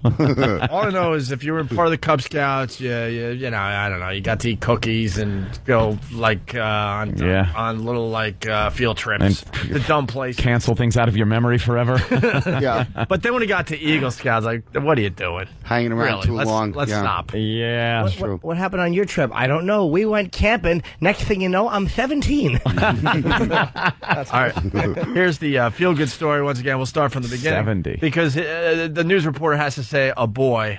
All I know is if you were part of the Cub Scouts, you know, I don't know, you got to eat cookies and go like on little like field trips to dumb places. Cancel things out of your memory forever. Yeah. But then when you got to Eagle Scouts, like, what are you doing? Hanging around too long. Let's stop. Yeah. What happened on your trip? I don't know. We went camping. Next thing you know, I'm 17. All right. Here's the feel-good story. Once again, we'll start from the beginning. 70. Because the news reporter has to say a boy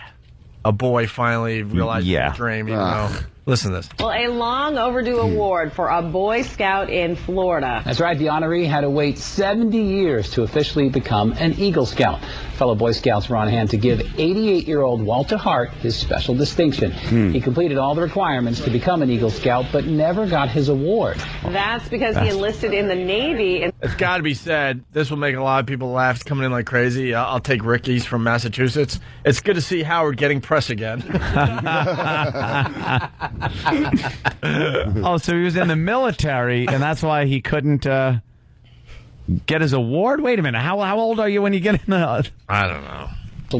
finally realized his dream. Even though, listen to this. Well, a long overdue award for a Boy Scout in Florida. That's right. The honoree had to wait 70 years to officially become an Eagle Scout. Fellow Boy Scouts were on hand to give 88-year-old Walter Hart his special distinction. He completed all the requirements to become an Eagle Scout, but never got his award. That's because he enlisted in the Navy. It's got to be said, this will make a lot of people laugh coming in like crazy. I'll take Ricky's from Massachusetts. It's good to see Howard getting press again. Oh, so he was in the military, and that's why he couldn't get his award? Wait a minute. How old are you when you get in the... I don't know.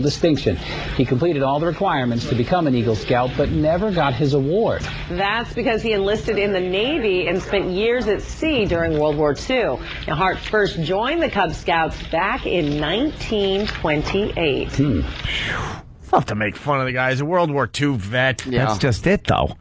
Distinction. He completed all the requirements to become an Eagle Scout, but never got his award. That's because he enlisted in the Navy and spent years at sea during World War II. Now, Hart first joined the Cub Scouts back in 1928. Tough to make fun of the guy. He's a World War II vet. Yeah. That's just it, though.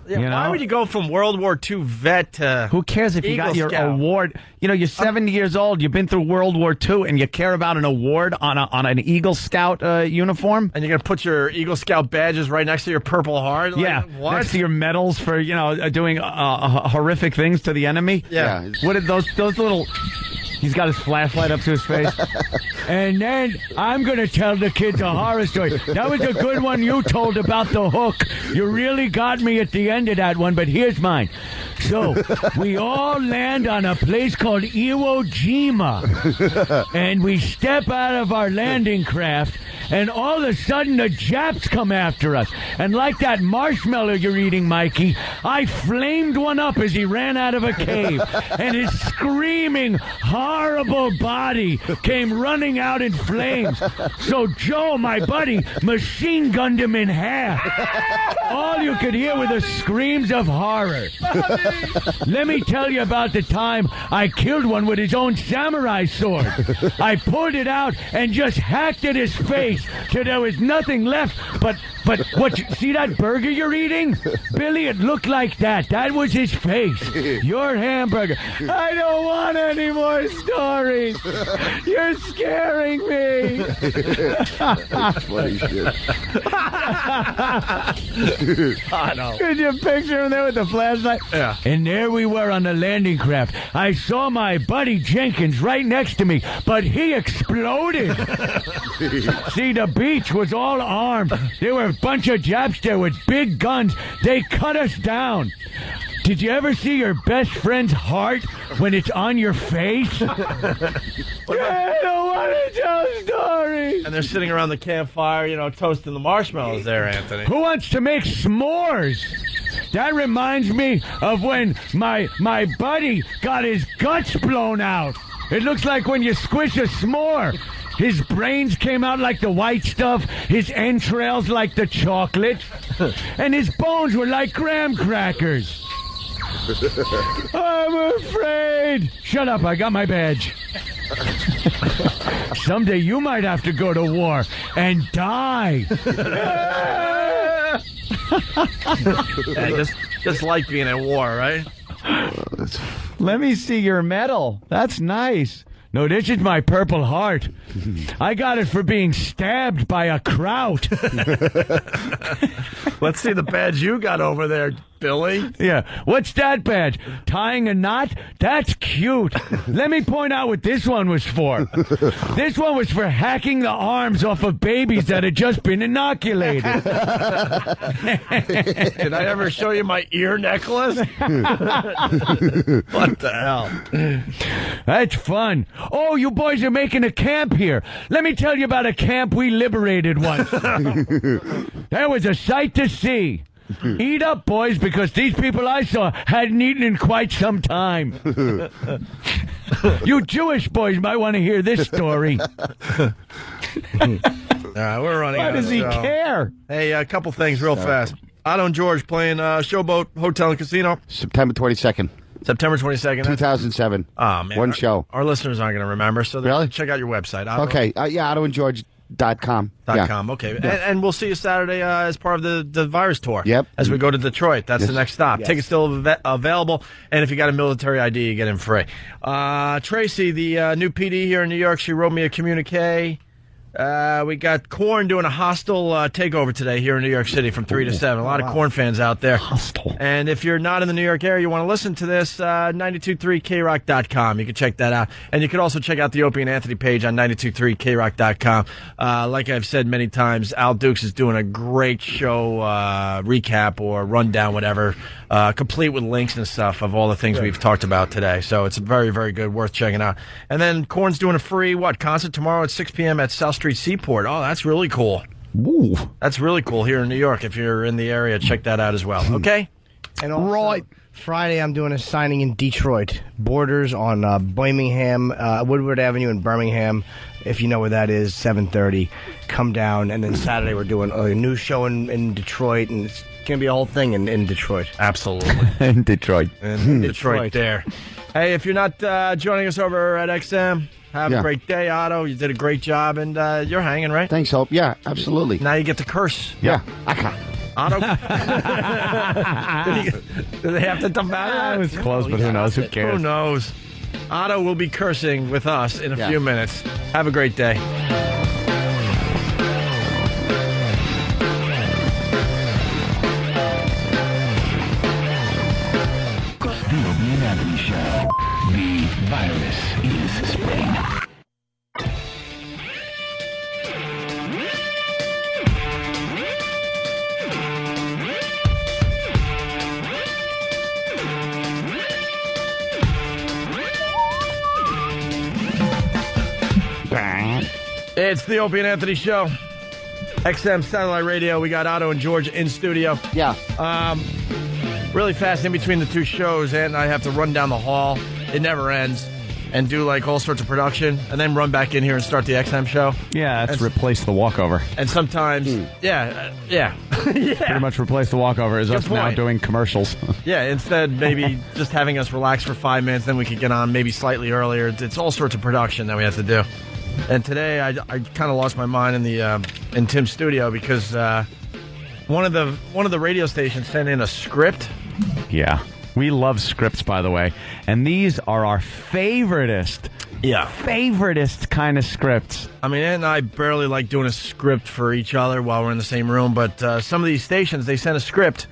Yeah, you know? Why would you go from World War II vet to Who cares if you got your award? You know, you're 70 years old, you've been through World War II, and you care about an award on an Eagle Scout uniform? And you're going to put your Eagle Scout badges right next to your Purple Heart? Like, yeah, what? next to your medals for, doing horrific things to the enemy? Yeah. What did those little... He's got his flashlight up to his face. And then I'm going to tell the kids a horror story. That was a good one you told about the hook. You really got me at the end of that one, but here's mine. So, we all land on a place called Iwo Jima. And we step out of our landing craft, and all of a sudden the Japs come after us. And like that marshmallow you're eating, Mikey, I flamed one up as he ran out of a cave. And his screaming, horrible body came running out in flames. So Joe, my buddy, machine gunned him in half. All you could hear were the screams of horror. Let me tell you about the time I killed one with his own samurai sword. I pulled it out and just hacked at his face till there was nothing left but what, see that burger you're eating? Billy, it looked like that. That was his face. Your hamburger. I don't want any more stories. You're scaring me. Funny shit. I know. Could you picture him there with the flashlight? Yeah. And there we were on the landing craft. I saw my buddy Jenkins right next to me, but he exploded. See, the beach was all armed. There were a bunch of Japs there with big guns. They cut us down. Did you ever see your best friend's heart when it's on your face? I don't want to tell stories. And they're sitting around the campfire, toasting the marshmallows there, Anthony. Who wants to make s'mores? That reminds me of when my buddy got his guts blown out. It looks like when you squish a s'more. His brains came out like the white stuff, his entrails like the chocolate, and his bones were like graham crackers. I'm afraid. Shut up, I got my badge. Someday you might have to go to war and die. Yeah, just like being at war, right? Let me see your medal. That's nice. No, this is my Purple Heart. I got it for being stabbed by a kraut. Let's see the badge you got over there, Billy. Yeah. What's that badge? Tying a knot? That's cute. Let me point out what this one was for. This one was for hacking the arms off of babies that had just been inoculated. Did I ever show you my ear necklace? What the hell? That's fun. Oh, you boys are making a camp here. Let me tell you about a camp we liberated once. That was a sight to see. Eat up, boys, because these people I saw hadn't eaten in quite some time. You Jewish boys might want to hear this story. We're running Why out of does he show. care? Hey, a couple things real fast. Otto and George playing Showboat Hotel and Casino. September 22nd. September 22nd. 2007. Oh, man. One show. Our listeners aren't going to remember, so Really? check out your website. Otto. Okay. OttoandGeorge.com. .com. Okay. And we'll see you Saturday as part of the virus tour. Yep. As we go to Detroit. That's the next stop. Yes. Tickets still available. And if you got a military ID, you get in free. Tracy, the new PD here in New York, she wrote me a communique. We got Korn doing a hostile takeover today here in New York City from 3 to 7. A lot of Korn fans out there. Hostile. And if you're not in the New York area, you want to listen to this, 923krock.com. You can check that out. And you can also check out the Opie and Anthony page on 923krock.com. Like I've said many times, Al Dukes is doing a great show recap or rundown, whatever, complete with links and stuff of all the things we've talked about today. So it's very, very good, worth checking out. And then Korn's doing a free, concert tomorrow at 6 p.m. at South Street Seaport. Oh, that's really cool. Ooh. That's really cool here in New York. If you're in the area, check that out as well. Okay? And also, Friday, I'm doing a signing in Detroit. Borders on Birmingham, Woodward Avenue in Birmingham. If you know where that is, 7:30. Come down. And then Saturday, we're doing a new show in Detroit. And it's going to be a whole thing in Detroit. Absolutely. In Detroit. In Detroit there. Hey, if you're not joining us over at XM, have a great day, Otto. You did a great job, and you're hanging, right? Thanks, Hope. Yeah, absolutely. Now you get to curse. Yeah. I can't. Otto? Do they have to dump out? It was close, but who knows? Who cares? Who knows? Otto will be cursing with us in a few minutes. Have a great day. The Opie and Anthony Show. The virus is spreading. It's the Opie and Anthony Show. XM Satellite Radio. We got Otto and George in studio. Yeah. Really fast in between the two shows, and I have to run down the hall. It never ends. And do like all sorts of production, and then run back in here and start the XM show. Yeah, that's replace the walkover. And sometimes, yeah. Pretty much replace the walkover is us now doing commercials. Yeah, instead maybe just having us relax for 5 minutes, then we could get on maybe slightly earlier. It's all sorts of production that we have to do. And today I kind of lost my mind in Tim's studio because one of the radio stations sent in a script. Yeah. We love scripts, by the way. And these are our favoritist kind of scripts. I mean, Ed and I barely like doing a script for each other while we're in the same room, but some of these stations, they send a script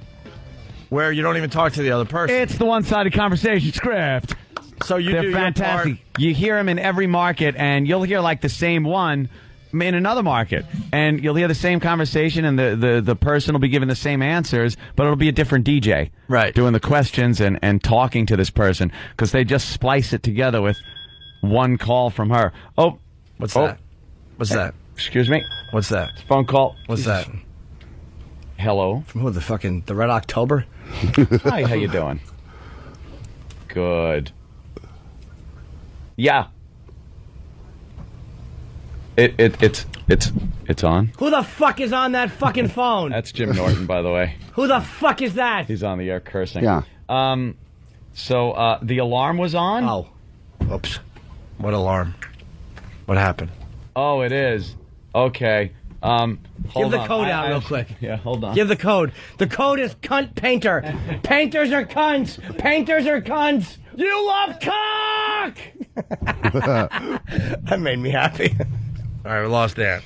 where you don't even talk to the other person. It's the one-sided conversation script. So They're fantastic. You hear them in every market, and you'll hear like the same one in another market, and you'll hear the same conversation, and the person will be giving the same answers, but it'll be a different DJ doing the questions and talking to this person, because they just splice it together with one call from her. Oh, what's that? What's that? Excuse me? What's that? Phone call. What's that? Hello? From who? The Red October? Hi, how you doing? Good. Yeah. It's on. Who the fuck is on that fucking phone? That's Jim Norton, by the way. Who the fuck is that? He's on the air cursing. Yeah. So the alarm was on? Oh. Oops. What alarm? What happened? Oh, it is. Okay. Give the code out real quick. Yeah, hold on. Give the code. The code is cunt painter. Painters are cunts. Painters are cunts. You love cock! That made me happy. All right, we lost Dan.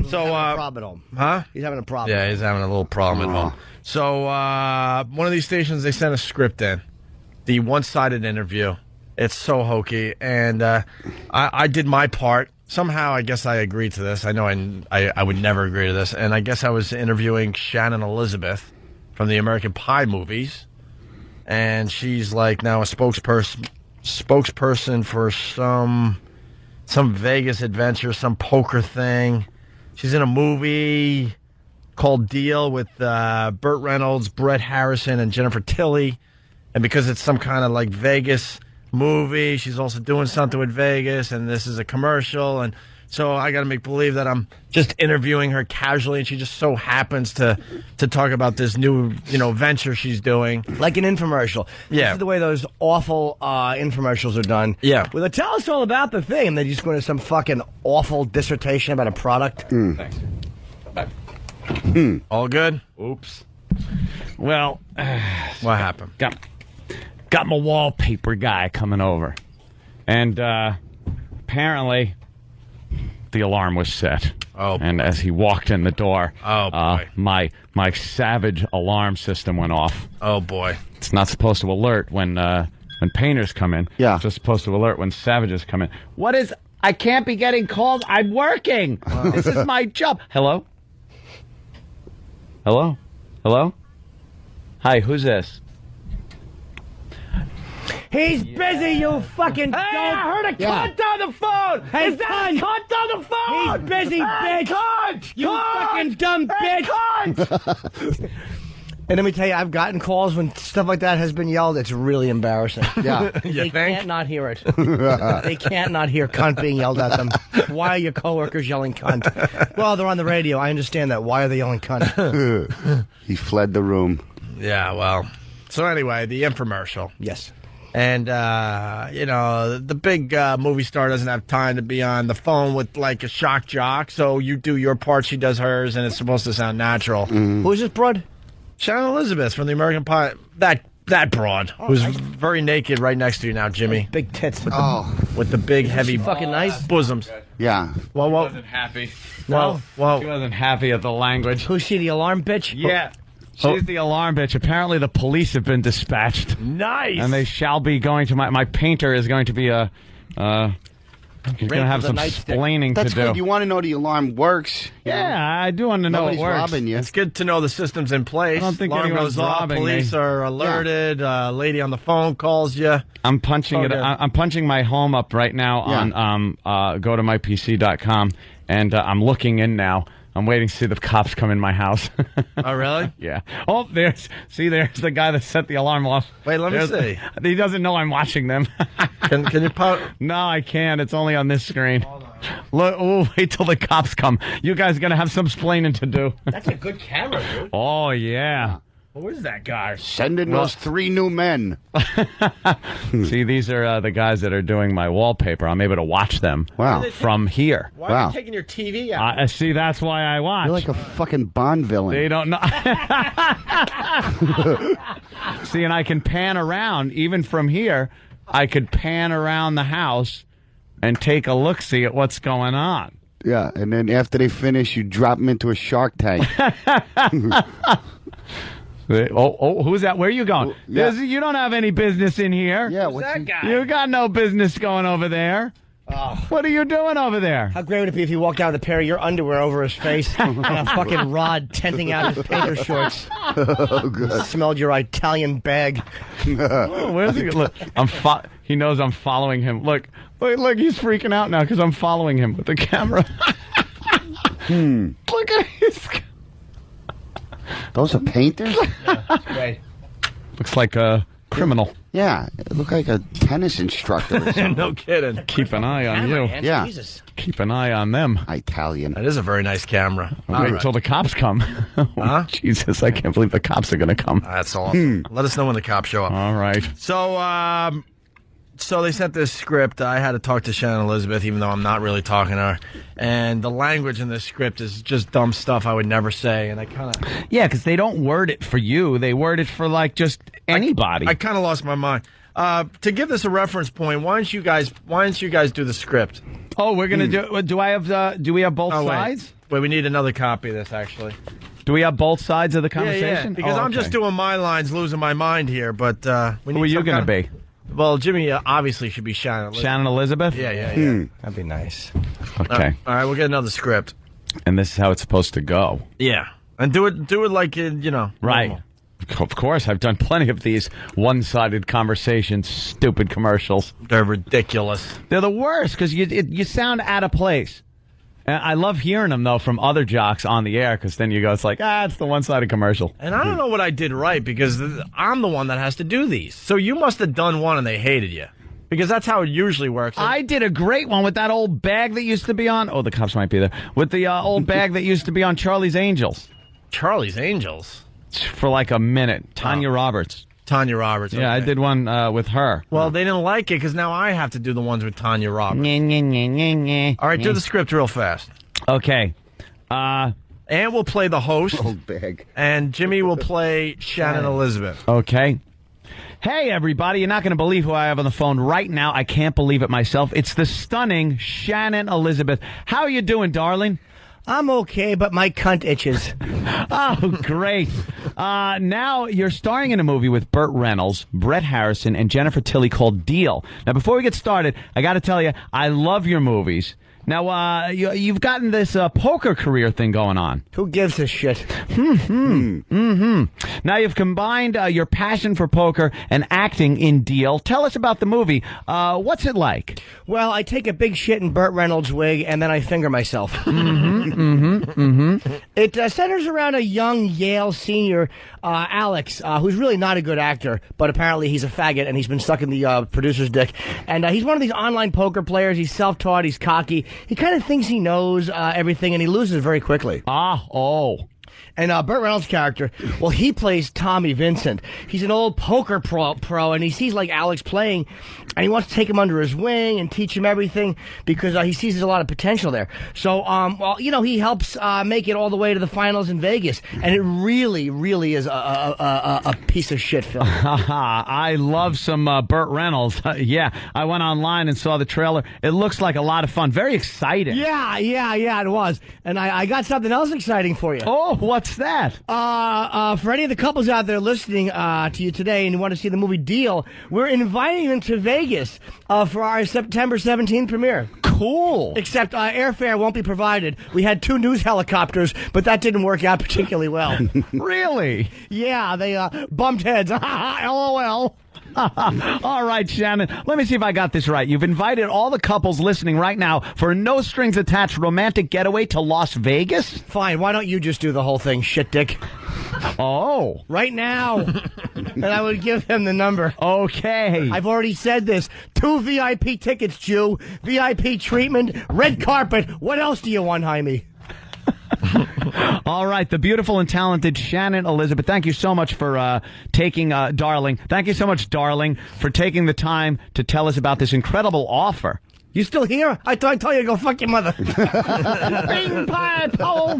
So, problem at home. Huh? He's having a problem. Yeah, he's having a little problem at home. So, one of these stations, they sent a script in. The one-sided interview. It's so hokey. And I did my part. Somehow, I guess I agreed to this. I know I would never agree to this. And I guess I was interviewing Shannon Elizabeth from the American Pie movies. And she's like now a spokesperson for some Vegas adventure, some poker thing. She's in a movie called Deal with Burt Reynolds, Brett Harrison, and Jennifer Tilly. And because it's some kind of like Vegas movie, she's also doing something with Vegas, and this is a commercial. And so I got to make believe that I'm just interviewing her casually, and she just so happens to talk about this new, venture she's doing. Like an infomercial. Yeah. This is the way those awful infomercials are done. Yeah. Well, tell us all about the thing, and then you just go into some fucking awful dissertation about a product. Thanks. All good? Oops. Well, what happened? Got my wallpaper guy coming over, and apparently the alarm was set. Oh, boy. And as he walked in the door, boy. My Savage alarm system went off. Oh boy! It's not supposed to alert when painters come in. Yeah, it's just supposed to alert when Savages come in. What is? I can't be getting calls. I'm working. This is my job. Hello. Hello. Hello. Hi. Who's this? He's busy, you fucking dope. I heard a cunt on the phone. Hey, Is that a cunt on the phone? He's busy, Hey, bitch. cunt! You fucking dumb Hey, bitch. cunt! And let me tell you, I've gotten calls when stuff like that has been yelled. It's really embarrassing. Yeah. They can't not hear it. They can't not hear cunt being yelled at them. Why are your coworkers yelling cunt? Well, they're on the radio. I understand that. Why are they yelling cunt? He fled the room. Yeah, well. So anyway, the infomercial. Yes. And, the big movie star doesn't have time to be on the phone with, like, a shock jock. So you do your part, she does hers, and it's supposed to sound natural. Who's this broad? Shannon Elizabeth from the American Pie. That broad, who's very naked right next to you now, Jimmy. Big tits. With the big, heavy fucking nice bosoms. Yeah. Well, wasn't happy. Well, She wasn't happy at the language. Who's she, the alarm bitch? Yeah. She's the alarm bitch. Apparently, the police have been dispatched. Nice. And they shall be going to my painter is going to be he's going to have some explaining to That's do. good. You want to know the alarm works. Yeah, I do want to know Nobody's it works. robbing you. It's good to know the system's in place. I don't think alarm anyone's goes off, robbing police me. are alerted. Lady on the phone calls you. I'm punching it. good. I'm punching my home up right now on go to mypc.com, and I'm looking in now. I'm waiting to see the cops come in my house. Oh, really? Yeah. Oh, there's the guy that set the alarm off. Wait, let me see. He doesn't know I'm watching them. Can you put? No, I can't. It's only on this screen. Look, wait till the cops come. You guys are going to have some explaining to do. That's a good camera, dude. Oh, yeah. Who is that guy? Send in those 3 new men. See, these are the guys that are doing my wallpaper. I'm able to watch them from here. Why are you taking your TV out? See, that's why I watch. You're like a fucking Bond villain. They don't know. See, and I can pan around, even from here, I could pan around the house and take a look-see at what's going on. Yeah, and then after they finish, you drop them into a shark tank. Who's that? Where are you going? Yeah. You don't have any business in here. Yeah, Who's that guy? You got no business going over there. Oh. What are you doing over there? How great would it be if he walked out with a pair of your underwear over his face and a fucking rod tenting out his painter shorts? Oh, good. Smelled your Italian bag. Where's he? Look, he knows I'm following him. Look, he's freaking out now because I'm following him with the camera. Look at his. Those are painters? That's great. Looks like a criminal. Yeah, it looked like a tennis instructor or something. No kidding. Keep an eye on you. Yeah. Jesus. Keep an eye on them. Italian. That is a very nice camera. Wait until the cops come. Huh? Jesus, I can't believe the cops are going to come. That's awesome. Let us know when the cops show up. All right. So they sent this script. I had to talk to Shannon Elizabeth, even though I'm not really talking to her. And the language in this script is just dumb stuff I would never say. And I kind of... Yeah, because they don't word it for you. They word it for, like, just anybody. I kind of lost my mind. To give this a reference point, why don't you guys do the script? Oh, we're going to do... Do we have both sides? Wait, we need another copy of this, actually. Do we have both sides of the conversation? Yeah, because I'm just doing my lines, losing my mind here. But who are you going to be? Well, Jimmy obviously should be Shannon Elizabeth. Shannon Elizabeth? Yeah. That'd be nice. Okay. All right, we'll get another script. And this is how it's supposed to go. Yeah. And do it like, Right. normal. Of course, I've done plenty of these one-sided conversations, stupid commercials. They're ridiculous. They're the worst because you sound out of place. I love hearing them, though, from other jocks on the air, because then you go, it's like, it's the one-sided commercial. And I don't know what I did right, because I'm the one that has to do these. So you must have done one and they hated you. Because that's how it usually works. I did a great one with that old bag that used to be on. Oh, the cops might be there. With the old bag that used to be on Charlie's Angels. Charlie's Angels? For like a minute. Tanya Roberts. Tanya Roberts. Yeah, I did one with her. Well, they didn't like it because now I have to do the ones with Tanya Roberts. All right, do the script real fast. Okay. And we'll play the host. Old bag. And Jimmy will play Shannon Elizabeth. Okay. Hey, everybody, you're not going to believe who I have on the phone right now. I can't believe it myself. It's the stunning Shannon Elizabeth. How are you doing, darling? I'm okay, but my cunt itches. Oh, great. Now you're starring in a movie with Burt Reynolds, Brett Harrison, and Jennifer Tilly called Deal. Now, before we get started, I got to tell you, I love your movies. Now, you've gotten this poker career thing going on. Who gives a shit? Now, you've combined your passion for poker and acting in Deal. Tell us about the movie. What's it like? Well, I take a big shit in Burt Reynolds' wig, and then I finger myself. It centers around a young Yale senior, Alex, who's really not a good actor, but apparently he's a faggot, and he's been stuck in the producer's dick. And he's one of these online poker players. He's self-taught. He's cocky. He kind of thinks he knows everything, and he loses very quickly. And Burt Reynolds' character, well, he plays Tommy Vincent. He's an old poker pro, and he sees, like, Alex playing, and he wants to take him under his wing and teach him everything because he sees there's a lot of potential there. So, well, you know, he helps make it all the way to the finals in Vegas, and it really, really is a piece of shit film. I love some Burt Reynolds. Yeah, I went online and saw the trailer. It looks like a lot of fun. Very exciting. Yeah, it was. And I got something else exciting for you. Oh, what's that? For any of the couples out there listening to you today and you want to see the movie Deal, we're inviting them to Vegas for our September 17th premiere. Cool. Except airfare won't be provided. We had 2 news helicopters, but that didn't work out particularly well. Really? Yeah, they bumped heads. LOL. All right, Shannon, let me see if I got this right. You've invited all the couples listening right now for a no-strings-attached romantic getaway to Las Vegas? Fine, why don't you just do the whole thing, shit dick? Oh. Right now. And I would give him the number. Okay. I've already said this. 2 VIP tickets, Jew. VIP treatment, red carpet. What else do you want, Jaime? All right, the beautiful and talented Shannon Elizabeth. Thank you so much for taking, darling. Thank you so much, darling, for taking the time to tell us about this incredible offer. You still here? I told you to go fuck your mother. Bing, pipe, oh,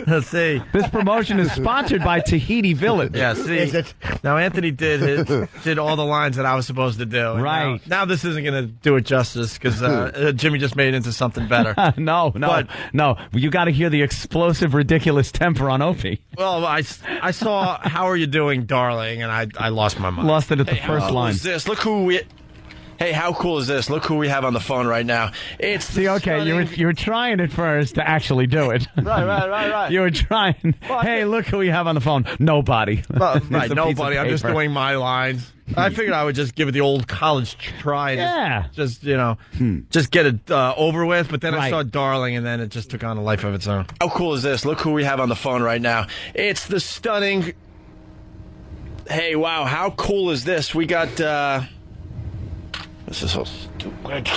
Let's see. This promotion is sponsored by Tahiti Village. Yeah, see. Is it? Now, Anthony did all the lines that I was supposed to do. Right. Now this isn't going to do it justice because Jimmy just made it into something better. No. You got to hear the explosive, ridiculous temper on Opie. Well, I saw How Are You Doing, Darling, and I lost my mind. Lost it at the first line. Who is this? Look who we... Hey, how cool is this? Look who we have on the phone right now. You were trying at first to actually do it. Right. You were trying. Hey, look who we have on the phone. Nobody. Well, right, nobody. I'm just doing my lines. I figured I would just give it the old college try. Just get it over with. But then I saw Darling, and then it just took on a life of its own. How cool is this? Look who we have on the phone right now. It's the stunning... Hey, wow, how cool is this? We got... This is so stupid.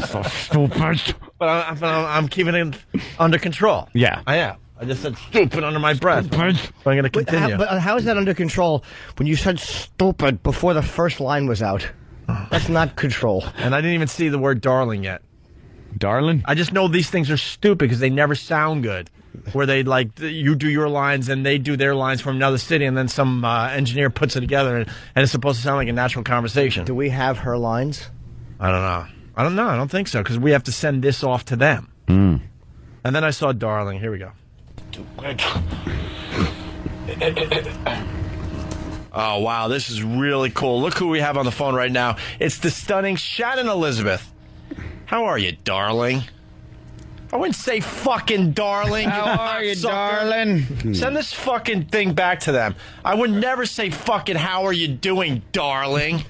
So stupid. But I'm keeping it under control. Yeah. I am. I just said stupid under my breath. But I'm going to continue. But how is that under control when you said stupid before the first line was out? That's not control. And I didn't even see the word darling yet. Darling? I just know these things are stupid because they never sound good. Where they, like, you do your lines and they do their lines from another city, and then some engineer puts it together, and it's supposed to sound like a natural conversation. Do we have her lines? I don't know. I don't think so, because we have to send this off to them. And then I saw Darling. Here we go. Oh, wow, this is really cool. Look who we have on the phone right now. It's the stunning Shannon Elizabeth. How are you, darling? I wouldn't say fucking darling. How are you, darling? Send this fucking thing back to them. I would never say fucking how are you doing, darling.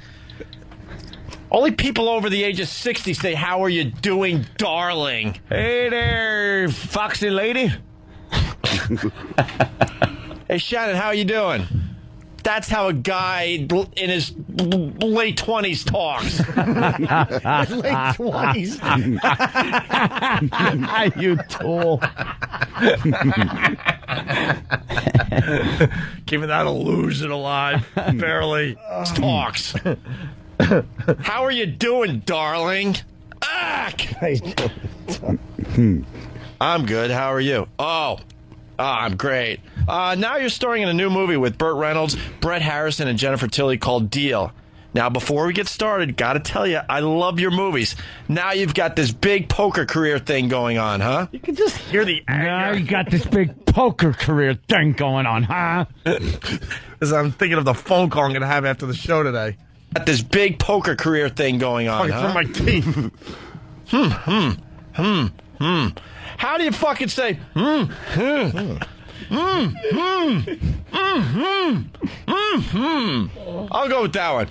Only people over the age of 60 say, "How are you doing, darling?" Hey there, foxy lady. Hey, Shannon, how are you doing? That's how a guy in his late 20s talks. Late 20s. You tool. Keeping that illusion alive. Barely talks. How are you doing, darling? I'm good. How are you? Oh, I'm great. Now you're starring in a new movie with Burt Reynolds, Brett Harrison, and Jennifer Tilly called Deal. Now, before we get started, gotta tell you, I love your movies. Now you've got this big poker career thing going on, huh? You can just hear the anger. Now you got this big poker career thing going on, huh? Because I'm thinking of the phone call I'm going to have after the show today. Got this big poker career thing going on, huh? From my teeth. How do you fucking say, I'll go with that one.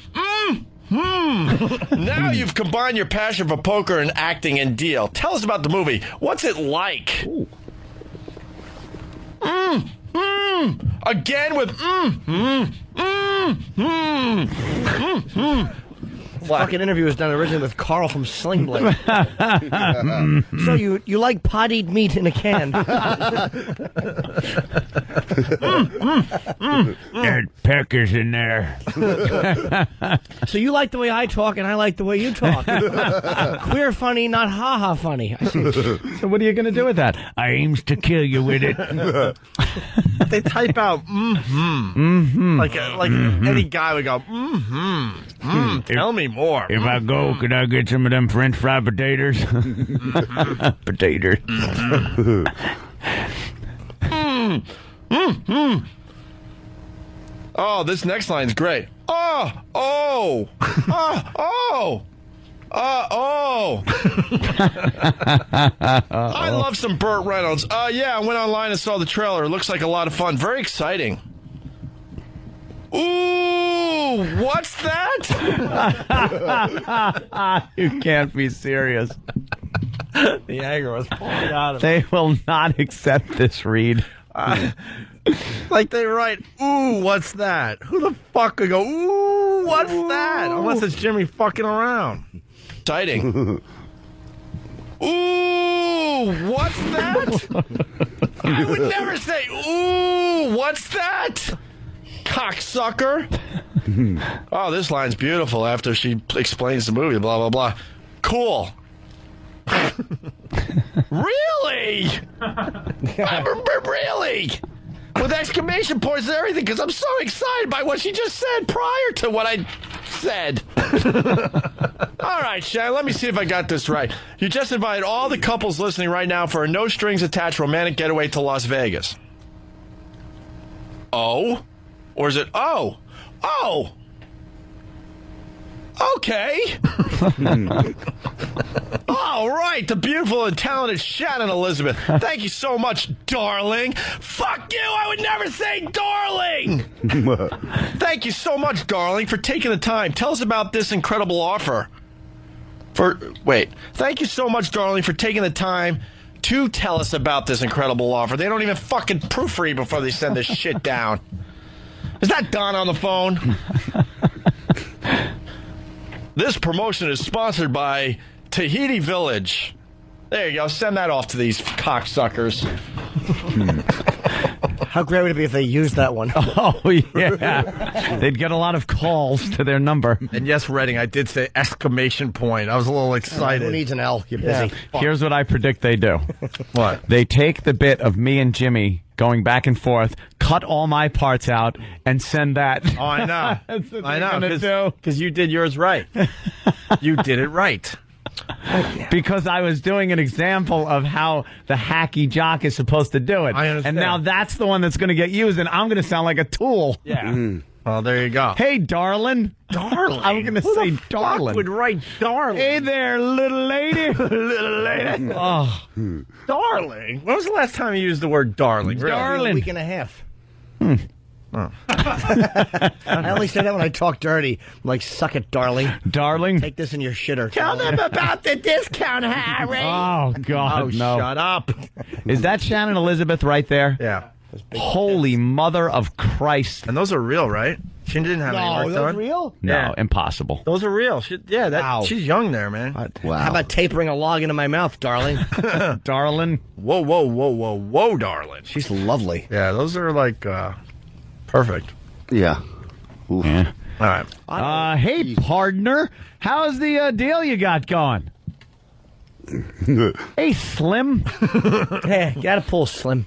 Now you've combined your passion for poker and acting in Deal. Tell us about the movie. What's it like? Again with Fucking interview was done originally with Carl from Sling Blade. So you like potted meat in a can? There's peckers in there. So you like the way I talk, and I like the way you talk. Queer funny, not ha-ha funny. I see. So what are you going to do with that? I aims to kill you with it. They type out like any guy would go tell me more. If I go, could I get some of them French fry potatoes? Potatoes. Oh, this next line's great. I love some Burt Reynolds. Yeah, I went online and saw the trailer. It looks like a lot of fun. Very exciting. Ooh, what's that? You can't be serious. The anger was pouring out of me. They will not accept this read. Like they write, ooh, what's that? Who the fuck would go, ooh, what's that? Unless it's Jimmy fucking around. Exciting. Ooh, what's that? I would never say, ooh, what's that? Cocksucker. Oh, this line's beautiful after she explains the movie, blah, blah, blah. Cool. Really? Really? With exclamation points and everything, because I'm so excited by what she just said prior to what I said. All right, Shannon, let me see if I got this right. You just invited all the couples listening right now for a no-strings-attached romantic getaway to Las Vegas. Oh? Or is it, oh? Oh! Okay. All right, the beautiful and talented Shannon Elizabeth. Thank you so much, darling. Fuck you, I would never say darling. Thank you so much, darling, for taking the time. Tell us about this incredible offer. Thank you so much, darling, for taking the time to tell us about this incredible offer. They don't even fucking proofread before they send this shit down. Is that Don on the phone? This promotion is sponsored by Tahiti Village. There you go. Send that off to these cocksuckers. How great would it be if they used that one? Oh, yeah. They'd get a lot of calls to their number. And yes, Redding, I did say exclamation point. I was a little excited. Who needs an L? You're busy. Yeah. Here's what I predict they do. What? They take the bit of me and Jimmy going back and forth, cut all my parts out, and send that. Oh, I know. That's what I they're know. gonna do. Because you did yours right. You did it right. Because I was doing an example of how the hacky jock is supposed to do it. I understand. And now that's the one that's going to get used, and I'm going to sound like a tool. Yeah. Well, there you go. Hey, darling. Darling? I'm going to say darling. Who would write darling? Hey there, little lady. Little lady. Oh. Darling? When was the last time you used the word darling? Really? Darling. A week and a half. Oh. I only say that when I talk dirty. I'm like, suck it, darling. Darling? Take this in your shitter. Tell them about the discount, Harry. Oh, God, no. Shut up. Is that Shannon Elizabeth right there? Yeah. Holy mother of Christ. And those are real, right? She didn't have any work done. Real? No, Yeah. impossible. Those are real. She's young there, man. Wow. How about tapering a log into my mouth, darling? Darling? Whoa, darling. She's lovely. Yeah, those are like perfect. Yeah. Oof. Yeah. All right. Hey, partner. How's the deal you got going? Hey, Slim. Hey, gotta pull Slim.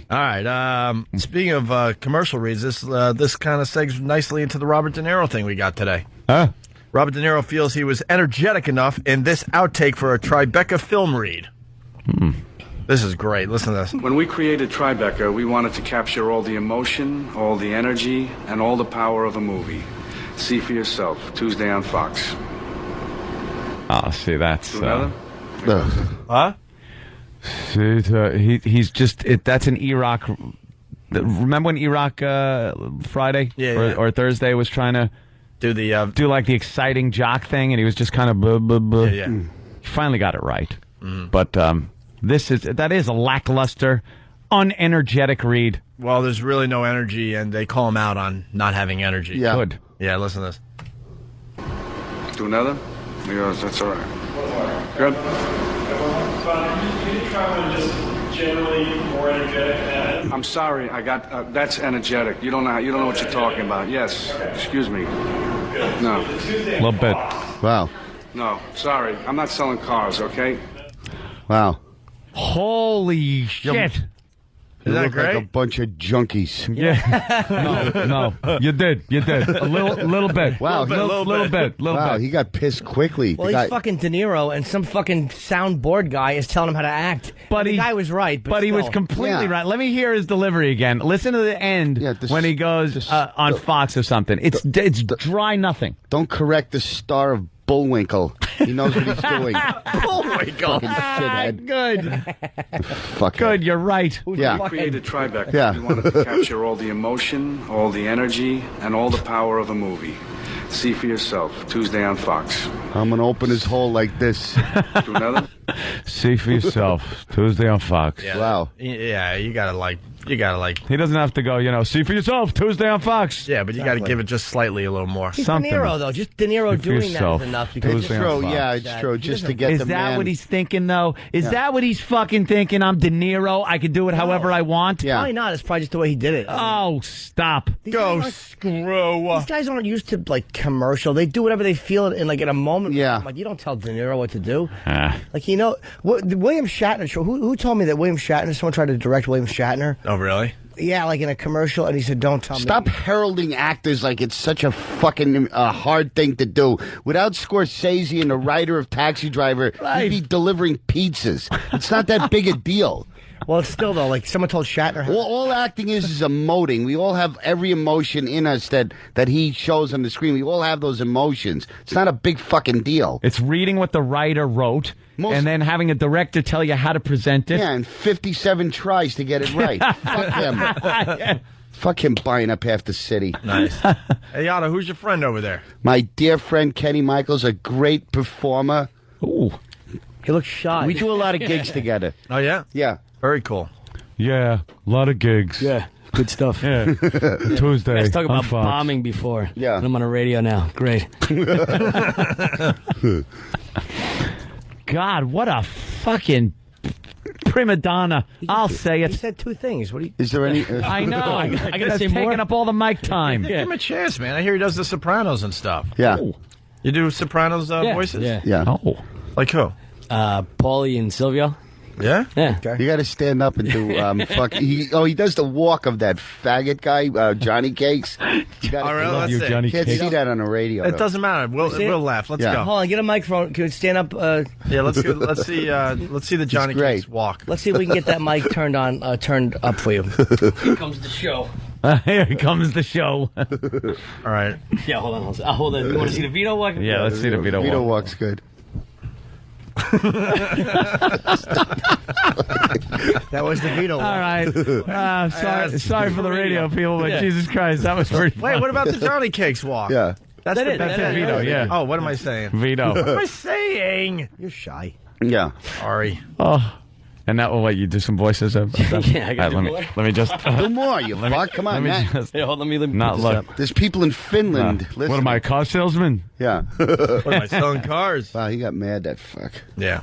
All right. Speaking of commercial reads, this kind of segues nicely into the Robert De Niro thing we got today. Robert De Niro feels he was energetic enough in this outtake for a Tribeca film read. This is great. Listen to this. When we created Tribeca, we wanted to capture all the emotion, all the energy, and all the power of a movie. See for yourself. Tuesday on Fox. Oh, see, that's... Huh? He's just that's an Iraq. Remember when Iraq Friday or Thursday was trying to do like the exciting jock thing, and he was just kind of blah, blah, blah. Yeah. He finally got it right. But that is a lackluster, unenergetic read. Well, there's really no energy, and they call him out on not having energy. Yeah. Good. Yeah, listen to this. Do another? Because that's all right. Good. You did try one just generally more energetic. I'm sorry. I got that's energetic. You don't know what you're talking about. Yes. Excuse me. No. A little bit. Wow. No. Sorry. I'm not selling cars. Okay. Wow. Holy shit. You that look great? like a bunch of junkies. Yeah. No. You did. A little bit. Wow. Little bit. Wow, he got pissed quickly. Well, he's fucking De Niro, and some fucking soundboard guy is telling him how to act. But the guy was right. But he was completely right. Let me hear his delivery again. Listen to the end when he goes on Fox or something. It's dry nothing. Don't correct the star of Bullwinkle. He knows what he's doing. Bullwinkle. Fucking shithead. Good. Fuck Good, you're right. Yeah. We created Tribeca. Yeah. We wanted to capture all the emotion, all the energy, and all the power of a movie. See for yourself. Tuesday on Fox. I'm going to open his hole like this. Do another? See for yourself. Tuesday on Fox. Yeah. Wow. Yeah, you gotta like. He doesn't have to go, see for yourself, Tuesday on Fox. Yeah, but you gotta give it just slightly a little more. He's De Niro, though. Just De Niro doing that is enough. It's true. Yeah, it's true. Just to get Is the that man. what he's thinking, though? Is that what he's fucking thinking? I'm De Niro. I can do it however I want? Yeah. Probably not. It's probably just the way he did it. Oh, stop. Screw. These guys aren't used to, like, commercial. They do whatever they feel in a moment. Yeah. Like, you don't tell De Niro what to do. Like, William Shatner, who told me that William Shatner, someone tried to direct William Shatner? Oh, really? Yeah, like in a commercial, and he said, don't tell me. Stop heralding actors like it's such a fucking hard thing to do. Without Scorsese and the writer of Taxi Driver, you'd be delivering pizzas. It's not that big a deal. Well, it's still, though, like someone told Shatner. All acting is emoting. We all have every emotion in us that he shows on the screen. We all have those emotions. It's not a big fucking deal. It's reading what the writer wrote and then having a director tell you how to present it. Yeah, and 57 tries to get it right. Fuck him. Fuck him buying up half the city. Nice. Hey, Yada, who's your friend over there? My dear friend Kenny Michaels, a great performer. Ooh. He looks shy. We do a lot of gigs together. Oh, yeah? Yeah. Very cool. Yeah, a lot of gigs. Yeah, good stuff. Yeah. Tuesday. Let's talk on about Fox. bombing before. Yeah. And I'm on the radio now. Great. God, what a fucking prima donna. I'll say it. He said two things. What do you? Is there any? I know. I gotta say taking more? up all the mic time. Give him a chance, man. I hear he does The Sopranos and stuff. Yeah. Oh. You do Sopranos voices? Yeah. Yeah. Oh. Like who? Paulie and Silvio. Yeah? Yeah. You got to stand up and do fuck. He does the walk of that faggot guy, Johnny Cakes. All right, let's see. Johnny Can't Cakes. see that on the radio. It though. doesn't matter. We'll laugh. Let's Yeah. go. Hold on, get a microphone. Can we stand up? Yeah, let's go. Let's see the Johnny great. Cakes walk. Let's see if we can get that mic turned up for you. Here comes the show. Here comes the show. All right. Yeah, hold on. Hold on. You want to see the Vito walk? Yeah, let's see the Vito Vito walk. walks good. That was the veto. All right. Sorry for the radio people, but Jesus Christ, that was pretty Wait, what about the Johnny Cakes walk? Yeah. That's it. Veto, yeah. Oh, what am I saying? Veto. What am I saying? You're shy. Yeah. Sorry. Oh. And that will let you do some voices of stuff? Yeah, I got All right, let me just... Do more, you fuck. Come on, let me Matt. just... Hey, hold on, let me Not put this look. up. There's people in Finland. What am I, a car salesman? Yeah. What am I, selling cars? Wow, he got mad, that fuck. Yeah.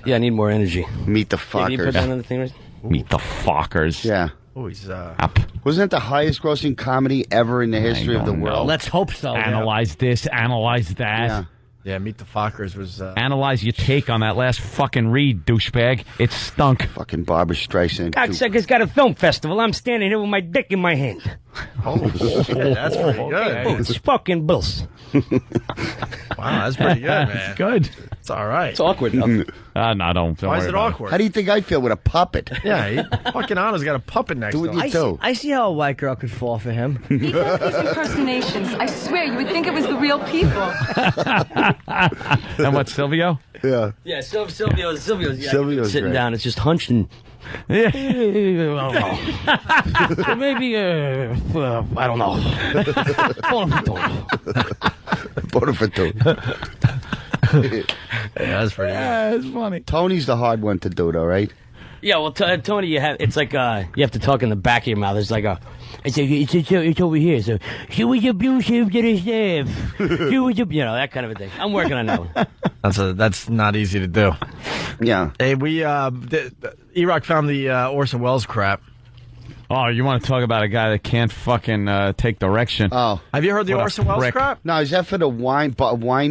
Yeah, I need more energy. Meet the Can you put fuckers. that on the thing? Right? Meet the fuckers. Yeah. Oh, he's, Up. Wasn't that the highest grossing comedy ever in the history of the don't world? know. Let's hope so. Analyze this, analyze that. Yeah. Yeah, Meet the Fockers was... Analyze your take on that last fucking read, douchebag. It stunk. Fucking Barbara Streisand. Cocksucker's got a film festival. I'm standing here with my dick in my hand. Oh, shit, that's pretty good. It's fucking bills. Wow, that's pretty good, man. Good. It's all right. It's awkward enough. No, don't Why is worry it about awkward? How do you think I feel with a puppet? Yeah, fucking Anna's got a puppet next to him. I see how a white girl could fall for him. He does these impersonations. I swear, you would think it was the real people. And what, Silvio? Yeah. Yeah, Silvio's Silvio's sitting great. down. It's just hunched and... Yeah. Maybe, I don't know. Yeah, that's pretty good. Yeah, it's funny. Tony's the hard one to do, though, right? Yeah, well, Tony, it's like you have to talk in the back of your mouth. It's like it's over here. So she was abusive to the staff. She was, that kind of a thing. I'm working on that one. That's not easy to do. Yeah. Hey, E-Rock found the Orson Welles crap. Oh, you want to talk about a guy that can't fucking take direction? Oh. Have you heard the What a Orson Welles prick. crap? No, is that for the wine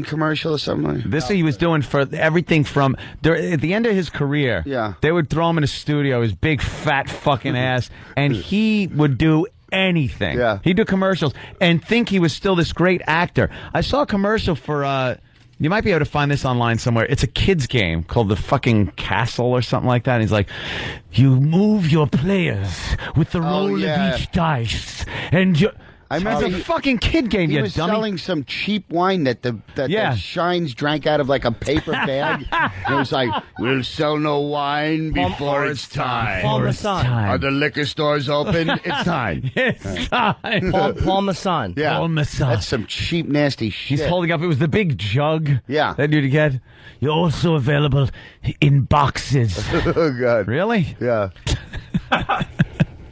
commercial or something? This he was doing for everything from at the end of his career. Yeah. They would throw him in a studio, his big fat fucking ass, and he would do anything. Yeah. He'd do commercials and think he was still this great actor. I saw a commercial for you might be able to find this online somewhere. It's a kid's game called The Fucking Castle or something like that. And he's like, you move your players with the roll of each dice. And it's a fucking kid game, He you was dummy. selling some cheap wine that the Shines drank out of like a paper bag. It was like, we'll sell no wine before it's time. Paul Masson. Are the liquor stores open? It's time. It's time. Paul Masson. Yeah. Paul Masson. That's some cheap, nasty shit. He's holding up. It was the big jug. Yeah. That you'd get. You're also available in boxes. Oh, God. Really? Yeah.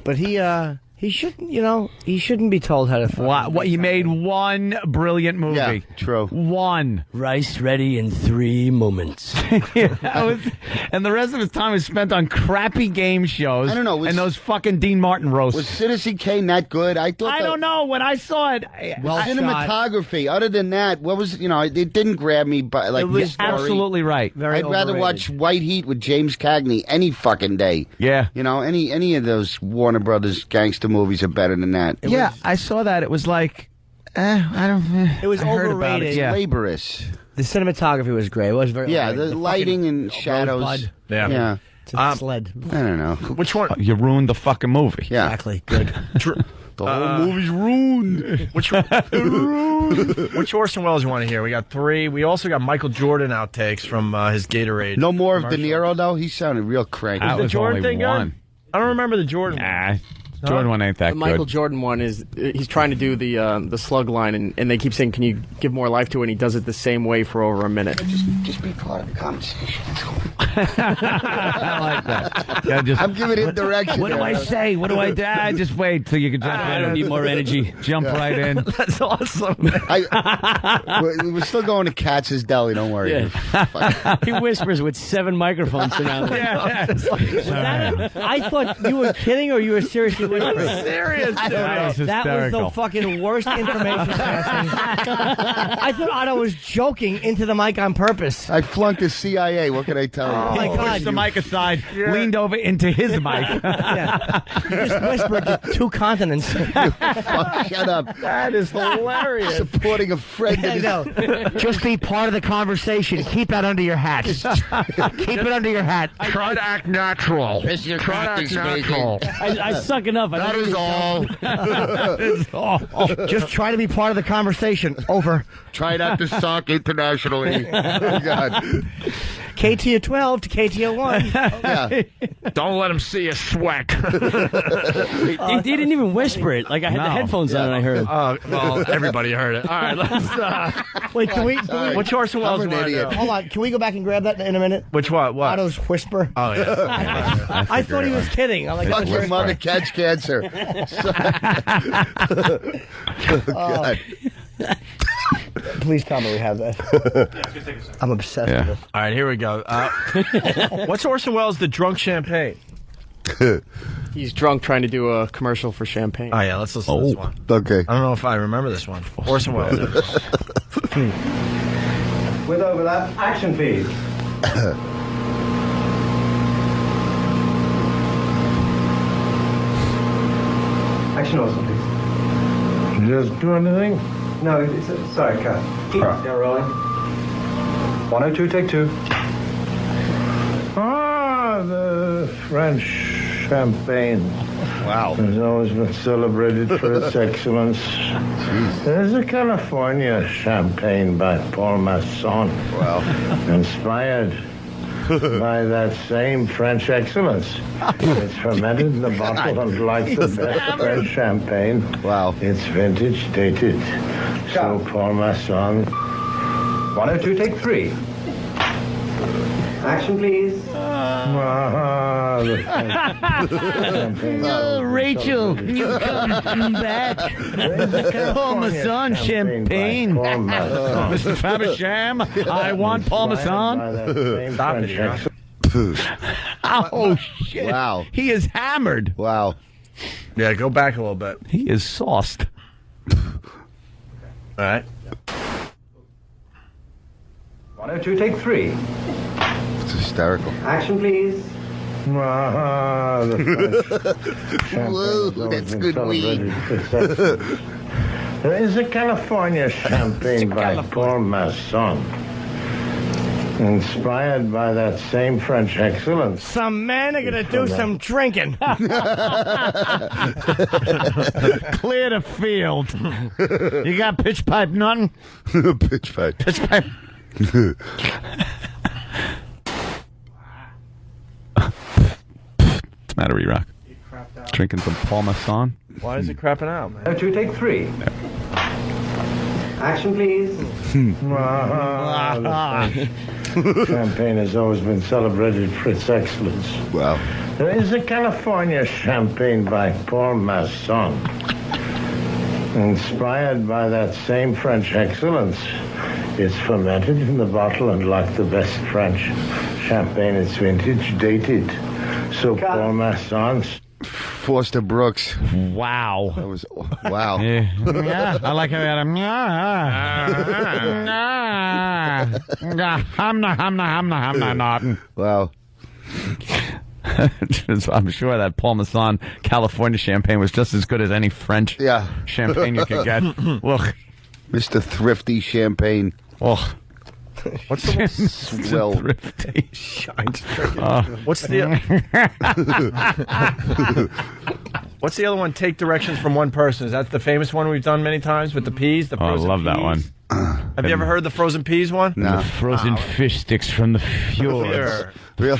But he shouldn't, he shouldn't be told how to. What? He made one brilliant movie. Yeah, true. One. Rice ready in 3 moments. And the rest of his time was spent on crappy game shows. I don't know. And those fucking Dean Martin roasts. Was Citizen Kane that good? I don't know. When I saw it, cinematography. Other than that, what was it didn't grab me. But like, it was absolutely right. I'd rather watch White Heat with James Cagney any fucking day. Yeah. Any of those Warner Brothers gangster movies are better than that. I saw that. It was like, I don't. It was I heard about overrated. it, yeah. Laborious. The cinematography was great. It was very. The lighting and shadows. Rosebud. Yeah. It's a sled. I don't know. Which one? You ruined the fucking movie. Yeah. Exactly. Good. The whole movie's ruined. Which Orson Welles you want to hear? We got 3. We also got Michael Jordan outtakes from his Gatorade. No more of De commercial. Niro though. He sounded real cranky. That the was Jordan only thing one. good? I don't remember the Jordan. Nah. Jordan one ain't that The Michael good. Jordan one is he's trying to do the slug line, and they keep saying, "Can you give more life to it?" And he does it the same way for over a minute. Just be part of the conversation. I like that. Yeah, just, I'm giving him direction. what do I say? What do I do? Just wait till you can jump I right don't in. need more energy. Jump right in. That's awesome. We're still going to Katz's Deli. Don't worry. Yeah. He whispers with 7 microphones surrounding him. I thought you were kidding or you were seriously whispering. Serious. I don't know. was That was hysterical. the fucking worst information passing. I thought Otto was joking into the mic on purpose. I flunked the CIA. What can I tell you? Oh my God! Pushed the mic aside, leaned over into his mic. Yeah. You just whispered to 2 continents. Fuck, shut up. That is hilarious. Supporting a friend. I know. Just be part of the conversation. Keep that under your hat. Keep it under your hat. Try to act natural. Try to act natural. I suck it enough. That is all. It's all. Just try to be part of the conversation. Over. Try not to suck internationally. Oh, God. KT of 12 to KT of 1. Yeah. Don't let him see you sweat. He didn't even whisper it. Like I had the headphones on and I heard it. Well, everybody heard it. All right, let's. Wait, can we Which Orson Welles I'm an one? idiot. hold on? Can we go back and grab that in a minute? Which one? What? Otto's whisper. Oh, yeah. I thought he was kidding. I'm like, Fuck "Oh, your whisper." mother catch cancer. Oh, God. Please tell me we have that. I'm obsessed with it. All right, here we go. What's Orson Welles' The Drunk Champagne? He's drunk trying to do a commercial for champagne. Oh, yeah, let's listen to this one. Okay. I don't know if I remember this one. Orson Welles. With overlap, action please. Action also, please. Just do anything? No, sorry, cut. Yeah, rolling. 102, take 2. Ah, the French champagne. Wow. Has always been celebrated for its excellence. There's a California champagne by Paul Masson. Wow. Inspired by that same French excellence. It's fermented in the bottle and like the best French champagne. Wow. It's vintage dated. So Paul Masson. 102, take 3. Action, please. Ah, the champagne. Oh, Rachel, you come back. Paul Masson champagne. Mr. Fabersham, I want Paul Masson. Stop it here. Oh, shit. Wow. He is hammered. Wow. Yeah, go back a little bit. He is sauced. All right. 102, take 3. It's hysterical. Action, please. Ah, the French Whoa, champagne that's has good been weed. celebrated for its excellence. There is a California champagne by Paul Masson. Inspired by that same French excellence. Some men are going to do some drinking. Clear the field. You got pitch pipe, nothing? Pitch pipe. Pitch pipe. What's the matter, E-Rock? Drinking some Paul Masson? Why is it crapping out, man? 102, take 3. Action, please. Ah, the French champagne has always been celebrated for its excellence. Wow. There is a California champagne by Paul Masson. Inspired by that same French excellence. It's fermented in the bottle and like the best French champagne, it's vintage dated. So Paul Masson's. Foster Brooks. Wow. That was wow. Yeah, I like how he had a not. Wow. I'm sure that Paul Masson California champagne was just as good as any French champagne you could get. Look. Mr. Thrifty Champagne. Oh. What's the swell? Thrifty. What's the What's the other one? Take directions from one person. Is that the famous one we've done many times with the peas? The Oh, I frozen love that peas? one. Have you ever heard the frozen peas one? No. The frozen fish sticks from the fjords.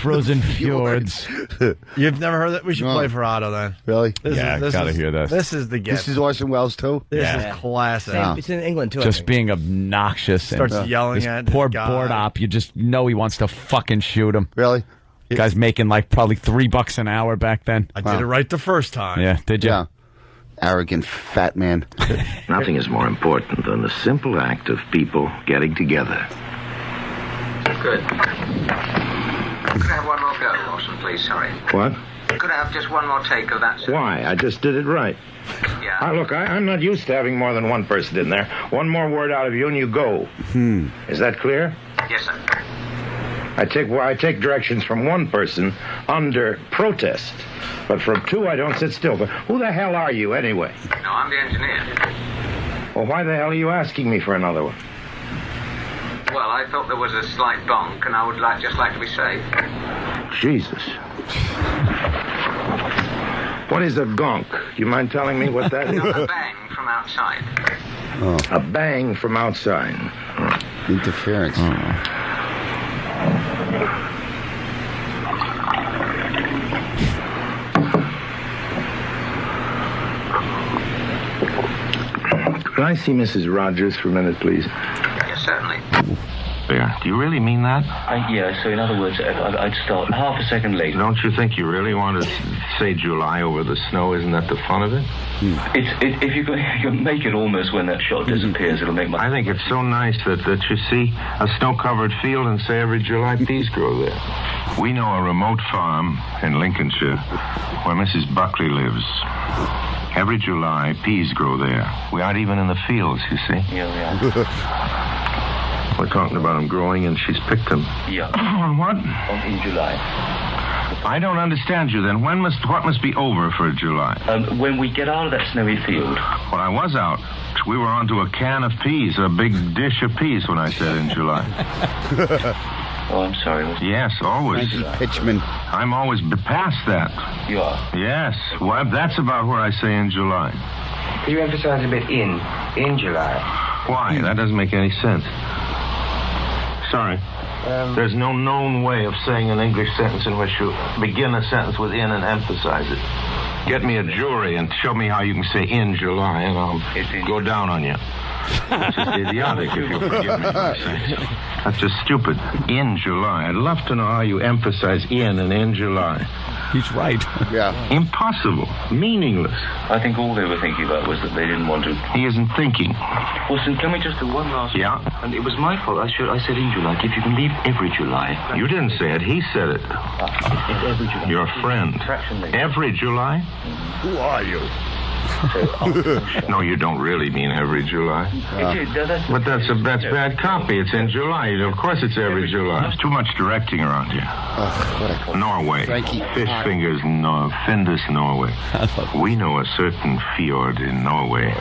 Frozen fjords. You've never heard that? We should play for Otto then. Really? Gotta hear this. This is the gift. This is Orson Welles too? This is classic. It's in England too. I Just think. being obnoxious. Starts and, yelling this at poor this guy. board op. You just know he wants to fucking shoot him. Really? Guy's making like probably $3 an hour back then. I did it right the first time. Yeah, did you? Yeah. Arrogant fat man. Nothing is more important than the simple act of people getting together. Good. Could I have one more go, Orson, please? Sorry. What? Could I have just one more take of that? Why? I just did it right. Yeah. Look, I'm not used to having more than one person in there. One more word out of you and you go. Is that clear? Yes, sir. I take directions from one person under protest, but from two I don't sit still. But who the hell are you anyway? No, I'm the engineer. Well, why the hell are you asking me for another one? Well, I thought there was a slight bonk, and I would just like to be safe. Jesus. What is a gonk? You mind telling me what that is? A bang from outside. Oh. A bang from outside. Interference. Can I see Mrs. Rogers for a minute, please? Yes, certainly. There. Do you really mean that? Yeah, so in other words, I'd start half a second late. Don't you think you really want to say July over the snow? Isn't that the fun of it? If you can make it almost when that shot disappears, it'll make my... I think it's so nice that you see a snow-covered field and say every July peas grow there. We know a remote farm in Lincolnshire where Mrs. Buckley lives. Every July, peas grow there. We aren't even in the fields, you see. Yeah. We're talking about them growing, and she's picked them. Yeah. What? In July. I don't understand you, then. What must be over for July? When we get out of that snowy field. Well, I was out. We were onto a can of peas, a big dish of peas when I said in July. Oh, I'm sorry. Yes, always. Pitchman. I'm always past that. You are? Yes. Well, that's about where I say in July. Can you emphasize a bit in July? Why? That doesn't make any sense. Sorry. There's no known way of saying an English sentence in which you begin a sentence with in and emphasize it. Get me a jury and show me how you can say in July, and I'll go down on you. It's just idiotic, if you'll forgive me for saying so. That's just stupid. In July. I'd love to know how you emphasize in and in July. He's right. Yeah. Impossible. Meaningless. I think all they were thinking about was that they didn't want to... He isn't thinking. Wilson, can we just do one last... Yeah? And it was my fault. I said in July. If you can leave every July... You didn't say it. He said it. It's every July. Your friend. Every July? Who are you? No, you don't really mean every July. But that's bad copy. It's in July. Of course it's every July. There's too much directing around here. Norway. Fish fingers, Findus, Norway. We know a certain fjord in Norway,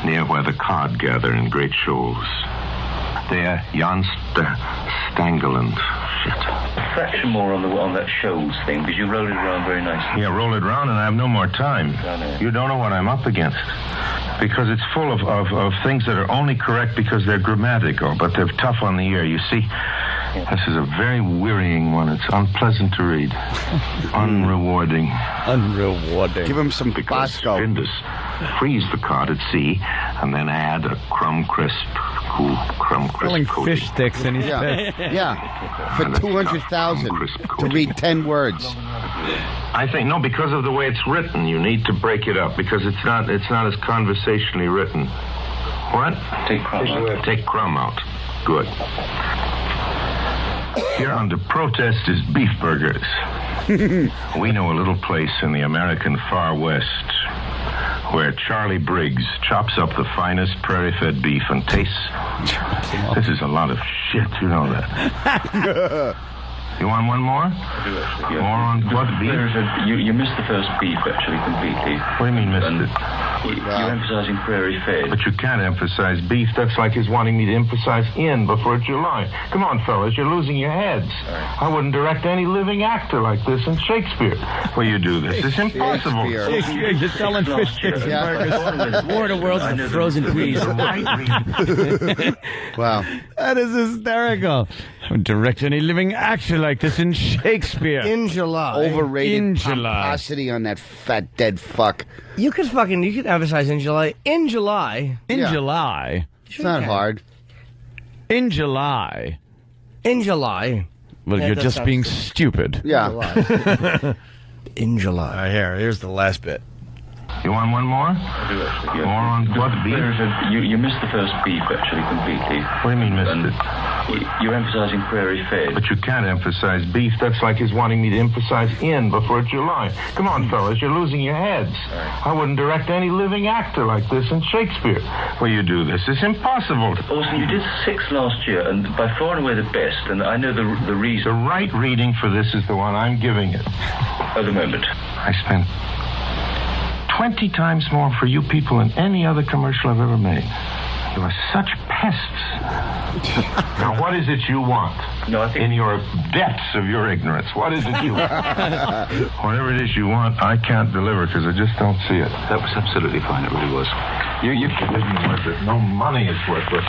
near where the cod gather in great shoals. There, Jan Stangeland. Shit. A fraction more on that shoals thing, because you rolled it around very nicely. Yeah, roll it around, and I have no more time. You don't know what I'm up against. Because it's full of things that are only correct because they're grammatical, but they're tough on the ear. You see, this is a very wearying one. It's unpleasant to read. Unrewarding. Unrewarding. Give him some Bosco. Findus. Freeze the cod at sea, and then add a crumb crisp, cool crumb crisp Filling coating. fish sticks in his face. Yeah. For 200,000 to read 10 words. I think no, because of the way it's written, you need to break it up because it's not as conversationally written. What? Take crumb out. Take crumb out. Good. Here under protest is beef burgers. We know a little place in the American far west where Charlie Briggs chops up the finest prairie-fed beef and tastes... This is a lot of shit, you know that. You want one more? More on what beef? You missed the first beef, actually, completely. What do you mean missed it? You're emphasizing prairie-fed. But you can't emphasize beef. That's like his wanting me to emphasize in before July. Come on, fellas, you're losing your heads. I wouldn't direct any living actor like this in Shakespeare. Well, you do this. It's impossible. Shakespeare, you're selling fish sticks and burgers. War of the Worlds and frozen peas. Wow. That is hysterical. I would direct any living actor like this in Shakespeare. In July. Overrated In July. pomposity on that fat dead fuck. You could emphasize in July. In July. In July. It's not hard. In July. In July. Well, Yeah, you're that just sounds being good. stupid. Yeah. In July. Here's the last bit. You want one more? More on what beef? You missed the first beef, actually, completely. What do you mean missed it? You're emphasizing prairie-fed. But you can't emphasize beef. That's like his wanting me to emphasize in before July. Come on, fellas, you're losing your heads. I wouldn't direct any living actor like this in Shakespeare. Well, you do this. It's impossible. Orson, you did 6 last year, and by far and away the best, and I know the reason. The right reading for this is the one I'm giving it. At the moment. I spent 20 times more for you people than any other commercial I've ever made. You are such pests. Now, what is it you want? No, I think in your depths of your ignorance, what is it you want? Whatever it is you want, I can't deliver because I just don't see it. that was absolutely fine. It really was. You forbidden worth it. No money is worth it.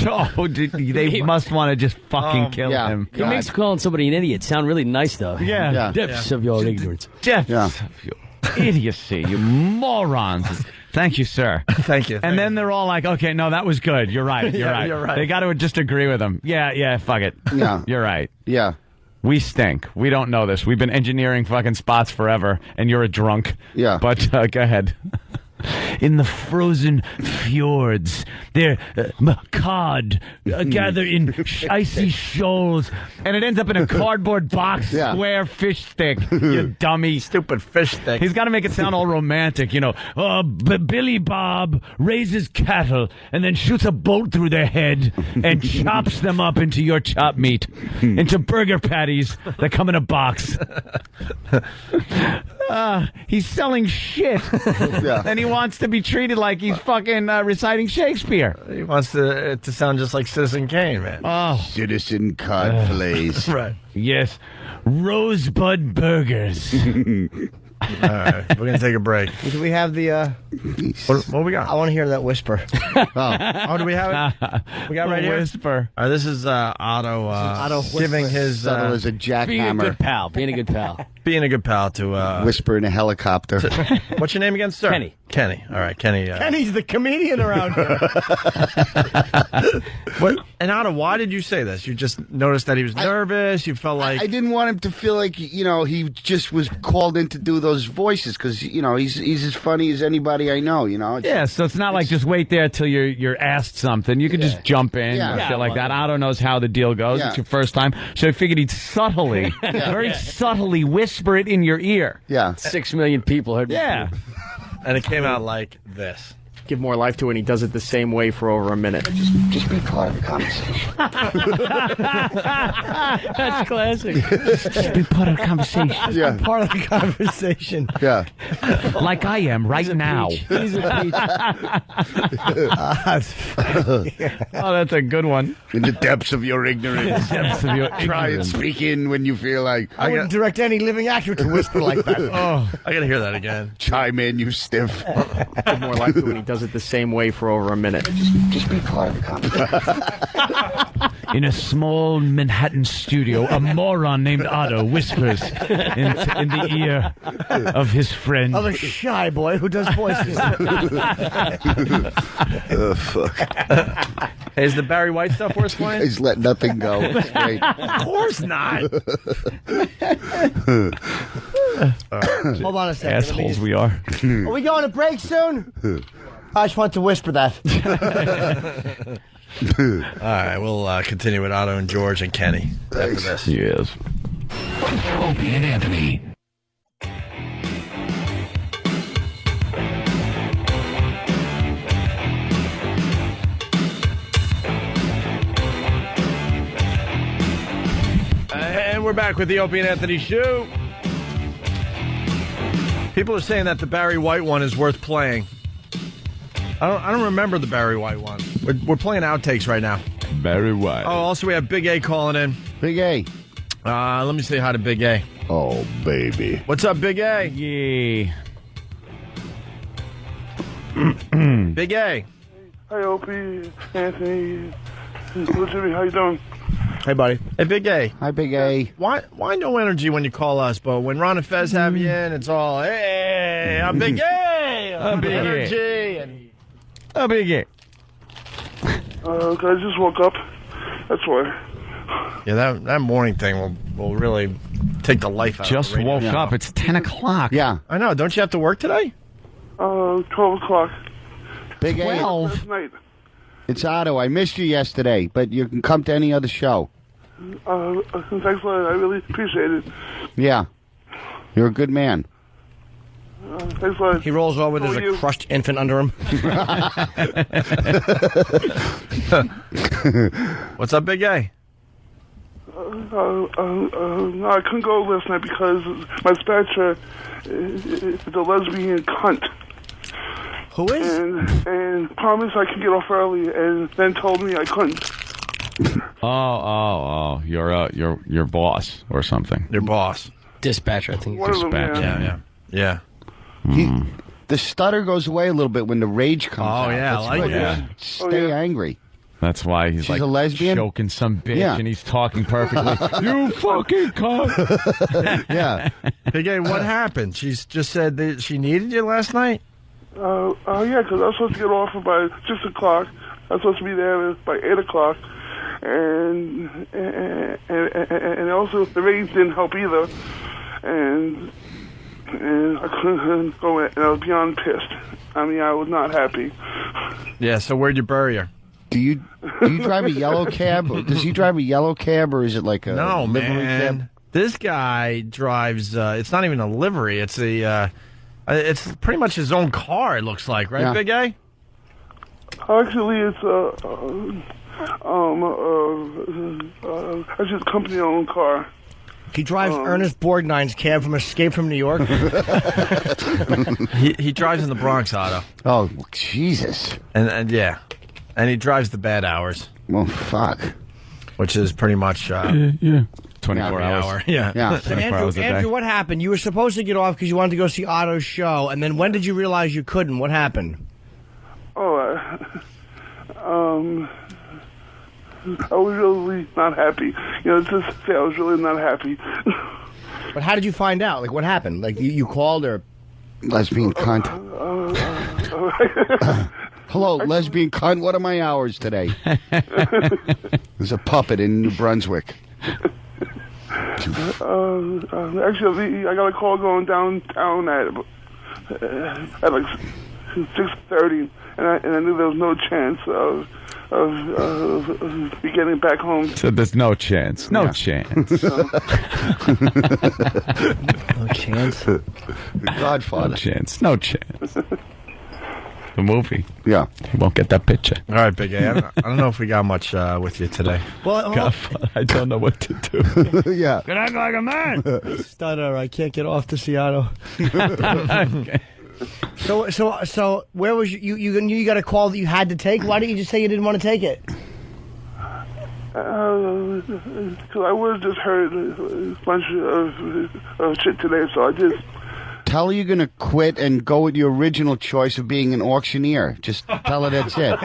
Oh, they must want to just fucking kill him. He makes calling somebody an idiot sound really nice, though. Yeah. Depths of your ignorance. Depths of your idiocy, you morons. Thank you, sir. Thank you. And then they're all like, okay, no, that was good. You're right. You're right. You're right. They got to just agree with him. Yeah, fuck it. Yeah. You're right. Yeah. We stink. We don't know this. We've been engineering fucking spots forever, and you're a drunk. Yeah. But go ahead. In the frozen fjords, there cod gather in icy shoals, and it ends up in a cardboard box, square fish stick. You dummy, stupid fish stick. He's got to make it sound all romantic, you know. Billy Bob raises cattle and then shoots a bolt through their head and chops them up into your chopped meat, into burger patties that come in a box. He's selling shit. And he wants to be treated like he's fucking reciting Shakespeare. He wants to sound just like Citizen Kane, man. Oh, Citizen Cod Flays. Right. Yes. Rosebud Burgers. All right, we're gonna take a break. Do we have the? What we got? I want to hear that whisper. Oh, do we have it? We got right here. Whisper. All right, this is Otto. Otto giving his subtle as a jackhammer. Being a good pal. Being a good pal. Being a good pal to whisper in a helicopter. What's your name again, sir? Kenny. Kenny. All right, Kenny. Kenny's the comedian around here. What? And Otto, why did you say this? You just noticed that he was nervous. You felt like I didn't want him to feel like he just was called in to do those voices because he's as funny as anybody I know. Yeah, so it's not like just wait there till you're asked something. You can just jump in or shit like that. Otto knows how the deal goes. Yeah. It's your first time, so I figured he'd subtly, very subtly whisper it in your ear. Yeah, 6 million people heard. Yeah, and it came out like this. Give more life to it, and he does it the same way for over a minute. just be part of the conversation. That's classic. just be part of the conversation. Yeah, part of the conversation. Yeah, like I am right now. He's a peach. That's funny. Oh, that's a good one. in the depths of your ignorance. Try and ignorance. speak in when you feel like. I wouldn't direct any living actor to whisper like that. Oh, I gotta hear that again. Chime in, you stiff. Give more life to it, and he does it the same way for over a minute. Just be part of the conversation. In a small Manhattan studio, a moron named Otto whispers in the ear of his friend. Of a shy boy who does voices. Oh, fuck. Hey, is the Barry White stuff worth playing? He's let nothing go. It's great. Of course not. Hold on a second. Assholes we are. Are we going to break soon? I just want to whisper that. All right, we'll continue with Otto and George and Kenny after this. Yes. Opie and Anthony. And we're back with the Opie and Anthony show. People are saying that the Barry White one is worth playing. I don't remember the Barry White one. We're playing outtakes right now. Barry White. Oh, also we have Big A calling in. Big A. Let me say hi to Big A. Oh, baby. What's up, Big A? Yeah. Big A. Hi, Opie, Anthony, Jimmy, how you doing? Hey, buddy. Hey, Big A. Hi, Big A. Why no energy when you call us, but when Ron and Fez have you in, it's all, hey, I'm Big A. I'm Big energy. And Oh, Big A. I just woke up. That's why. yeah, that morning thing will really take the life out Just of the radio. woke up. It's 10 o'clock. Yeah. I know. Don't you have to work today? 12 o'clock. Big A. Last night. It's Otto. I missed you yesterday, but you can come to any other show. Thanks a lot. I really appreciate it. Yeah. You're a good man. Thanks a lot. He rolls over, How there's are a you? crushed infant under him. What's up, Big A? No, I couldn't go last night because my dispatcher is a lesbian cunt. Who is? And promised I could get off early, and then told me I couldn't. Oh, your boss or something. Your boss. Dispatcher, I think. One of them, Dispatcher. Yeah. The stutter goes away a little bit when the rage comes out. Oh, yeah, That's I like what- that. Stay angry. That's why he's She's like a lesbian? choking some bitch, Yeah. and he's talking perfectly. You fucking cunt. Yeah. Big A, what happened? She's just said that she needed you last night? Yeah, because I was supposed to get off by 6 o'clock. I was supposed to be there by 8 o'clock. And also the rains didn't help either. And I couldn't go in, and I was beyond pissed. I mean, I was not happy. Yeah, so where'd you bury her? Do you drive a yellow cab? Does he drive a yellow cab, or is it like a No, livery man. cab? This guy drives, it's not even a livery. It's it's pretty much his own car, it looks like, right, Yeah. Big A? Actually, it's actually a company-owned car. He drives Ernest Borgnine's cab from Escape from New York. He drives in the Bronx, Otto. Oh, Jesus. And yeah. And he drives the bad hours. Well, fuck. Which is pretty much 24 every hours. hour. Yeah. So 24 hours a day. Andrew, what happened? You were supposed to get off because you wanted to go see Otto's show, and then when did you realize you couldn't? What happened? I was really not happy. Just to say I was really not happy. But how did you find out? Like, what happened? Like, you called or... Lesbian cunt. Hello, lesbian cunt. What are my hours today? There's a puppet in New Brunswick. Actually, I got a call going downtown at like 6:30, and I knew there was no chance of me getting back home. So there's no chance. No chance. No chance. Godfather. No chance. No chance. The movie. Yeah. You won't get that picture. All right, Big A. I don't know if we got much with you today. Well, Godfather, I don't know what to do. Yeah. Can act like a man. Stutter, I can't get off to Seattle. So where was you knew you got a call that you had to take? Why didn't you just say you didn't want to take it? Because I would have just heard a bunch of shit today, so I just... Tell her you're going to quit and go with your original choice of being an auctioneer. Just tell her that's it.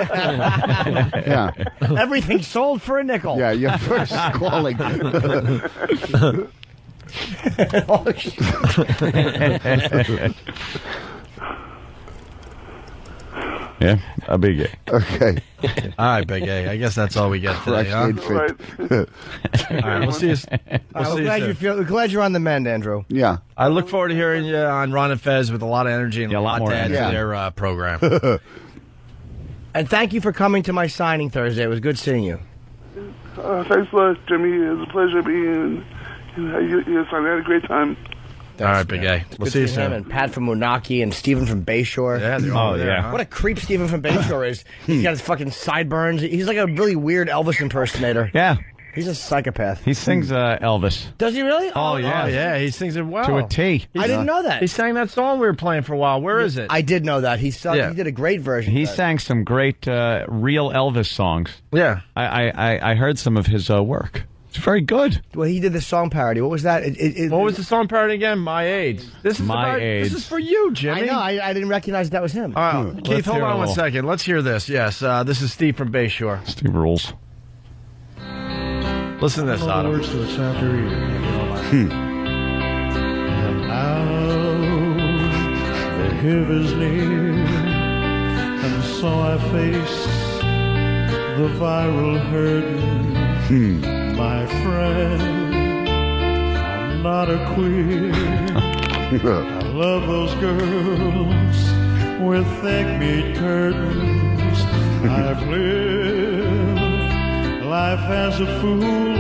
Yeah. Everything sold for a nickel. Yeah, your first calling. Oh, shit. Yeah, a Big A. Okay. All right, Big A. I guess that's all we get today, huh? Right. All right, we'll see you. We're glad you're on the mend, Andrew. Yeah. I look forward to hearing you on Ron and Fez with a lot of energy and a lot more to add to energy. their program. And thank you for coming to my signing Thursday. It was good seeing you. Thanks a lot, Jimmy. It was a pleasure being you. I had a great time. All right, Big A. We'll Good see you seeing him soon. and Pat from Moonachie and Stephen from Bayshore. Yeah, they're all there, huh? What a creep Stephen from Bayshore is. He's got his fucking sideburns. He's like a really weird Elvis impersonator. Yeah. He's a psychopath. He sings Elvis. Does he really? Oh, yeah. He sings it well. To a T. I didn't know that. He sang that song we were playing for a while. Where is it? I did know that. He Yeah. did a great version. He of that. sang some great real Elvis songs. Yeah. I heard some of his work. It's very good. Well, he did the song parody. What was that? What was the song parody again? My AIDS. This is My AIDS. This is for you, Jimmy. I know. I didn't recognize that was him. All right, Keith, Let's hold hear on a one little. second. Let's hear this. Yes, this is Steve from Bayshore. Steve rules. Listen to this, Otto. Words to its after you. And now the hill is near, and so I face the viral herd. My friend, I'm not a queer. I love those girls with thick meat curtains. I've lived life as a fool.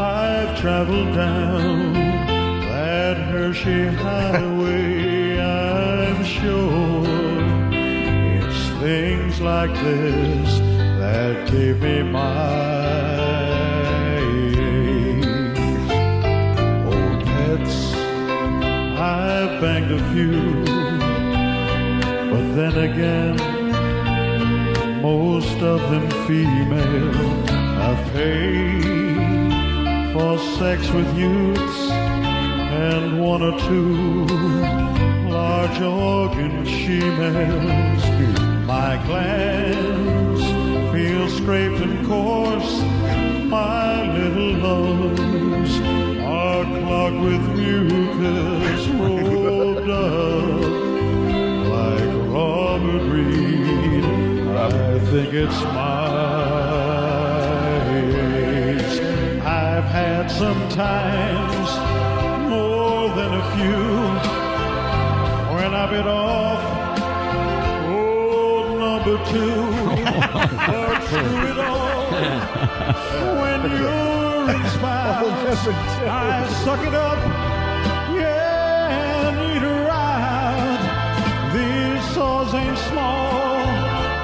I've traveled down that Hershey highway. I'm sure it's things like this that gave me my old pets. I've banged a few, but Then again, most of them female have paid for sex with youths, and one or two large organ she-males. My glands feel scraped and coarse. My little lungs are clogged with mucus rolled up like Robert Reed. I think it's my age. I've had sometimes more than a few when I bit off old number two. But through it all, when you're in spouse, I suck it up, yeah, and eat her out. These sores ain't small,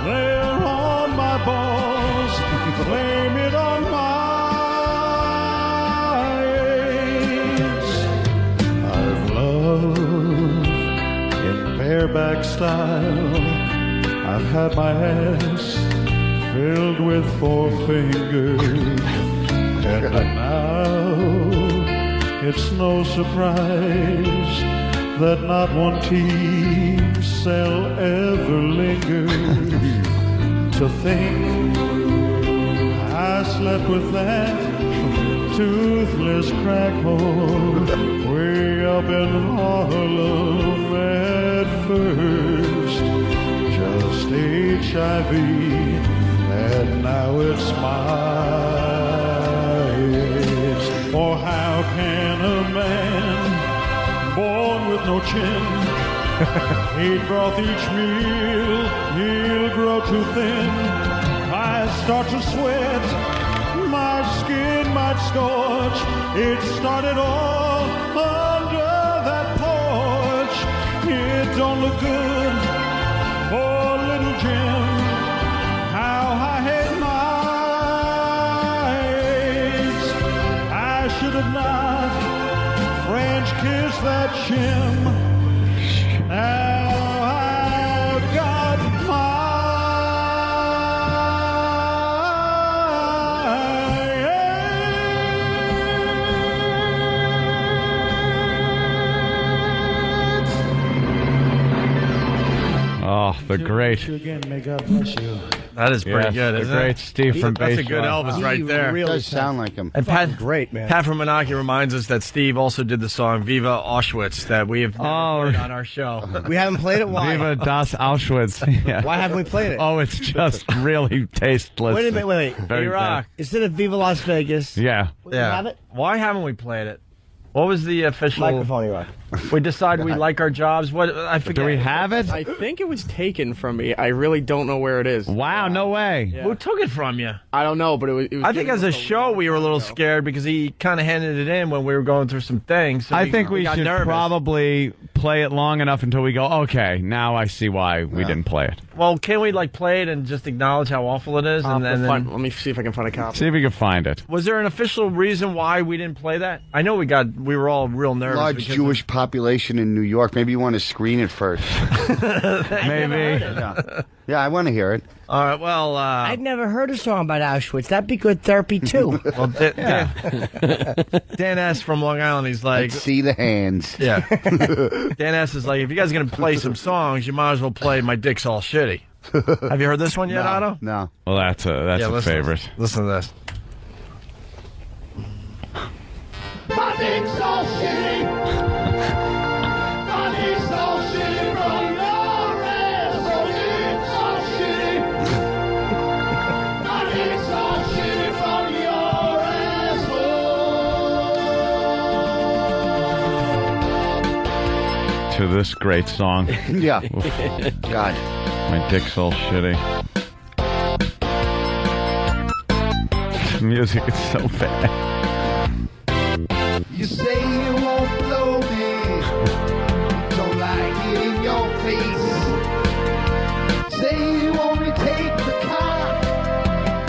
they're on my balls. Blame it on my age. I've loved in bareback style. I've had my ass filled with 4 fingers, and now it's no surprise that not one team cell ever lingers. To think I slept with that toothless crackhole way up in Harlem at first. Just HIV, and now it's my age. Or how can a man born with no chin eat broth each meal? He'll grow too thin. I start to sweat, my skin might scorch. It started all under that porch. It don't look good for little Jim. How I hate my age. I should have not French kissed that shim. Now I've got Oh, the great. Again, may God bless you. That is pretty good, isn't great it? Steve from That's a Bass good Drive. Elvis right there. It does sound like him. And Pat, great, man. Pat from Menachie reminds us that Steve also did the song Viva Auschwitz that we have never heard on our show. We haven't played it. Why? Viva das Auschwitz. Yeah. Why haven't we played it? Oh, it's just really tasteless. Wait a minute, wait. Very Iraq. Instead of Viva Las Vegas. Yeah. We have it? Why haven't we played it? What was the official Microphone you are. We decided we like our jobs. What I forget. Do we have it? I think it was taken from me. I really don't know where it is. Wow, no way. Yeah. Who took it from you? I don't know, but it was I think as a show we were a little scared because he kind of handed it in when we were going through some things. So I think we got should nervous. probably play it long enough until we go, okay, now I see why we didn't play it. Well, can we like play it and just acknowledge how awful it is? And then let me see if I can find a copy. See if we can find it. Was there an official reason why we didn't play that? I know we were all real nervous. Large because Jewish population in New York. Maybe you want to screen it first. Maybe. Yeah, I want to hear it. All right, well... I'd never heard a song about Auschwitz. That'd be good therapy, too. Well, Dan S. from Long Island, he's like... Let's see the hands. Yeah. Dan S. is like, if you guys are going to play some songs, you might as well play My Dick's All Shitty. Have you heard this one yet, Otto? No. Well, that's a favorite. Listen to this. My dick's all shitty. My dick's all shitty from your ass. My dick's all shitty. My dick's all shitty from your asshole. To this great song. Yeah. God. My dick's all shitty. This music is so bad. You say you won't blow me. Don't like it in your face. Say you only take the cock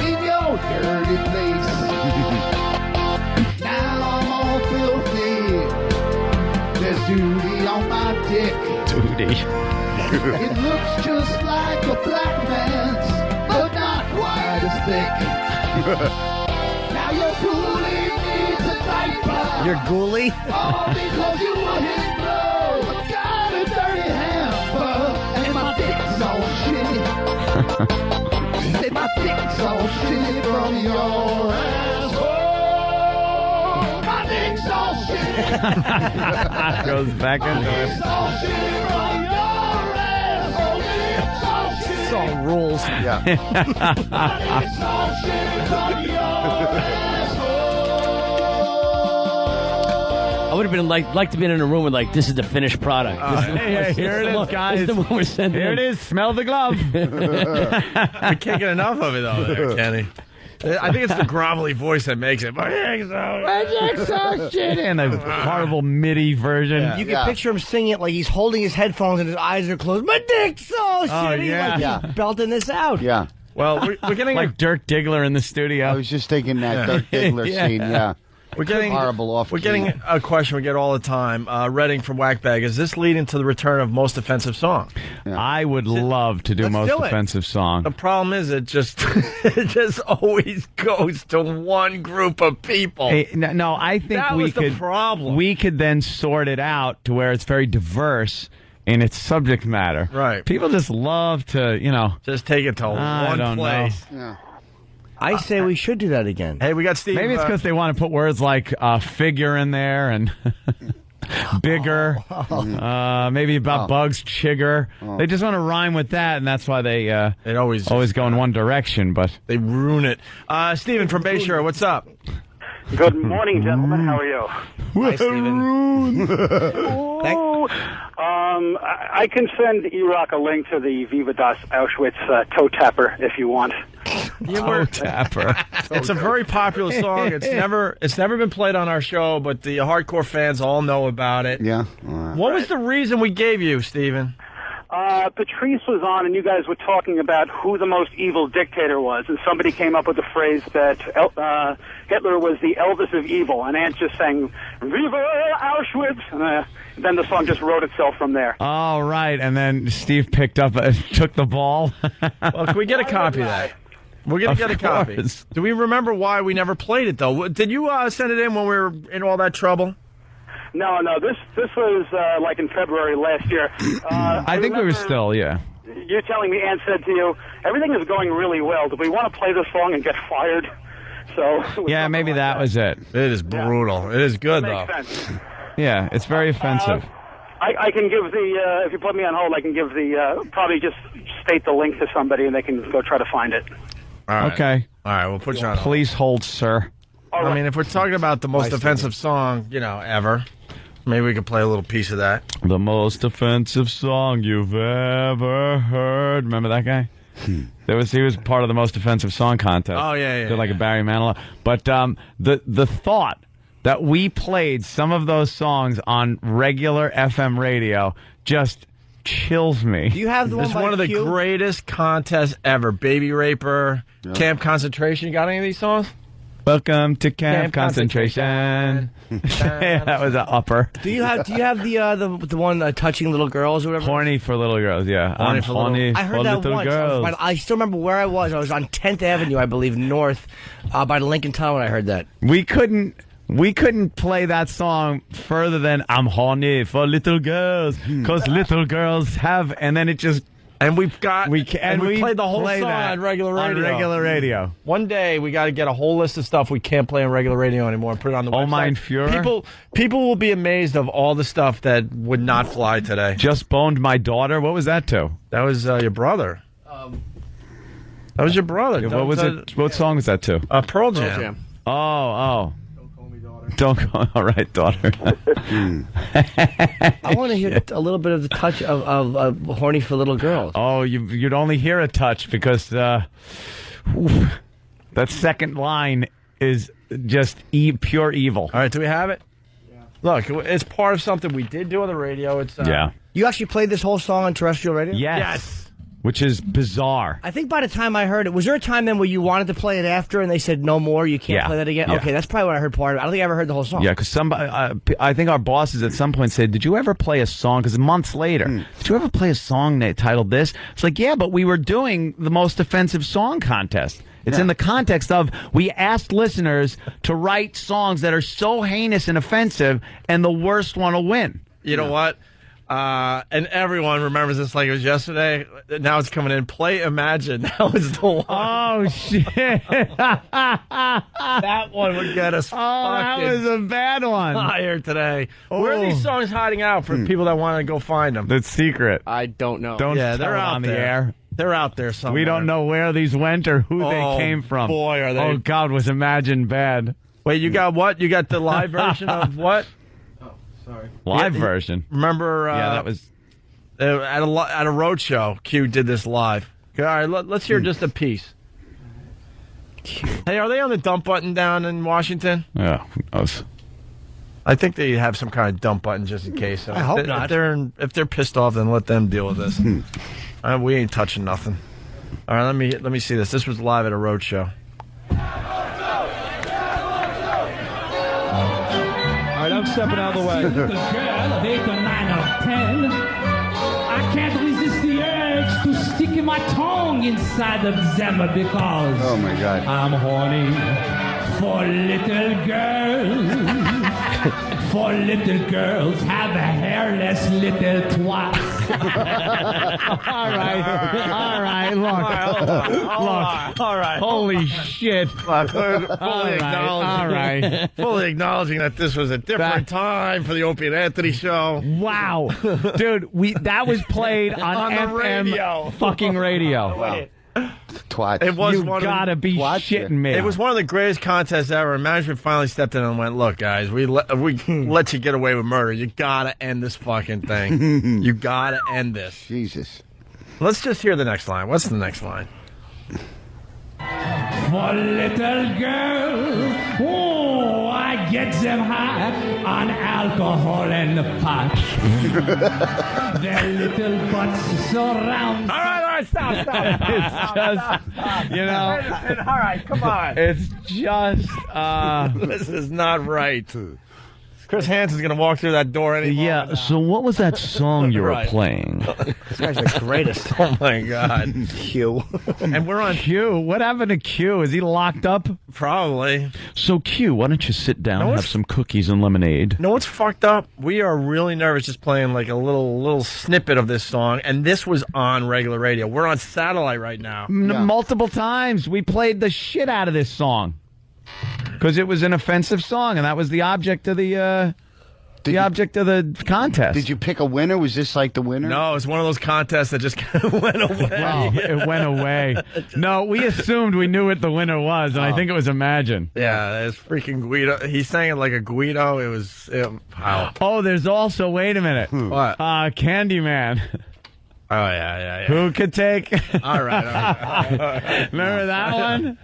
in your dirty place. Now I'm all filthy. There's duty on my dick. Duty. It looks just like a black man's, but not quite as thick. Now your ghoulie needs a diaper. Your ghoulie? All because you were hit low. I got a dirty hamper, and my dick's all shitty. Say my dick's all shitty from your asshole. My dick's all shitty. Goes back into it. Dick's all shitty from your asshole. Dick's all shitty. It's all rules. Yeah. My dick's all shitty from your asshole. I would have been like to be in a room with like, this is the finished product. Hey, here it is, guys. This is the one we're sending Here in. it is. Smell the glove. We can't get enough of it, though, there, Kenny. I think it's the grovelly voice that makes it. My dick's so shit. And a horrible MIDI version. You can picture him singing it like he's holding his headphones and his eyes are closed. My dick's so shitty. yeah. Like he's belting this out. Yeah. Well, we're getting like Dirk Diggler in the studio. I was just thinking that Dirk Diggler scene, yeah. We're getting horrible off. We're getting a question we get all the time. Redding from Whackbag. Is this leading to the return of most offensive song? I would love to do Let's most do it. offensive song. The problem is it just always goes to one group of people. Hey, no, I think that we was could the problem. we could then sort it out to where it's very diverse in its subject matter. Right. People just love to, just take it to one place. Yeah. I say we should do that again. Hey, we got Steve. Maybe it's because they want to put words like figure in there and bigger. Maybe about bugs, chigger. They just want to rhyme with that, and that's why they always go in one direction. But they ruin it. Steven from Bayshore, what's up? Good morning, gentlemen. How are you? Hi, Steven. I can send E-Rock a link to the Viva Das Auschwitz toe tapper if you want. Toe tapper. It's a very popular song. It's never been played on our show, but the hardcore fans all know about it. Yeah. What was the reason we gave you, Steven? Patrice was on, and you guys were talking about who the most evil dictator was, and somebody came up with the phrase that Hitler was the Elvis of evil, and Ant just sang "Viva Auschwitz," and then the song just wrote itself from there. Oh, right. And then Steve picked up, took the ball. Well, can we get a copy of that? We're going to get a copy. Do we remember why we never played it, though? Did you send it in when we were in all that trouble? No, this was like in February last year. I think we were still, yeah. You're telling me Ant said to you, everything is going really well. Do we want to play this song and get fired? So yeah, maybe that was it. It is brutal. It is good, though. Makes sense. Yeah, it's very offensive. I can give the, if you put me on hold, I can give the, probably just state the link to somebody and they can go try to find it. All right. Okay. All right, we'll put you on hold. Please hold, sir. I mean, if we're talking about the most offensive song, ever, maybe we could play a little piece of that. The most offensive song you've ever heard. Remember that guy? He was part of the most offensive song contest. Oh, yeah. Did like a Barry Manilow. But the thought that we played some of those songs on regular FM radio just chills me. Do you have the one It's by one of the Q? greatest contests ever. Baby Raper, Camp Concentration. You got any of these songs? Welcome to Camp Concentration. That was an upper. Do you have the one touching little girls or whatever? Horny for little girls, yeah. Horny I'm for horny I heard for that little once. girls. I still remember where I was. I was on 10th Avenue, I believe, north, by the Lincoln Tunnel when I heard that. We couldn't play that song further than I'm horny for little girls, because little girls have, and then it just... And we played the whole play song that on regular radio. On regular radio. One day we got to get a whole list of stuff we can't play on regular radio anymore and put it on the website. Oh, mein Führer. People will be amazed of all the stuff that would not fly today. Just boned my daughter. What was that to? That was your brother. That was your brother. What was it? What song was that to? Pearl Jam. Oh. Don't call. All right, daughter. I want to hear a little bit of the touch of Horny for Little Girls. Oh, you'd only hear a touch because that second line is just pure evil. All right, do we have it? Yeah. Look, it's part of something we did do on the radio. It's yeah. You actually played this whole song on terrestrial radio? Yes. which is bizarre. I think by the time I heard it, was there a time then where you wanted to play it after and they said no more, you can't play that again? Yeah. Okay, that's probably when I heard part of it. I don't think I ever heard the whole song. Yeah, because somebody, I think our bosses at some point said, "Did you ever play a song?" Because months later, did you ever play a song titled this? It's like, yeah, but we were doing the most offensive song contest. It's in the context of we asked listeners to write songs that are so heinous and offensive, and the worst one will win. You know what? And everyone remembers this like it was yesterday. Now it's coming in. Play Imagine. That was the one. Oh, shit. That one would get us that was a bad one. Higher today. Where are these songs hiding out for people that want to go find them? That's secret. I don't know. Yeah, tell they're it out on there. the air. They're out there somewhere. We don't know where these went or who Oh, they came from. boy, are they. Oh, God, was Imagine bad. Wait, you got what? You got the live version of what? Sorry. Live version. Remember? Yeah, that was... at a road show. Q did this live. All right, let's hear just a piece. Hey, are they on the dump button down in Washington? Yeah, who knows? I think they have some kind of dump button just in case. I hope not. If they're pissed off, then let them deal with this. We ain't touching nothing. All right, let me see this. This was live at a road show. All right, I'm stepping out of the way. Little girl of 8 or 9 or 10. I can't resist the urge to stick my tongue inside of them because Oh my God. I'm horny for little girls. For little girls have a hairless little twats. All right, look. All right. Holy shit. Fully acknowledging that this was a different time for the Opie and Anthony show. Wow. Dude, that was played on the FM radio. fucking radio. Wow. Twat. It was You one gotta be shitting me. It was one of the greatest contests ever. Management finally stepped in and went, "Look, guys, we let you get away with murder. You gotta end this fucking thing. You gotta end this." Jesus. Let's just hear the next line. What's the next line? For little girls, oh, I get them high on alcohol and the pot. Their little butts surround. All right, stop. It's just, you know. All right, come on. It's just, This is not right. Chris Hansen's going to walk through that door any moment now. so what was that song you were Right. playing? This guy's the greatest. Oh, my God. Q. And we're on Q? What happened to Q? Is he locked up? Probably. So, Q, why don't you sit down and have some cookies and lemonade? You know what's fucked up? We are really nervous just playing like a little snippet of this song, and this was on regular radio. We're on satellite right now. Multiple times. We played the shit out of this song. Because it was an offensive song, and that was the object of the object of the contest. Did you pick a winner? Was this like the winner? No, it's one of those contests that just kind of went away. Well, it went away. No, we assumed we knew what the winner was, and I think it was Imagine. Yeah, it's freaking Guido. He sang it like a Guido. It was wow. Oh, there's also, wait a minute. What? Candyman. Oh, yeah. Who could take... All right. Remember that one?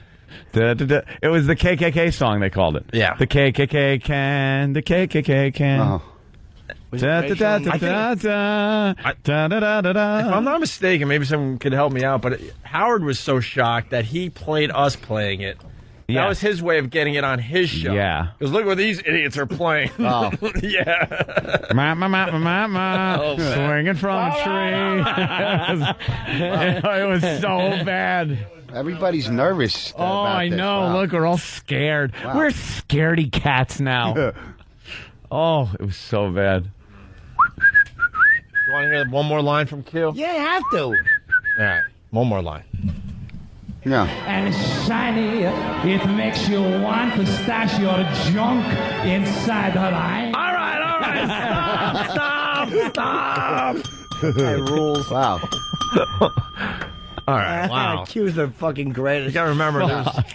It was the KKK song, they called it. Yeah. The KKK can, the KKK can. Oh. If I'm not mistaken, maybe someone could help me out, but Howard was so shocked that he played us playing it. Yeah. That was his way of getting it on his show. Yeah. Because look what these idiots are playing. Oh. Yeah. Swinging from a tree. It was so bad. Everybody's nervous. Oh, I know. Wow. Look, we're all scared. Wow. We're scaredy cats now. Oh, it was so bad. You want to hear one more line from Q? Yeah, you have to. All right. One more line. Yeah. And it's shiny, it makes you want to stash your junk inside the line. All right. Stop. That rules. Wow. All right, wow. Q's the fucking greatest. You gotta remember,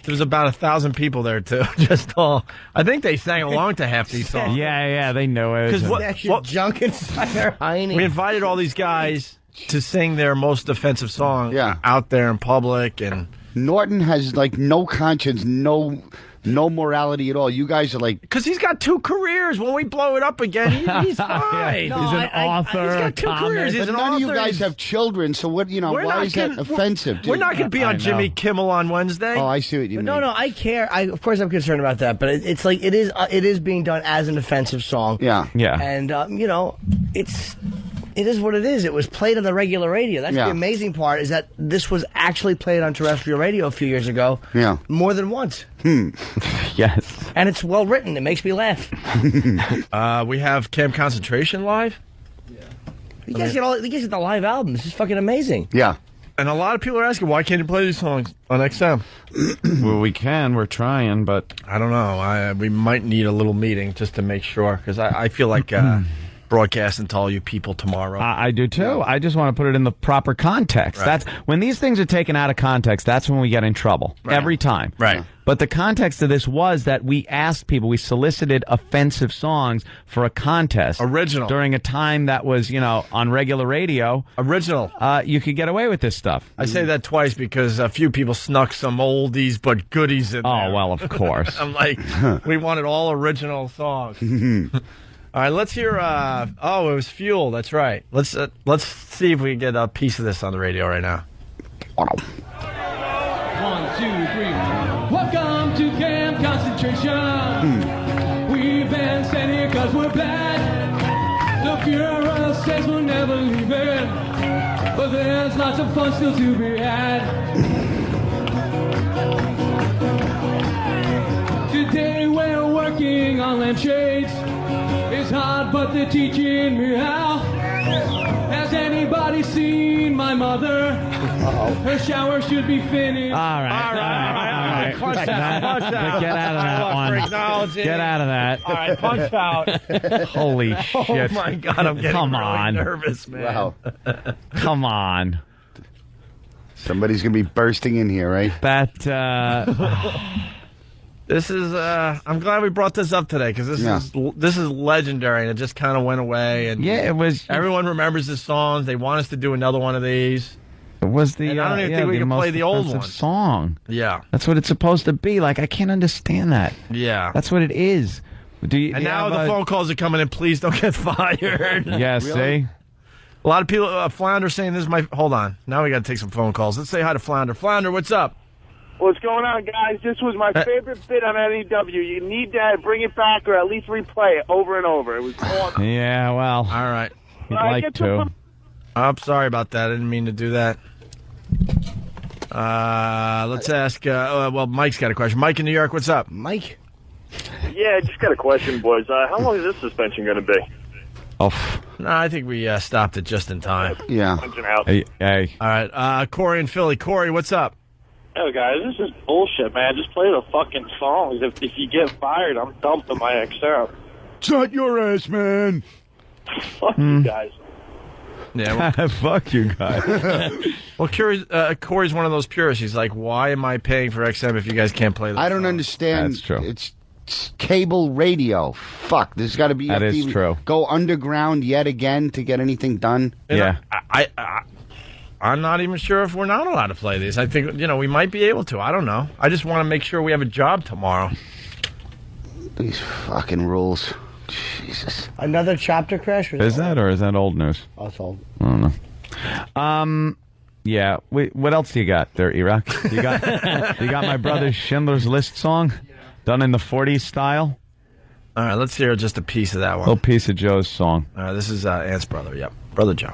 there's about 1,000 people there too. Just all. I think they sang along to half these songs. Yeah, they know it. Because what junk inside their hiney. We invited all these guys to sing their most offensive song out there in public, and Norton has like no conscience, no no morality at all. You guys are like... Because he's got 2 careers. When we blow it up again, he's fine. No, he's an author. He's got 2 careers. He's But an none of you author. guys have children, so what? Why is that offensive? We're not going to be on Jimmy Kimmel on Wednesday. Oh, I see what you mean. No, I care. Of course, I'm concerned about that, but it's like it is being done as an offensive song. Yeah. And it is what it is. It was played on the regular radio. That's the amazing part, is that this was actually played on terrestrial radio a few years ago. Yeah. More than once. Yes. And it's well written. It makes me laugh. We have Camp Concentration live. You guys get the live album. This is fucking amazing. Yeah. And a lot of people are asking, why can't you play these songs on XM? Well, we can. We're trying, but... I don't know. We might need a little meeting just to make sure, because I feel like broadcasting to all you people tomorrow. I do, too. I just want to put it in the proper context. Right. That's when these things are taken out of context, that's when we get in trouble. Right. Every time. Right. But the context of this was that we asked people, we solicited offensive songs for a contest. Original. During a time that was, on regular radio. Original. You could get away with this stuff. I say that twice because a few people snuck some oldies but goodies in there. Oh, well, of course. I'm like, we wanted all original songs. All right, let's hear. It was Fuel. That's right. Let's see if we can get a piece of this on the radio right now. 1, 2, 3. Welcome to Camp Concentration. We've been sent here because we're bad. The Fuhrer says we'll never leave it, but there's lots of fun still to be had. Today we're working on lampshades. It's hard, but they're teaching me how. Has anybody seen my mother? Her shower should be finished. All right. Punch out. Get out of that one. Get out of that. All right, punch out. Holy shit. Oh, my God, I'm getting really on. nervous, man. Wow. Come on. Somebody's going to be bursting in here, right? This is. I'm glad we brought this up today because this is legendary, and it just kind of went away. And it was. Everyone remembers the songs. They want us to do another one of these. It was the. And I don't even think we can play the old one. Song. Yeah, that's what it's supposed to be. Like I can't understand that. Yeah, that's what it is. Now the phone calls are coming in. Please don't get fired. Yeah, see. A lot of people. Flounder saying this is my. Hold on. Now we got to take some phone calls. Let's say hi to Flounder. Flounder, what's up? What's going on, guys? This was my favorite bit on NEW. You need to bring it back or at least replay it over and over. It was awesome. Yeah, well. All right. You'd like to. I'm sorry about that. I didn't mean to do that. Let's ask. Mike's got a question. Mike in New York, what's up? Mike? Yeah, I just got a question, boys. How long is this suspension going to be? Oh. No, I think we stopped it just in time. Yeah. Hey. All right. Corey in Philly. Corey, what's up? Oh, guys, this is bullshit, man. Just play the fucking songs. If you get fired, I'm dumping my XM. Shut your ass, man. Fuck you guys. Yeah, fuck you guys. Well, Corey's one of those purists. He's like, why am I paying for XM if you guys can't play this? I don't understand. That's true. It's cable radio. Fuck, there's got to be. That is true. Go underground yet again to get anything done. Yeah. I'm not even sure if we're not allowed to play these. I think, we might be able to. I don't know. I just want to make sure we have a job tomorrow. These fucking rules. Jesus. Another chapter crash? Is that or is that old news? Oh, it's old. I don't know. Yeah. What else do you got there, Iraq? You got my brother Schindler's List song done in the 40s style? All right, let's hear just a piece of that one. A little piece of Joe's song. All right, this is Ant's brother. Yep. Brother Joe.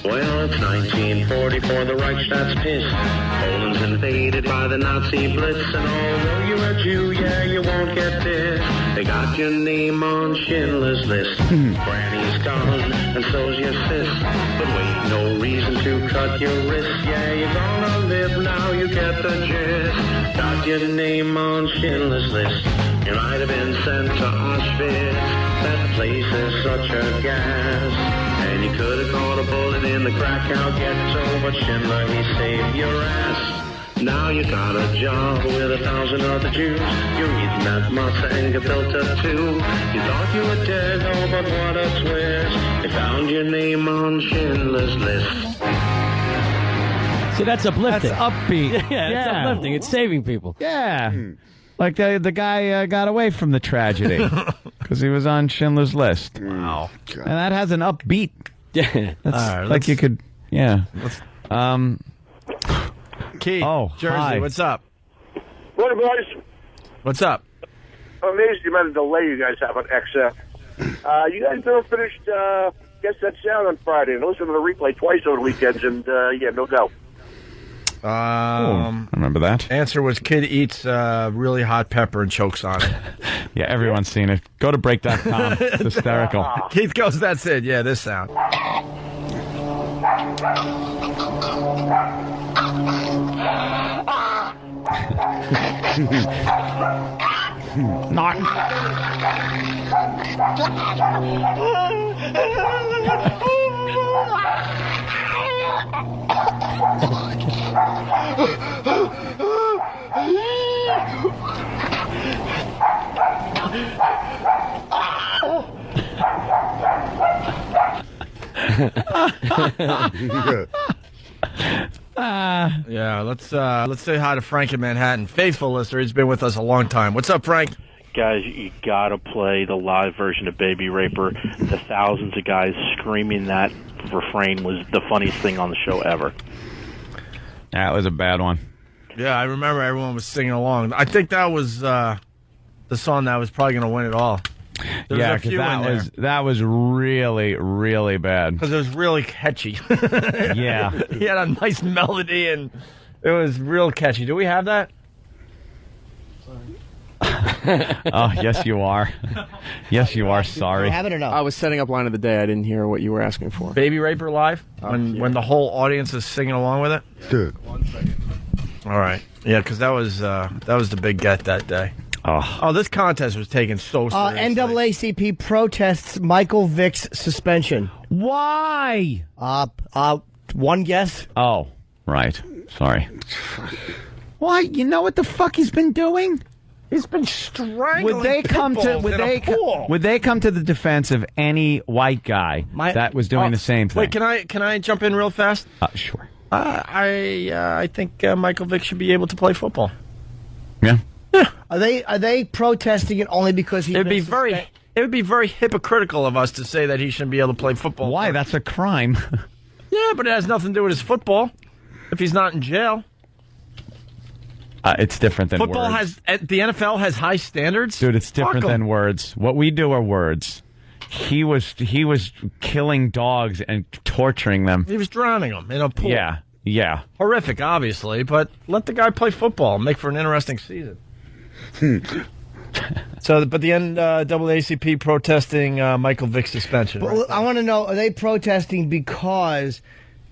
Well, it's 1944, the Reichstag's pissed. Poland's invaded by the Nazi blitz, and although you're a Jew, yeah, you won't get this. They got your name on Schindler's List. Granny's gone, and so's your sis. But wait, no reason to cut your wrist. Yeah, you're gonna live now, you get the gist. Got your name on Schindler's List. You might have been sent to Auschwitz. That place is such a gas. And you could have caught a bullet in the Krakow ghetto, but Schindler, he saved your ass. Now you got a job with 1,000 other Jews. You're eating that matzah and gefilte too. You thought you were dead, oh, but what a twist. They found your name on Schindler's List. See, that's uplifting. That's upbeat. Yeah, it's uplifting. It's saving people. Yeah. Like the guy got away from the tragedy because he was on Schindler's List. Wow. And that has an upbeat. Yeah. That's All right, like you could, yeah. Keith, Jersey, hi. what's up? What, boys? What's up? I'm amazed the amount of delay you guys have on XM. You guys never finished Guess That Sound on Friday and listen to the replay twice over the weekends, and yeah, no go. I remember that. Answer was kid eats really hot pepper and chokes on it. Yeah, everyone's seen it. Go to break.com. It's hysterical. Keith goes, that's it. Yeah, this sound. Not. Yeah, let's say hi to Frank in Manhattan. Faithful listener, he's been with us a long time. What's up, Frank? Guys, you gotta play the live version of Baby Raper. The thousands of guys screaming that refrain was the funniest thing on the show ever. That was a bad one. Yeah, I remember everyone was singing along. I think that was the song that was probably going to win it all. There Yeah, was a few in there. that was really, really bad. Because it was really catchy. Yeah. He had a nice melody, and it was real catchy. Do we have that? Oh, yes, you are. Yes, you are. Sorry. Have it or no? I was setting up line of the day. I didn't hear what you were asking for. Baby Raper live? When the whole audience is singing along with it? Dude. 1 second. All right. Yeah, because that was the big get that day. Oh, this contest was taken so seriously. NAACP protests Michael Vick's suspension. Why? One guess. Oh, right. Sorry. Why? You know what the fuck he's been doing? He's been strangling Would they come to the defense of any white guy that was doing the same thing? Wait, can I jump in real fast? Sure. I think Michael Vick should be able to play football. Yeah. Are they protesting it only because It would be very hypocritical of us to say that he shouldn't be able to play football. Why? That's a crime. Yeah, but it has nothing to do with his football. If he's not in jail. It's different than Football words. the NFL has high standards. Dude, it's different than words. What we do are words. He was killing dogs and torturing them. He was drowning them in a pool. Yeah. Horrific, obviously, but let the guy play football. Make for an interesting season. But the NAACP protesting Michael Vick's suspension. But Right? I want to know, are they protesting because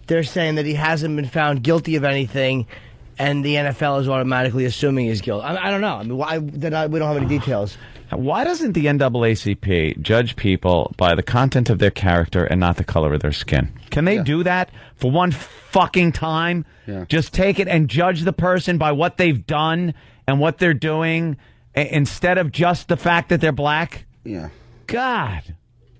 they're saying that he hasn't been found guilty of anything and the NFL is automatically assuming his guilt? I don't know. I mean, why? We don't have any details. Why doesn't the NAACP judge people by the content of their character and not the color of their skin? Can they do that for one fucking time? Yeah. Just take it and judge the person by what they've done and what they're doing instead of just the fact that they're black? Yeah. God,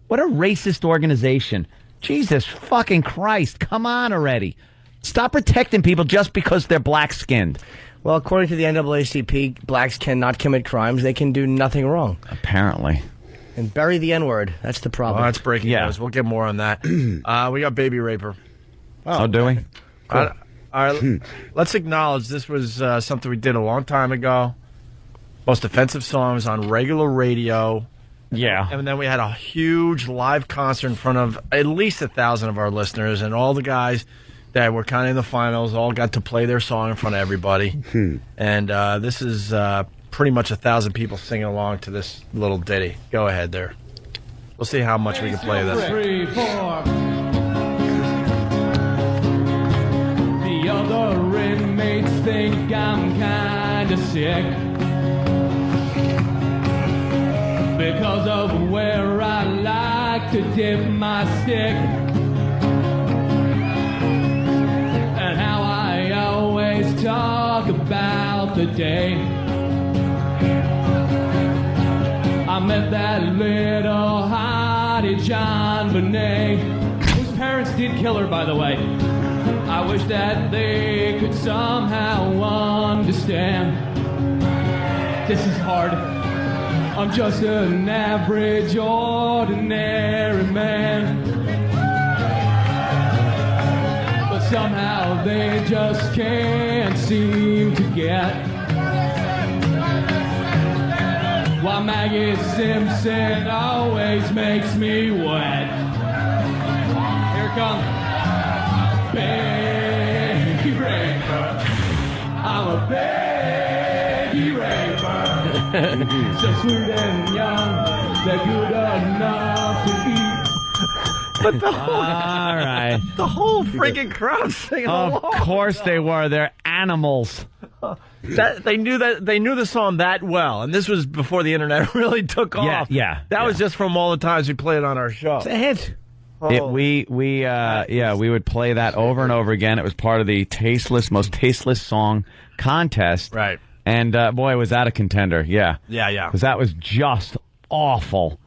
what a racist organization. Jesus fucking Christ, come on already. Stop protecting people just because they're black-skinned. Well, according to the NAACP, blacks cannot commit crimes. They can do nothing wrong. Apparently. And bury the N-word. That's the problem. Well, that's breaking news. We'll get more on that. We got Baby Raper. Oh, do we? Cool. All right, let's acknowledge this was something we did a long time ago. Most offensive songs on regular radio. Yeah. And then we had a huge live concert in front of at least 1,000 of our listeners, and all the guys that were kind of in the finals all got to play their song in front of everybody. And this is pretty much 1,000 people singing along to this little ditty. Go ahead there. We'll see how much we can play this. 3, 4. The other inmates think I'm kinda sick because of where I like to dip my stick. Talk about the day I met that little hottie John Bonet, whose parents did kill her, by the way. I wish that they could somehow understand. This is hard. I'm just an average, ordinary man. But somehow they just can't seem to get why Maggie Simpson always makes me wet. Here it comes. Baby raper. I'm a baby raper. So sweet and young, they're good enough to eat. But the whole, All right. the whole freaking crowd singing along. Of course they were. They're animals. They knew the song that well, and this was before the internet really took off. That was just from all the times we played it on our show. It's a hit. We would play that over and over again. It was part of the most tasteless song contest. Right. And boy, was that a contender. Yeah. Yeah. Because that was just awful.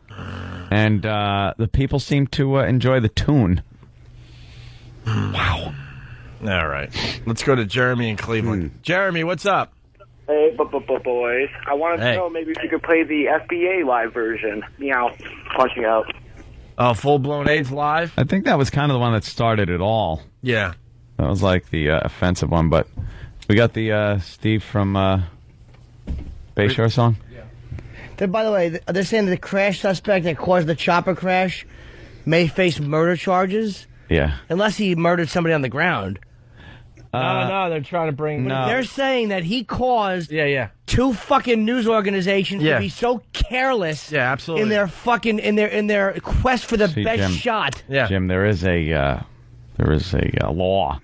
And the people seemed to enjoy the tune. Wow. All right. Let's go to Jeremy in Cleveland. Jeremy, what's up? Hey, boys. I wanted to know maybe if you could play the FBA live version. Meow. Punching out. Oh, Full-Blown AIDS Live? I think that was kind of the one that started it all. Yeah. That was like the offensive one. But we got the Steve from Bayshore song. By the way, they're saying the crash suspect that caused the chopper crash may face murder charges. Yeah. Unless he murdered somebody on the ground. No, they're trying to bring... They're saying that he caused two fucking news organizations to be so careless absolutely. in their fucking in their quest for the best Jim, shot. Jim, there is a law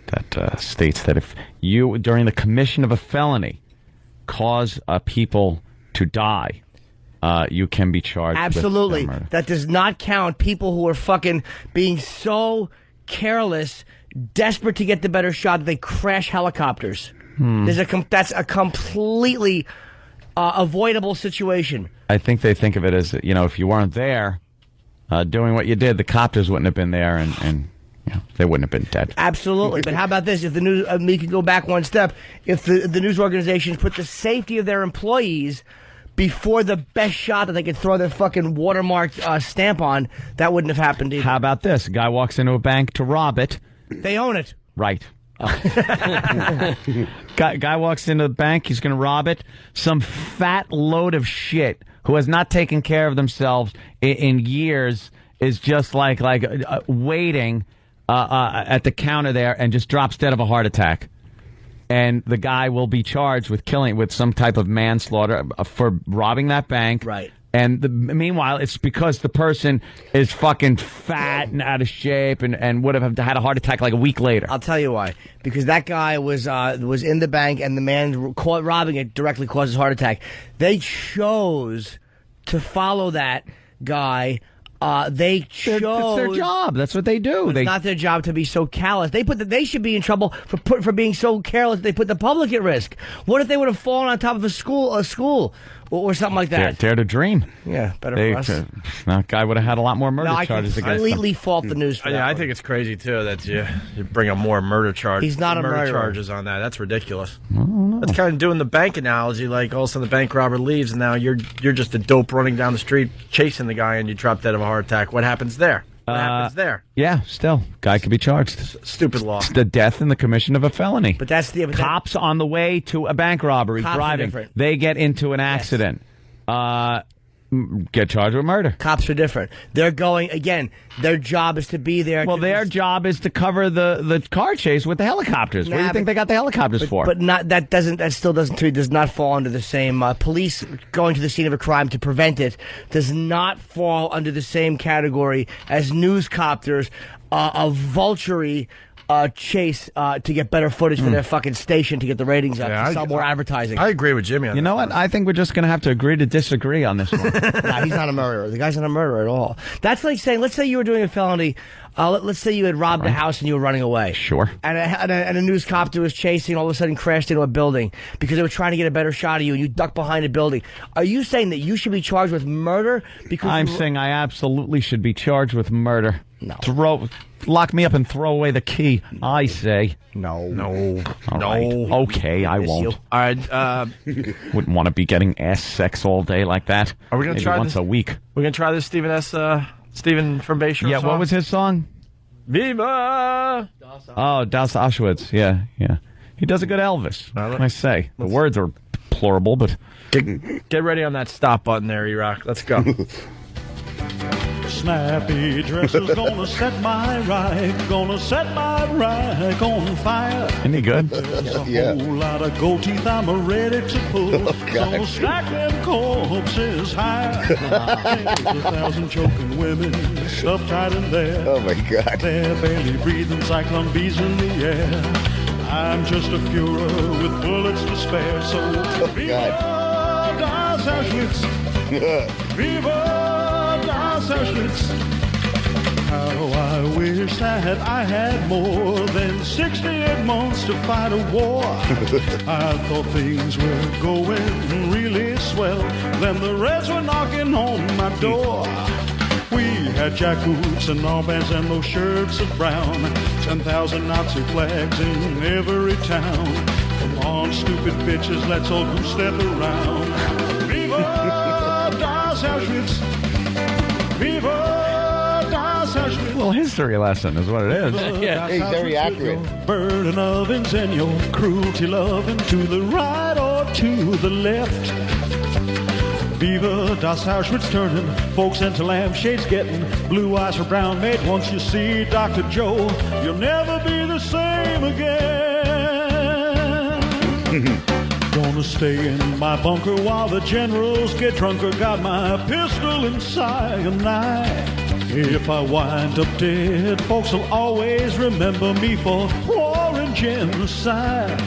that states that if you, during the commission of a felony, cause people to die, you can be charged Absolutely. with murder. That does not count people who are fucking being so careless, desperate to get the better shot that they crash helicopters. That's a completely avoidable situation. I think they think of it as, if you weren't there doing what you did, the copters wouldn't have been there and they wouldn't have been dead. Absolutely. But how about this? If the news, we can go back one step. If the news organizations put the safety of their employees before the best shot that they could throw their fucking watermarked stamp on, that wouldn't have happened either. How about this? A guy walks into a bank to rob it. They own it. Right. Guy walks into the bank. He's going to rob it. Some fat load of shit who has not taken care of themselves in years is just like waiting at the counter there and just drops dead of a heart attack. And the guy will be charged with some type of manslaughter for robbing that bank. Right. And meanwhile, it's because the person is fucking fat and out of shape and would have had a heart attack like a week later. I'll tell you why. Because that guy was in the bank and the man caught robbing it directly caused his heart attack. They chose to follow that guy. They chose. It's their job. That's what they do. It's not their job to be so callous. They should be in trouble for being so careless. They put the public at risk. What if they would have fallen on top of a school or something like that? Dare to dream. Yeah, better for us. That guy would have had a lot more murder charges against him. I completely fault the news for that. I think it's crazy too that you bring up more murder charges. He's not a murder murderer. charges on that. That's ridiculous. That's kind of doing the bank analogy. Like all of a sudden the bank robber leaves and now you're just a dope running down the street chasing the guy and you drop dead of a heart attack. What happens there? What happens there? Yeah, still, guy could be charged. Stupid law. It's the death in the commission of a felony. But that's the cops on the way to a bank robbery Cops are driving. different. They get into an accident. Get charged with murder. Cops are different. They're going again. Their job is to be there. Well, their job is to cover the car chase with the helicopters. What do you think they got the helicopters for? But that still does not fall under the same. Police going to the scene of a crime to prevent it does not fall under the same category as newscopters, a vulture chase to get better footage for their fucking station to get the ratings up, to sell more advertising. I agree with Jimmy on You know what? I think we're just going to have to agree to disagree on this one. Nah, he's not a murderer. The guy's not a murderer at all. That's like saying, let's say you were doing a felony. Let's say you had robbed a house and you were running away. Sure. And a news copter was chasing, all of a sudden crashed into a building because they were trying to get a better shot of you and you ducked behind a building. Are you saying that you should be charged with murder? Because I'm saying I absolutely should be charged with murder. No. lock me up and throw away the key. I say. No. All right. Okay, I won't. All right. Wouldn't want to be getting ass sex all day like that. Are we going to Maybe try once this? a week? We're going to try this Stephen from Bayshore Yeah, song? what was his song? Viva! Oh, Das Auschwitz. Yeah. He does a good Elvis. What can I say? The words are deplorable, but... Get ready on that stop button there, E-Rock. Let's go. Snappy dresses gonna set my rag on fire. Isn't he good? There's a whole lot of gold teeth I'm ready to pull. So stack them corpses high. There's 1,000 choking women stuffed tight in there. Oh, my God. They're barely breathing cyclone bees in the air. I'm just a Führer with bullets to spare. So Viva das Auschwitz. Viva das Auschwitz. How I wish that I had more than 68 months to fight a war. I thought things were going really swell. Then the Reds were knocking on my door. We had jackboots and armbands and those shirts of brown. 10,000 Nazi flags in every town. Come on, stupid bitches, let's all go step around. Viva das Auschwitz. Viva das Auschwitz. Well, history lesson is what it is. Hey, very accurate. Burning ovens and your cruelty loving to the right or to the left. Viva das Auschwitz turning folks into lampshades getting blue eyes for brown mate. Once you see Dr. Joe, you'll never be the same again. Gonna stay in my bunker while the generals get drunker. Got my pistol and cyanide. If I wind up dead, folks will always remember me for war and genocide.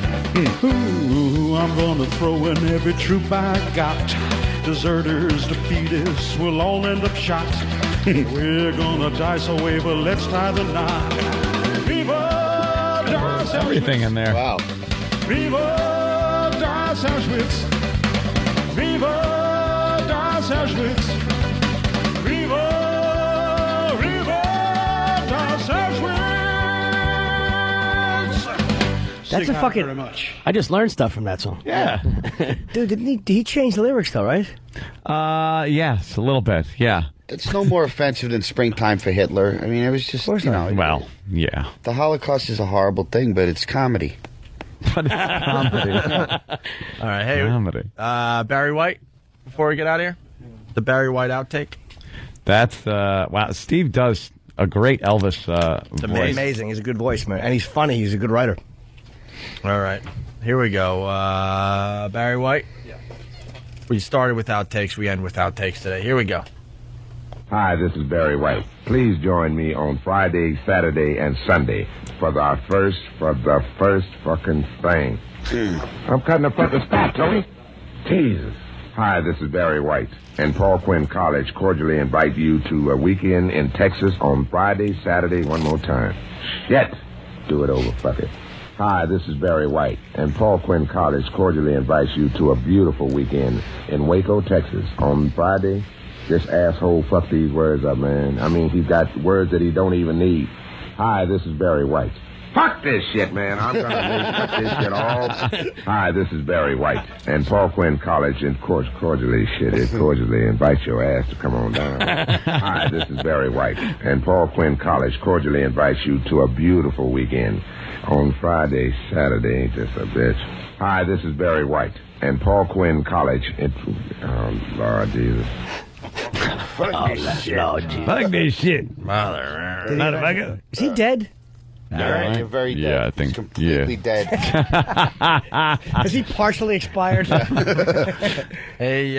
Ooh, I'm gonna throw in every troop I got. Deserters, defeatists, we'll all end up shot. We're gonna die so waver, let's tie the knot. Viva das Auschwitz. Everything in there. Wow. Viva das Auschwitz. Viva das Auschwitz. Viva das Auschwitz. That's a fucking. Very much. I just learned stuff from that song. Yeah. Dude, did he change the lyrics though, right? Yes, a little bit. Yeah. It's no more offensive than Springtime for Hitler. I mean, it was just, you know. Well, yeah. The Holocaust is a horrible thing, but it's comedy. Comedy. All right, hey, Comedy. Barry White, before we get out of here, the Barry White outtake. That's, wow, Steve does a great Elvis voice. Amazing. He's a good voice, man. And he's funny. He's a good writer. All right, here we go. Barry White? Yeah. We started with outtakes, we end with outtakes today. Here we go. Hi, this is Barry White. Please join me on Friday, Saturday, and Sunday for the first fucking thing. I'm cutting the fucking spot, Tony. Jesus. Hi, this is Barry White, and Paul Quinn College cordially invite you to a weekend in Texas on Friday, Saturday, one more time. Shit. Do it over, fuck it. Hi, this is Barry White, and Paul Quinn College cordially invites you to a beautiful weekend in Waco, Texas on Friday. This asshole fuck these words up, man. I mean, he's got words that he don't even need. Hi, this is Barry White. Fuck this shit, man. I'm gonna cut this shit off. Hi, this is Barry White, and Paul Quinn College, and cordially invite your ass to come on down. Hi, this is Barry White, and Paul Quinn College cordially invites you to a beautiful weekend on Friday, Saturday, ain't this a bitch. Hi, this is Barry White, and Paul Quinn College. Oh, Lord Jesus. Fuck this shit. Mother. Is he dead? You're very dead. Yeah, I think. He's completely dead. Is he partially expired? Hey,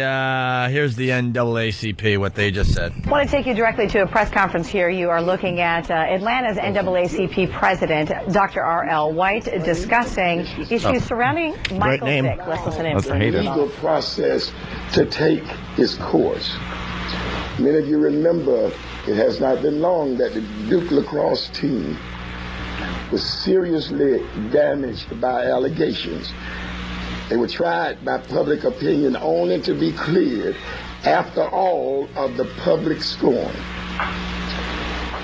here's the NAACP, what they just said. I want to take you directly to a press conference here. You are looking at Atlanta's NAACP president, Dr. R.L. White, discussing issues surrounding Michael Vick. Let's listen in. The legal process to take its course. Many of you remember it has not been long that the Duke lacrosse team was seriously damaged by allegations. They were tried by public opinion only to be cleared after all of the public scorn.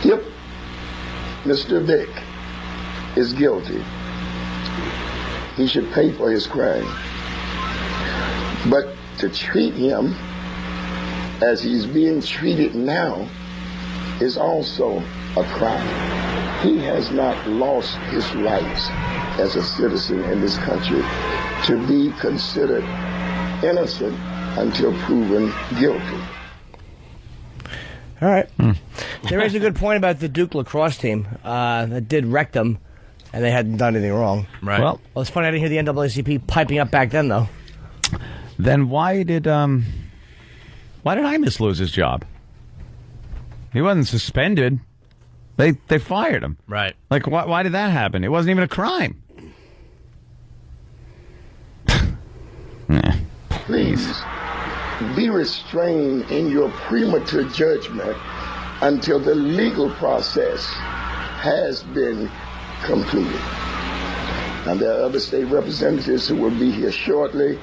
If Mr. Vick is guilty, he should pay for his crime. But to treat him as he's being treated now is also a crime. He has not lost his rights as a citizen in this country to be considered innocent until proven guilty. All right. There is a good point about the Duke lacrosse team that did wreck them, and they hadn't done anything wrong. Right. Well, it's funny I didn't hear the NAACP piping up back then, though. Then why did Imus lose his job? He wasn't suspended. They fired him. Right. Like, why did that happen? It wasn't even a crime. Please be restrained in your premature judgment until the legal process has been completed. And there are other state representatives who will be here shortly,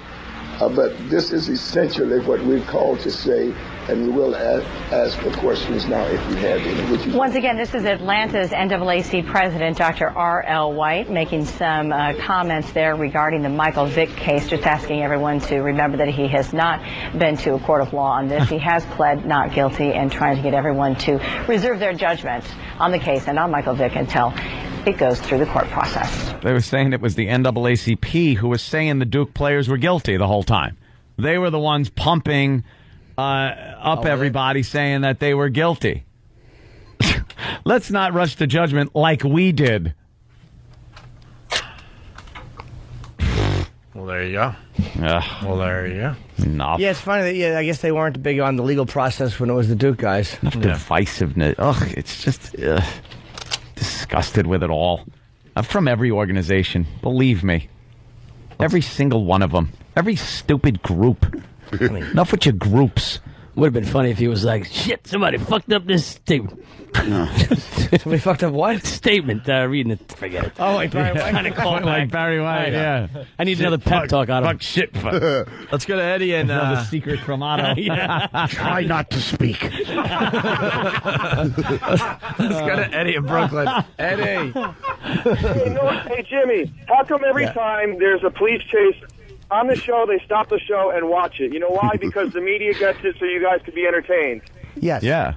but this is essentially what we're called to say, and we will ask for questions now if you have any. Once again, this is Atlanta's NAACP president, Dr. R.L. White, making some comments there regarding the Michael Vick case, just asking everyone to remember that he has not been to a court of law on this. He has pled not guilty and trying to get everyone to reserve their judgment on the case and on Michael Vick until it goes through the court process. They were saying it was the NAACP who was saying the Duke players were guilty the whole time. They were the ones pumping up everybody, saying that they were guilty. Let's not rush to judgment like we did. Well, there you go. Well, there you go. Enough. Yeah, it's funny that, I guess they weren't big on the legal process when it was the Duke guys. Enough divisiveness. Ugh, it's just disgusted with it all. I'm from every organization, believe me. Every single one of them. Every stupid group. I mean, enough with your groups. Would have been funny if he was like, shit, somebody fucked up this statement. Somebody fucked up what? Statement. Reading it, forget it. Oh, like Barry White. Kind of call it Like Barry White, yeah. I need another pep talk out of him. Fuck shit. Let's go to Eddie and the secret from Otto. Try not to speak. Let's go to Eddie in Brooklyn. Eddie. Hey, Jimmy, how come every time there's a police chase on the show, they stop the show and watch it? You know why? Because the media gets it so you guys could be entertained. Yes. Yeah.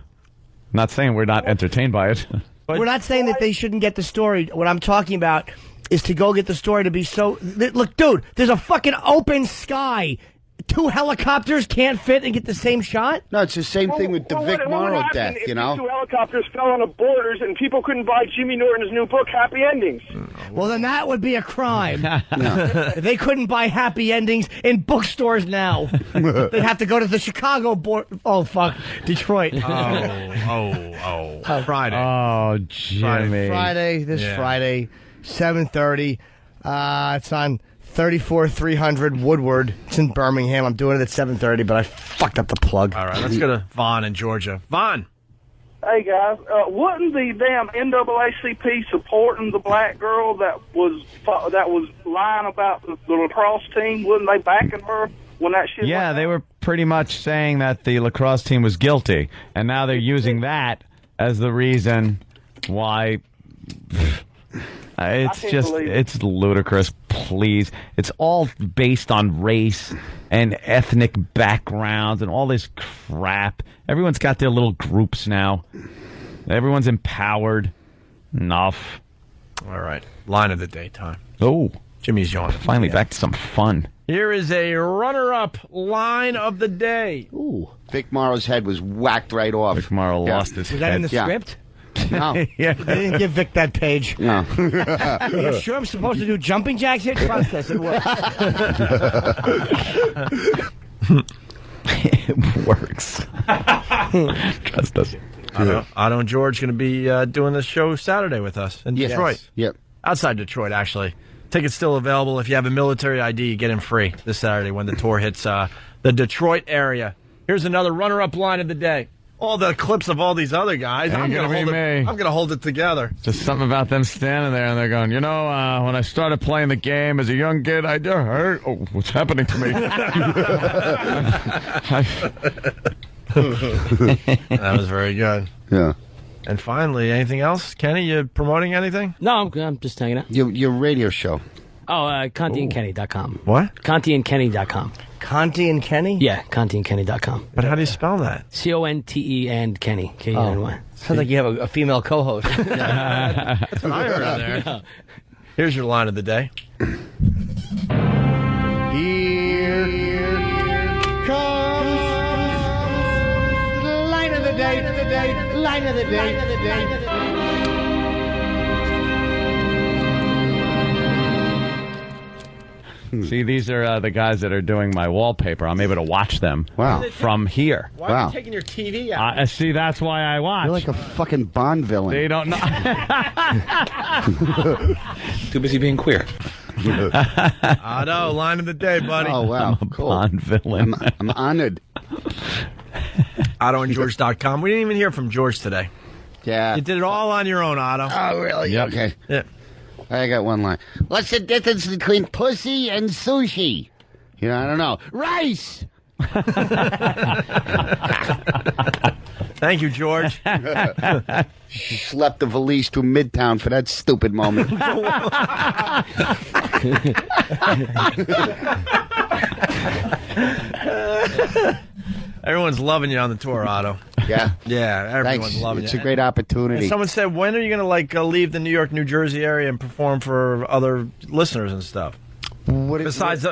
Not saying we're not entertained by it. We're not saying that they shouldn't get the story. What I'm talking about is to go get the story to be so... Look, dude, there's a fucking open sky. 2 helicopters can't fit and get the same shot? No, it's the same thing with the Vic Morrow death, you know? 2 helicopters fell on the borders and people couldn't buy Jimmy Norton's new book, Happy Endings. Well, then that would be a crime. They couldn't buy happy endings in bookstores now. They'd have to go to the Chicago board. Oh, fuck. Detroit. Friday. Oh, Jimmy. Friday, 7:30. It's on 34-300 Woodward. It's in Birmingham. I'm doing it at 7:30, but I fucked up the plug. All right, let's go to Vaughn in Georgia. Vaughn. Hey, guys, wasn't the damn NAACP supporting the black girl that was lying about the lacrosse team? Wasn't they backing her when that shit Yeah, went they were pretty much saying that the lacrosse team was guilty, and now they're using that as the reason why... It's ludicrous, please. It's all based on race and ethnic backgrounds and all this crap. Everyone's got their little groups now. Everyone's empowered. Enough. All right. Line of the day time. Oh. Jimmy's yawning. Finally back to some fun. Here is a runner-up line of the day. Ooh. Vic Morrow's head was whacked right off. Vic Morrow lost his Was that head. in the script? No. They didn't give Vic that page. No. Are you sure I'm supposed to do jumping jacks here? Trust us, it works. It works. Trust us. Otto and George going to be doing this show Saturday with us in Detroit. Yep. Outside Detroit, actually. Tickets still available. If you have a military ID, you get in free this Saturday when the tour hits the Detroit area. Here's another runner-up line of the day. All the clips of all these other guys. I'm going to hold it together. Just something about them standing there and they're going, when I started playing the game as a young kid, I heard, what's happening to me? That was very good. Yeah. And finally, anything else? Kenny, you promoting anything? No, I'm just hanging out. Your radio show. Oh, ContiandKenny.com. What? ContiandKenny.com. Conti and Kenny? Yeah, ContiandKenny.com. But how do you spell that? CONTE and Kenny. K-E-N-Y. Sounds like you have a female co-host. That's what I heard on there. Yeah. Here's your line of the day. Here comes the line of the day, line of the day. See, these are the guys that are doing my wallpaper. I'm able to watch them from here. Why are you taking your TV out? See, that's why I watch. You're like a fucking Bond villain. They don't know. Too busy being queer. Otto, line of the day, buddy. Oh, wow. I'm a Cool. Bond villain. I'm honored. OttoandGeorge.com. We didn't even hear from George today. Yeah. You did it all on your own, Otto. Oh, really? Yep. Okay. Yeah. I got one line. What's the difference between pussy and sushi? You know, I don't know. Rice! Thank you, George. Slept the valise to Midtown for that stupid moment. Everyone's loving you on the tour, Otto. Yeah. Yeah, everyone's Thanks. loving It's you. a great opportunity. And someone said, when are you going to leave the New York, New Jersey area and perform for other listeners and stuff? Besides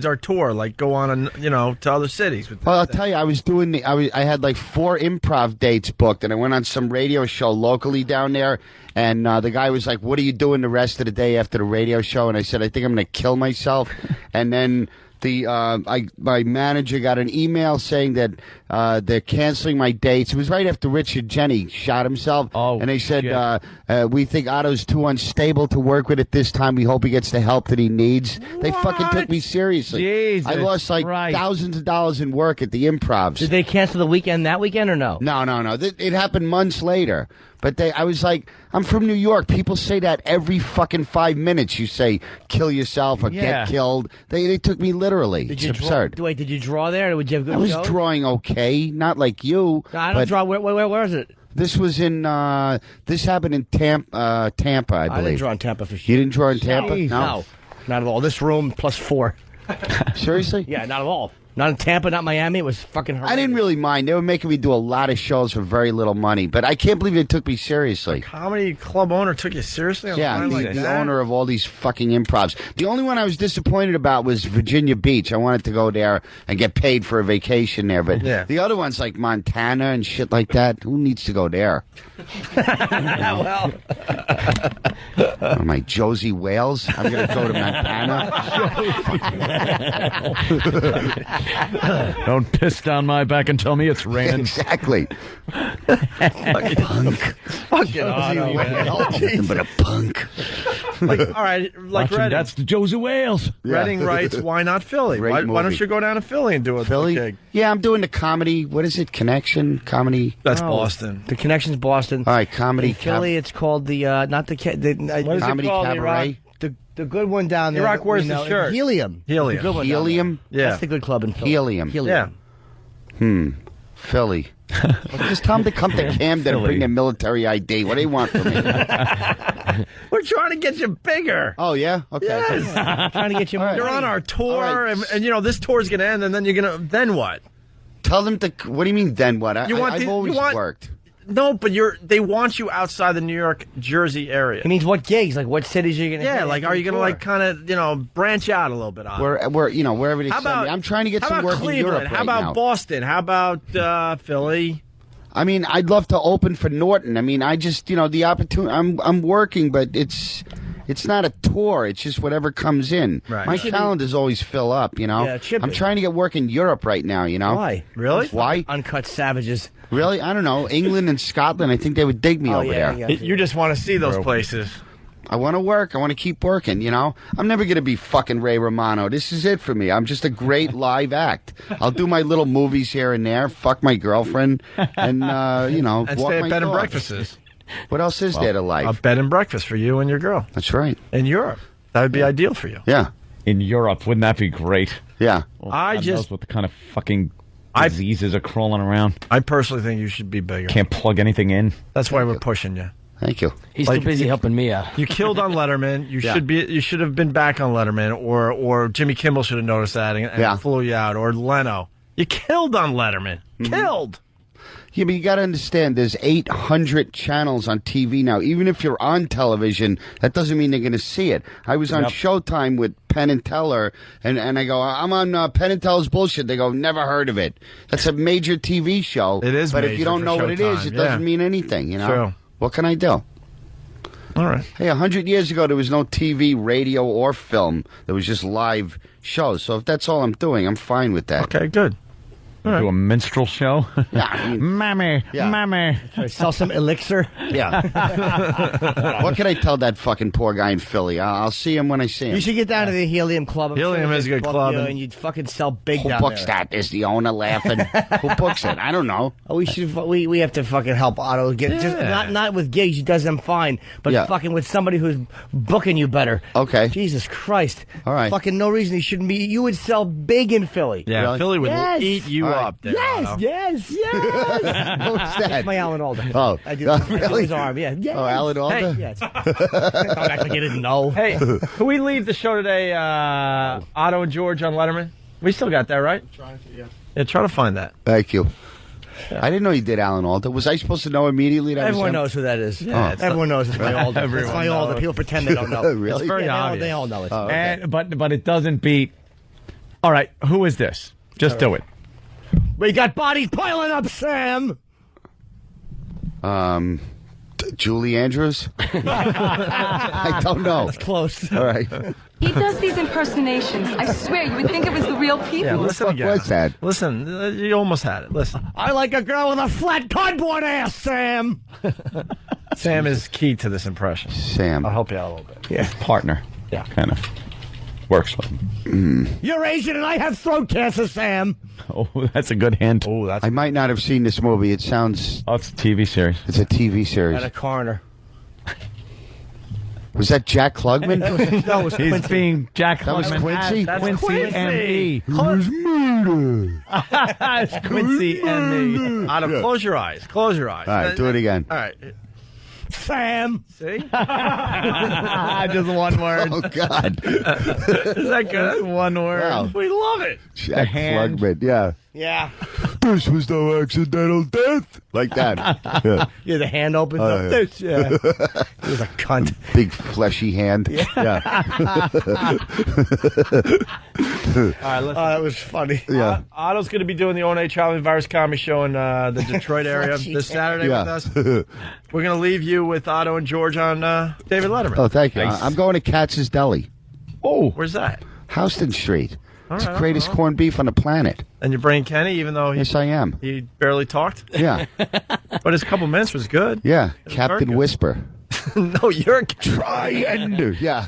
our tour, like go on to other cities. Well, I'll tell you, I was doing I had like 4 improv dates booked, and I went on some radio show locally down there. And the guy was like, "What are you doing the rest of the day after the radio show?" And I said, "I think I'm going to kill myself." And then my manager got an email saying that they're canceling my dates. It was right after Richard Jenny shot himself. Oh, and they said, we think Otto's too unstable to work with at this time. We hope he gets the help that he needs. They fucking took me seriously. Jesus I lost like thousands of dollars in work at the Improvs. Did they cancel the weekend that weekend or no? No. It happened months later. But I was like, I'm from New York. People say that every fucking 5 minutes. You say, kill yourself or get killed. They took me literally. It's absurd. Wait, did you draw there? Or did you have good I was shows? drawing okay. Not like you. No, I don't draw. Where is it? This was in, this happened in Tampa, I believe. I didn't draw in Tampa for sure. You didn't draw in Tampa? No, not at all. This room plus 4. Seriously? Yeah, not at all. Not in Tampa, not Miami. It was fucking horrendous. I didn't really mind. They were making me do a lot of shows for very little money, but I can't believe they took me seriously. Comedy club owner took you seriously? Yeah, the owner of all these fucking improvs. The only one I was disappointed about was Virginia Beach. I wanted to go there and get paid for a vacation there, but the other ones like Montana and shit like that, who needs to go there? Well, am I Josie Wales? I'm going to go to Montana. Don't piss down my back and tell me it's raining. Exactly. Punk. Fucking Otto. Nothing but a punk. All right, like Watching, Reading. that's the Josie Wales. Reading writes, why not Philly? Great Why movie. don't you go down to Philly and do a Philly? gig? Yeah, I'm doing the comedy. What is it? Connection? Comedy? That's Boston. The Connection's Boston. All right, comedy. In Philly, it's called the not the What is it Comedy called, Cabaret. the good one down there. Iraq, that where's we the know. shirt? Helium. Helium. The good one down Helium? there. Yeah. That's the good club in Philly. Helium. Yeah. Philly. Well, just tell them to come to Camden and bring their military ID. What do they want from me? We're trying to get you bigger. Oh, yeah? Okay. Yes. Trying to get you more. You're on our tour, All right. and this tour's going to end, and then you're going to... Then what? Tell them to... What do you mean, then what? I've you always want, worked. No, but they want you outside the New York, Jersey area. It means what gigs? Like what cities are you going to? Yeah, like are you going to like kind of branch out a little bit on it? Wherever they send me. I'm trying to get some work Cleveland? in Europe How right about now. Boston? How about Philly? I mean, I'd love to open for Norton. I mean, I just, the opportunity. I'm working, but it's not a tour. It's just whatever comes in. Right. My calendars always fill up. Yeah, it should I'm be. trying to get work in Europe right now. Why? Really? Why? Uncut Savages. Really? I don't know. England and Scotland. I think they would dig me over there. Yeah. You just want to see those places. I want to work. I want to keep working, I'm never going to be fucking Ray Romano. This is it for me. I'm just a great live act. I'll do my little movies here and there, fuck my girlfriend, and, And walk stay my at bed and dog. breakfasts. What else is there to life? A bed and breakfast for you and your girl. That's right. In Europe. That would be ideal for you. Yeah. In Europe, wouldn't that be great? Yeah. Well, I God just- knows what the kind of fucking Diseases are crawling around. I personally think you should be bigger. Can't plug anything in. That's why we're pushing you. Thank you. He's too busy helping me out. You killed on Letterman. You Yeah. should have been back on Letterman, or Jimmy Kimmel should have noticed that and flew you out, or Leno. You killed on Letterman. Killed. Yeah, but you got to understand, there's 800 channels on TV now. Even if you're on television, that doesn't mean they're going to see it. I was on Showtime with Penn and Teller, and I go, I'm on Penn and Teller's bullshit. They go, never heard of it. That's a major TV show. It is but major if you don't for know what it is, Showtime, it yeah. doesn't mean anything, you know? True. What can I do? All right. Hey, 100 years ago, there was no TV, radio, or film. There was just live shows. So if that's all I'm doing, I'm fine with that. Okay, good. Do a minstrel show? Yeah. Mammy, mammy. Sell some elixir. Yeah. What can I tell that fucking poor guy in Philly? I'll see him when I see him. You should get down to the Helium Club. I'm Helium sure is a they'd good book club, you, and- and you'd fucking sell big Who down books there. that? Is the owner laughing? Who books it? I don't know. Oh, we have to fucking help Otto get just not with gigs. He does them fine, but Yeah. fucking with somebody who's booking you better. Okay. Jesus Christ. All right. Fucking no reason he shouldn't be. You would sell big in Philly. Yeah, Really? Philly would Yes. eat you All right. up there. Yes, Otto. yes. What's that? That's my Alan Alda. Oh. I do. Really? His arm. Yeah. Yes. Oh, Alan Alda? Hey, yes. Don't act like you didn't know. Hey, can we leave the show today, Otto and George on Letterman? We still got that, right? Trying to, yeah. Yeah, try to find that. Thank you. I didn't know you did Alan Alda. Was I supposed to know immediately that was Everyone him? knows who that is. Yeah, it's Everyone knows it's my Alda. It's Everyone my Alda. knows. People pretend they don't know. Really? It's very obvious. They all know it. Oh, okay. And, but it doesn't beat. All right, who is this? Just do it. We got bodies piling up, Sam. Julie Andrews? I don't know. That's close. All right. He does these impersonations. I swear, you would think it was the real people. Yeah, listen fuck again. was that? Listen, you almost had it. Listen. I like a girl with a flat cardboard ass, Sam. Sam is key to this impression. Sam. I'll help you out a little bit. Yeah, partner. Yeah. Kind of. Works with him. You're Asian and I have throat cancer, Sam. Oh, that's a good hint. Oh, that's I might not have seen this movie. It sounds... Oh, it's a TV series. It's a TV series. And a coroner. Was that Jack Klugman? No, it was He's Quincy. being Jack That was Klugman. Quincy? That's That's Quincy Quincy. M.E. Who's murder? It's Quincy M.E. Otto, close your eyes. Close your eyes. All right, do it again. All right. Sam. See? Just one word. Oh, God. Is that good? One word. Wow. We love it. Jack hand. Klugman, yeah. Yeah. This was no accidental death. Like that. Yeah. Yeah, the hand opens Oh, up. yeah. This, yeah. He was a cunt. Big fleshy hand. Yeah. All right, listen. That was funny. Yeah. Otto's going to be doing the O&A Traveling Virus Comedy Show in the Detroit area this Saturday with us. We're going to leave you with Otto and George on David Letterman. Oh, thank you. Nice. I'm going to Katz's Deli. Oh, where's that? Houston Street. It's the right, greatest all right. corned beef on the planet. And you're bringing Kenny, even though Yes, I am. he barely talked? Yeah. But his couple minutes was good. Yeah. It was very Captain good. Whisper. No, you're a Triand. Yeah.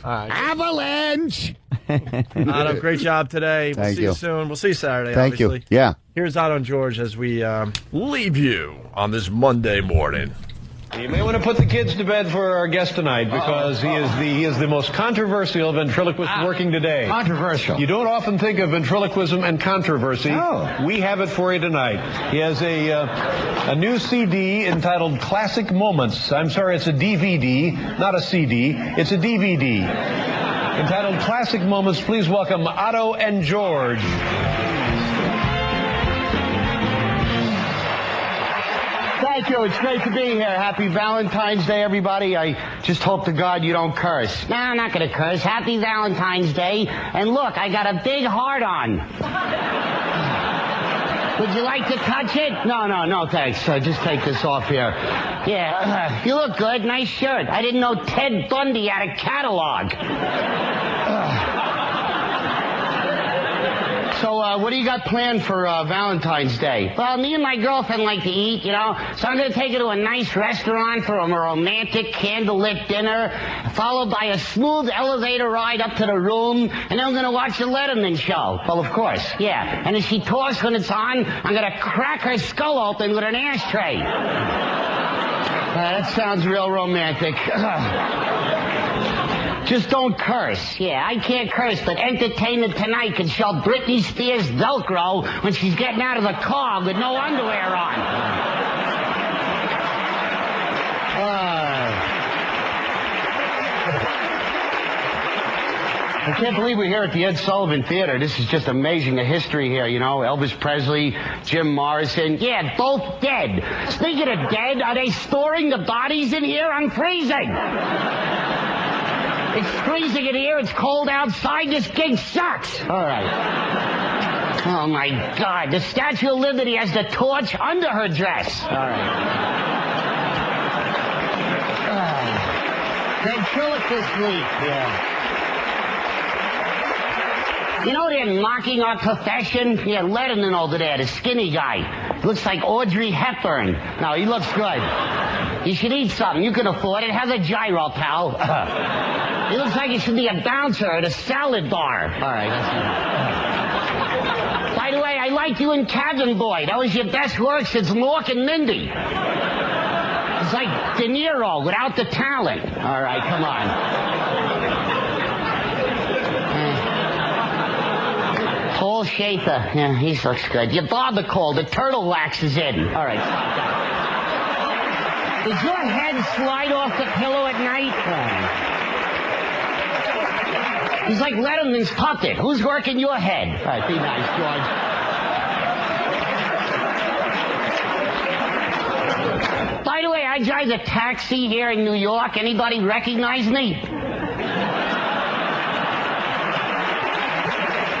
Avalanche. Otto, great job today. We'll Thank see you you. soon. We'll see you Saturday, Thank obviously. you. Yeah. Here's Otto and George as we leave you on this Monday morning. You may want to put the kids to bed for our guest tonight because he is the most controversial ventriloquist working today. Controversial. You don't often think of ventriloquism and controversy. Oh. We have it for you tonight. He has a new CD entitled Classic Moments. I'm sorry, it's a DVD, not a CD. It's a DVD entitled Classic Moments. Please welcome Otto and George. Thank you. It's great to be here. Happy Valentine's Day, everybody. I just hope to God you don't curse. No, I'm not going to curse. Happy Valentine's Day. And look, I got a big heart on. Would you like to touch it? No, thanks. Just take this off here. Yeah, you look good. Nice shirt. I didn't know Ted Bundy had a catalog. So, what do you got planned for Valentine's Day? Well, me and my girlfriend like to eat, you know, so I'm going to take her to a nice restaurant for a romantic candlelit dinner, followed by a smooth elevator ride up to the room, and then we're going to watch the Letterman show. Well, of course. Yeah, and if she talks when it's on, I'm going to crack her skull open with an ashtray. That sounds real romantic. Just don't curse. Yeah, I can't curse, but Entertainment Tonight can show Britney Spears Velcro when she's getting out of the car with no underwear on. I can't believe we're here at the Ed Sullivan Theater. This is just amazing, the history here, you know. Elvis Presley, Jim Morrison. Yeah, both dead. Speaking of dead, are they storing the bodies in here? I'm freezing. It's freezing in here. It's cold outside. This gig sucks. All right. Oh, my God. The Statue of Liberty has the torch under her dress. All right. Ventriloquist leak. Yeah. You know they're mocking our profession? Yeah, Letterman over there, the skinny guy. Looks like Audrey Hepburn. No, he looks good. You should eat something. You can afford it. Have a gyro, pal. He looks like he should be a bouncer at a salad bar. All right, that's enough. By the way, I liked you in Cabin Boy. That was your best work since Mork and Mindy. It's like De Niro without the talent. All right, come on. Paul Schaefer. Yeah, he looks good. Your barbacoa, the turtle wax is in. All right, stop that. Does your head slide off the pillow at night? He's like Letterman's puppet. Who's working your head? All right, be nice, George. By the way, I drive a taxi here in New York. Anybody recognize me?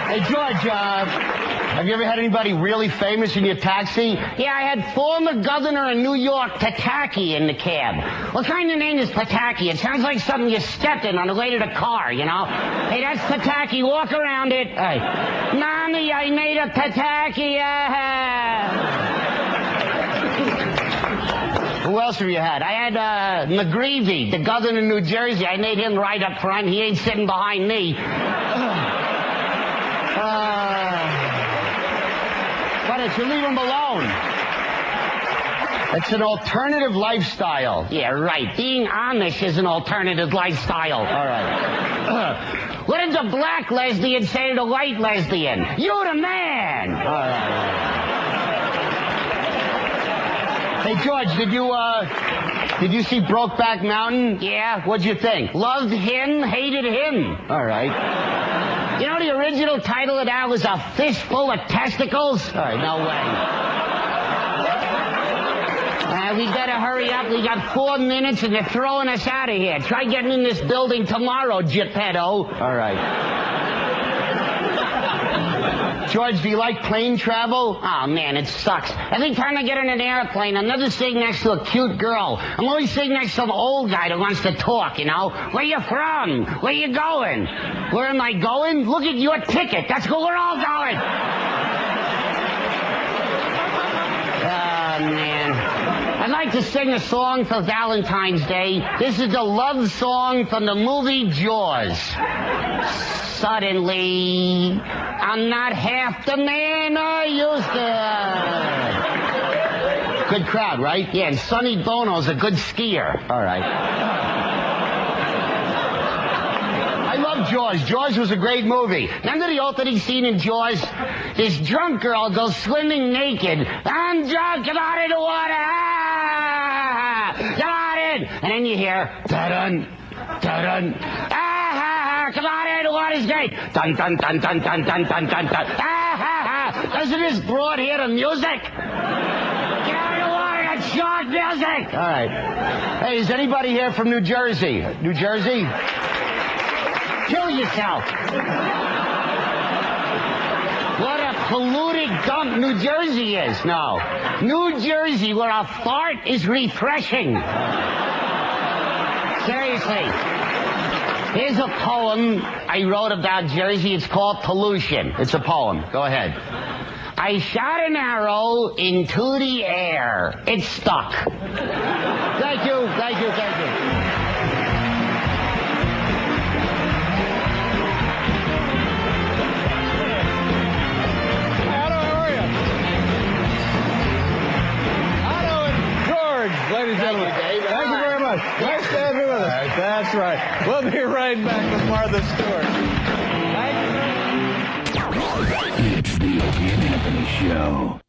Hey, George, have you ever had anybody really famous in your taxi? Yeah, I had former governor of New York, Pataki, in the cab. What kind of name is Pataki? It sounds like something you stepped in on the way to the car, you know? Hey, that's Pataki. Walk around it. Hey, Mommy, I made a Pataki. Who else have you had? I had McGreevy, the governor of New Jersey. I made him right up front. He ain't sitting behind me. Why don't you leave him alone? It's an alternative lifestyle. Yeah, right. Being Amish is an alternative lifestyle. All right. What did the black lesbian say to the white lesbian? You the man. All right. Hey, George, did you see Brokeback Mountain? Yeah. What'd you think? Loved him, hated him. All right. You know the original title of that was A Fistful of Testicles? All right, no way. We better hurry up. We got 4 minutes and they're throwing us out of here. Try getting in this building tomorrow, Geppetto. All right. George, do you like plane travel? Oh, man, it sucks. Every time I get in an airplane, I'm never sitting next to a cute girl. I'm always sitting next to some old guy that wants to talk, you know? Where you from? Where you going? Where am I going? Look at your ticket. That's where we're all going. Oh, man. I'd like to sing a song for Valentine's Day. This is the love song from the movie Jaws. Suddenly, I'm not half the man I used to. Good crowd, right? Yeah, and Sonny Bono's a good skier. All right. I love Jaws. Jaws was a great movie. Remember the opening scene in Jaws? This drunk girl goes swimming naked. I'm drunk, get out of the water. Ah! Get out in. And then you hear, da-dun, da-dun, ah! Come on in, the water's great. Dun, dun, dun, dun, dun, dun, dun, dun, dun. Doesn't this broad hear the music? Get out of the water, that's short music. All right. Hey, is anybody here from New Jersey? New Jersey? Kill yourself. What a polluted dump New Jersey is. No. New Jersey, where a fart is refreshing. Seriously. Here's a poem I wrote about Jersey. It's called Pollution. It's a poem. Go ahead. I shot an arrow into the air. It stuck. Thank you, thank you, thank you. Ladies and gentlemen, thank you very much. Nice to have you with us. That's That's right. We'll be right back with Martha Stewart. It's the Opie and Anthony Show.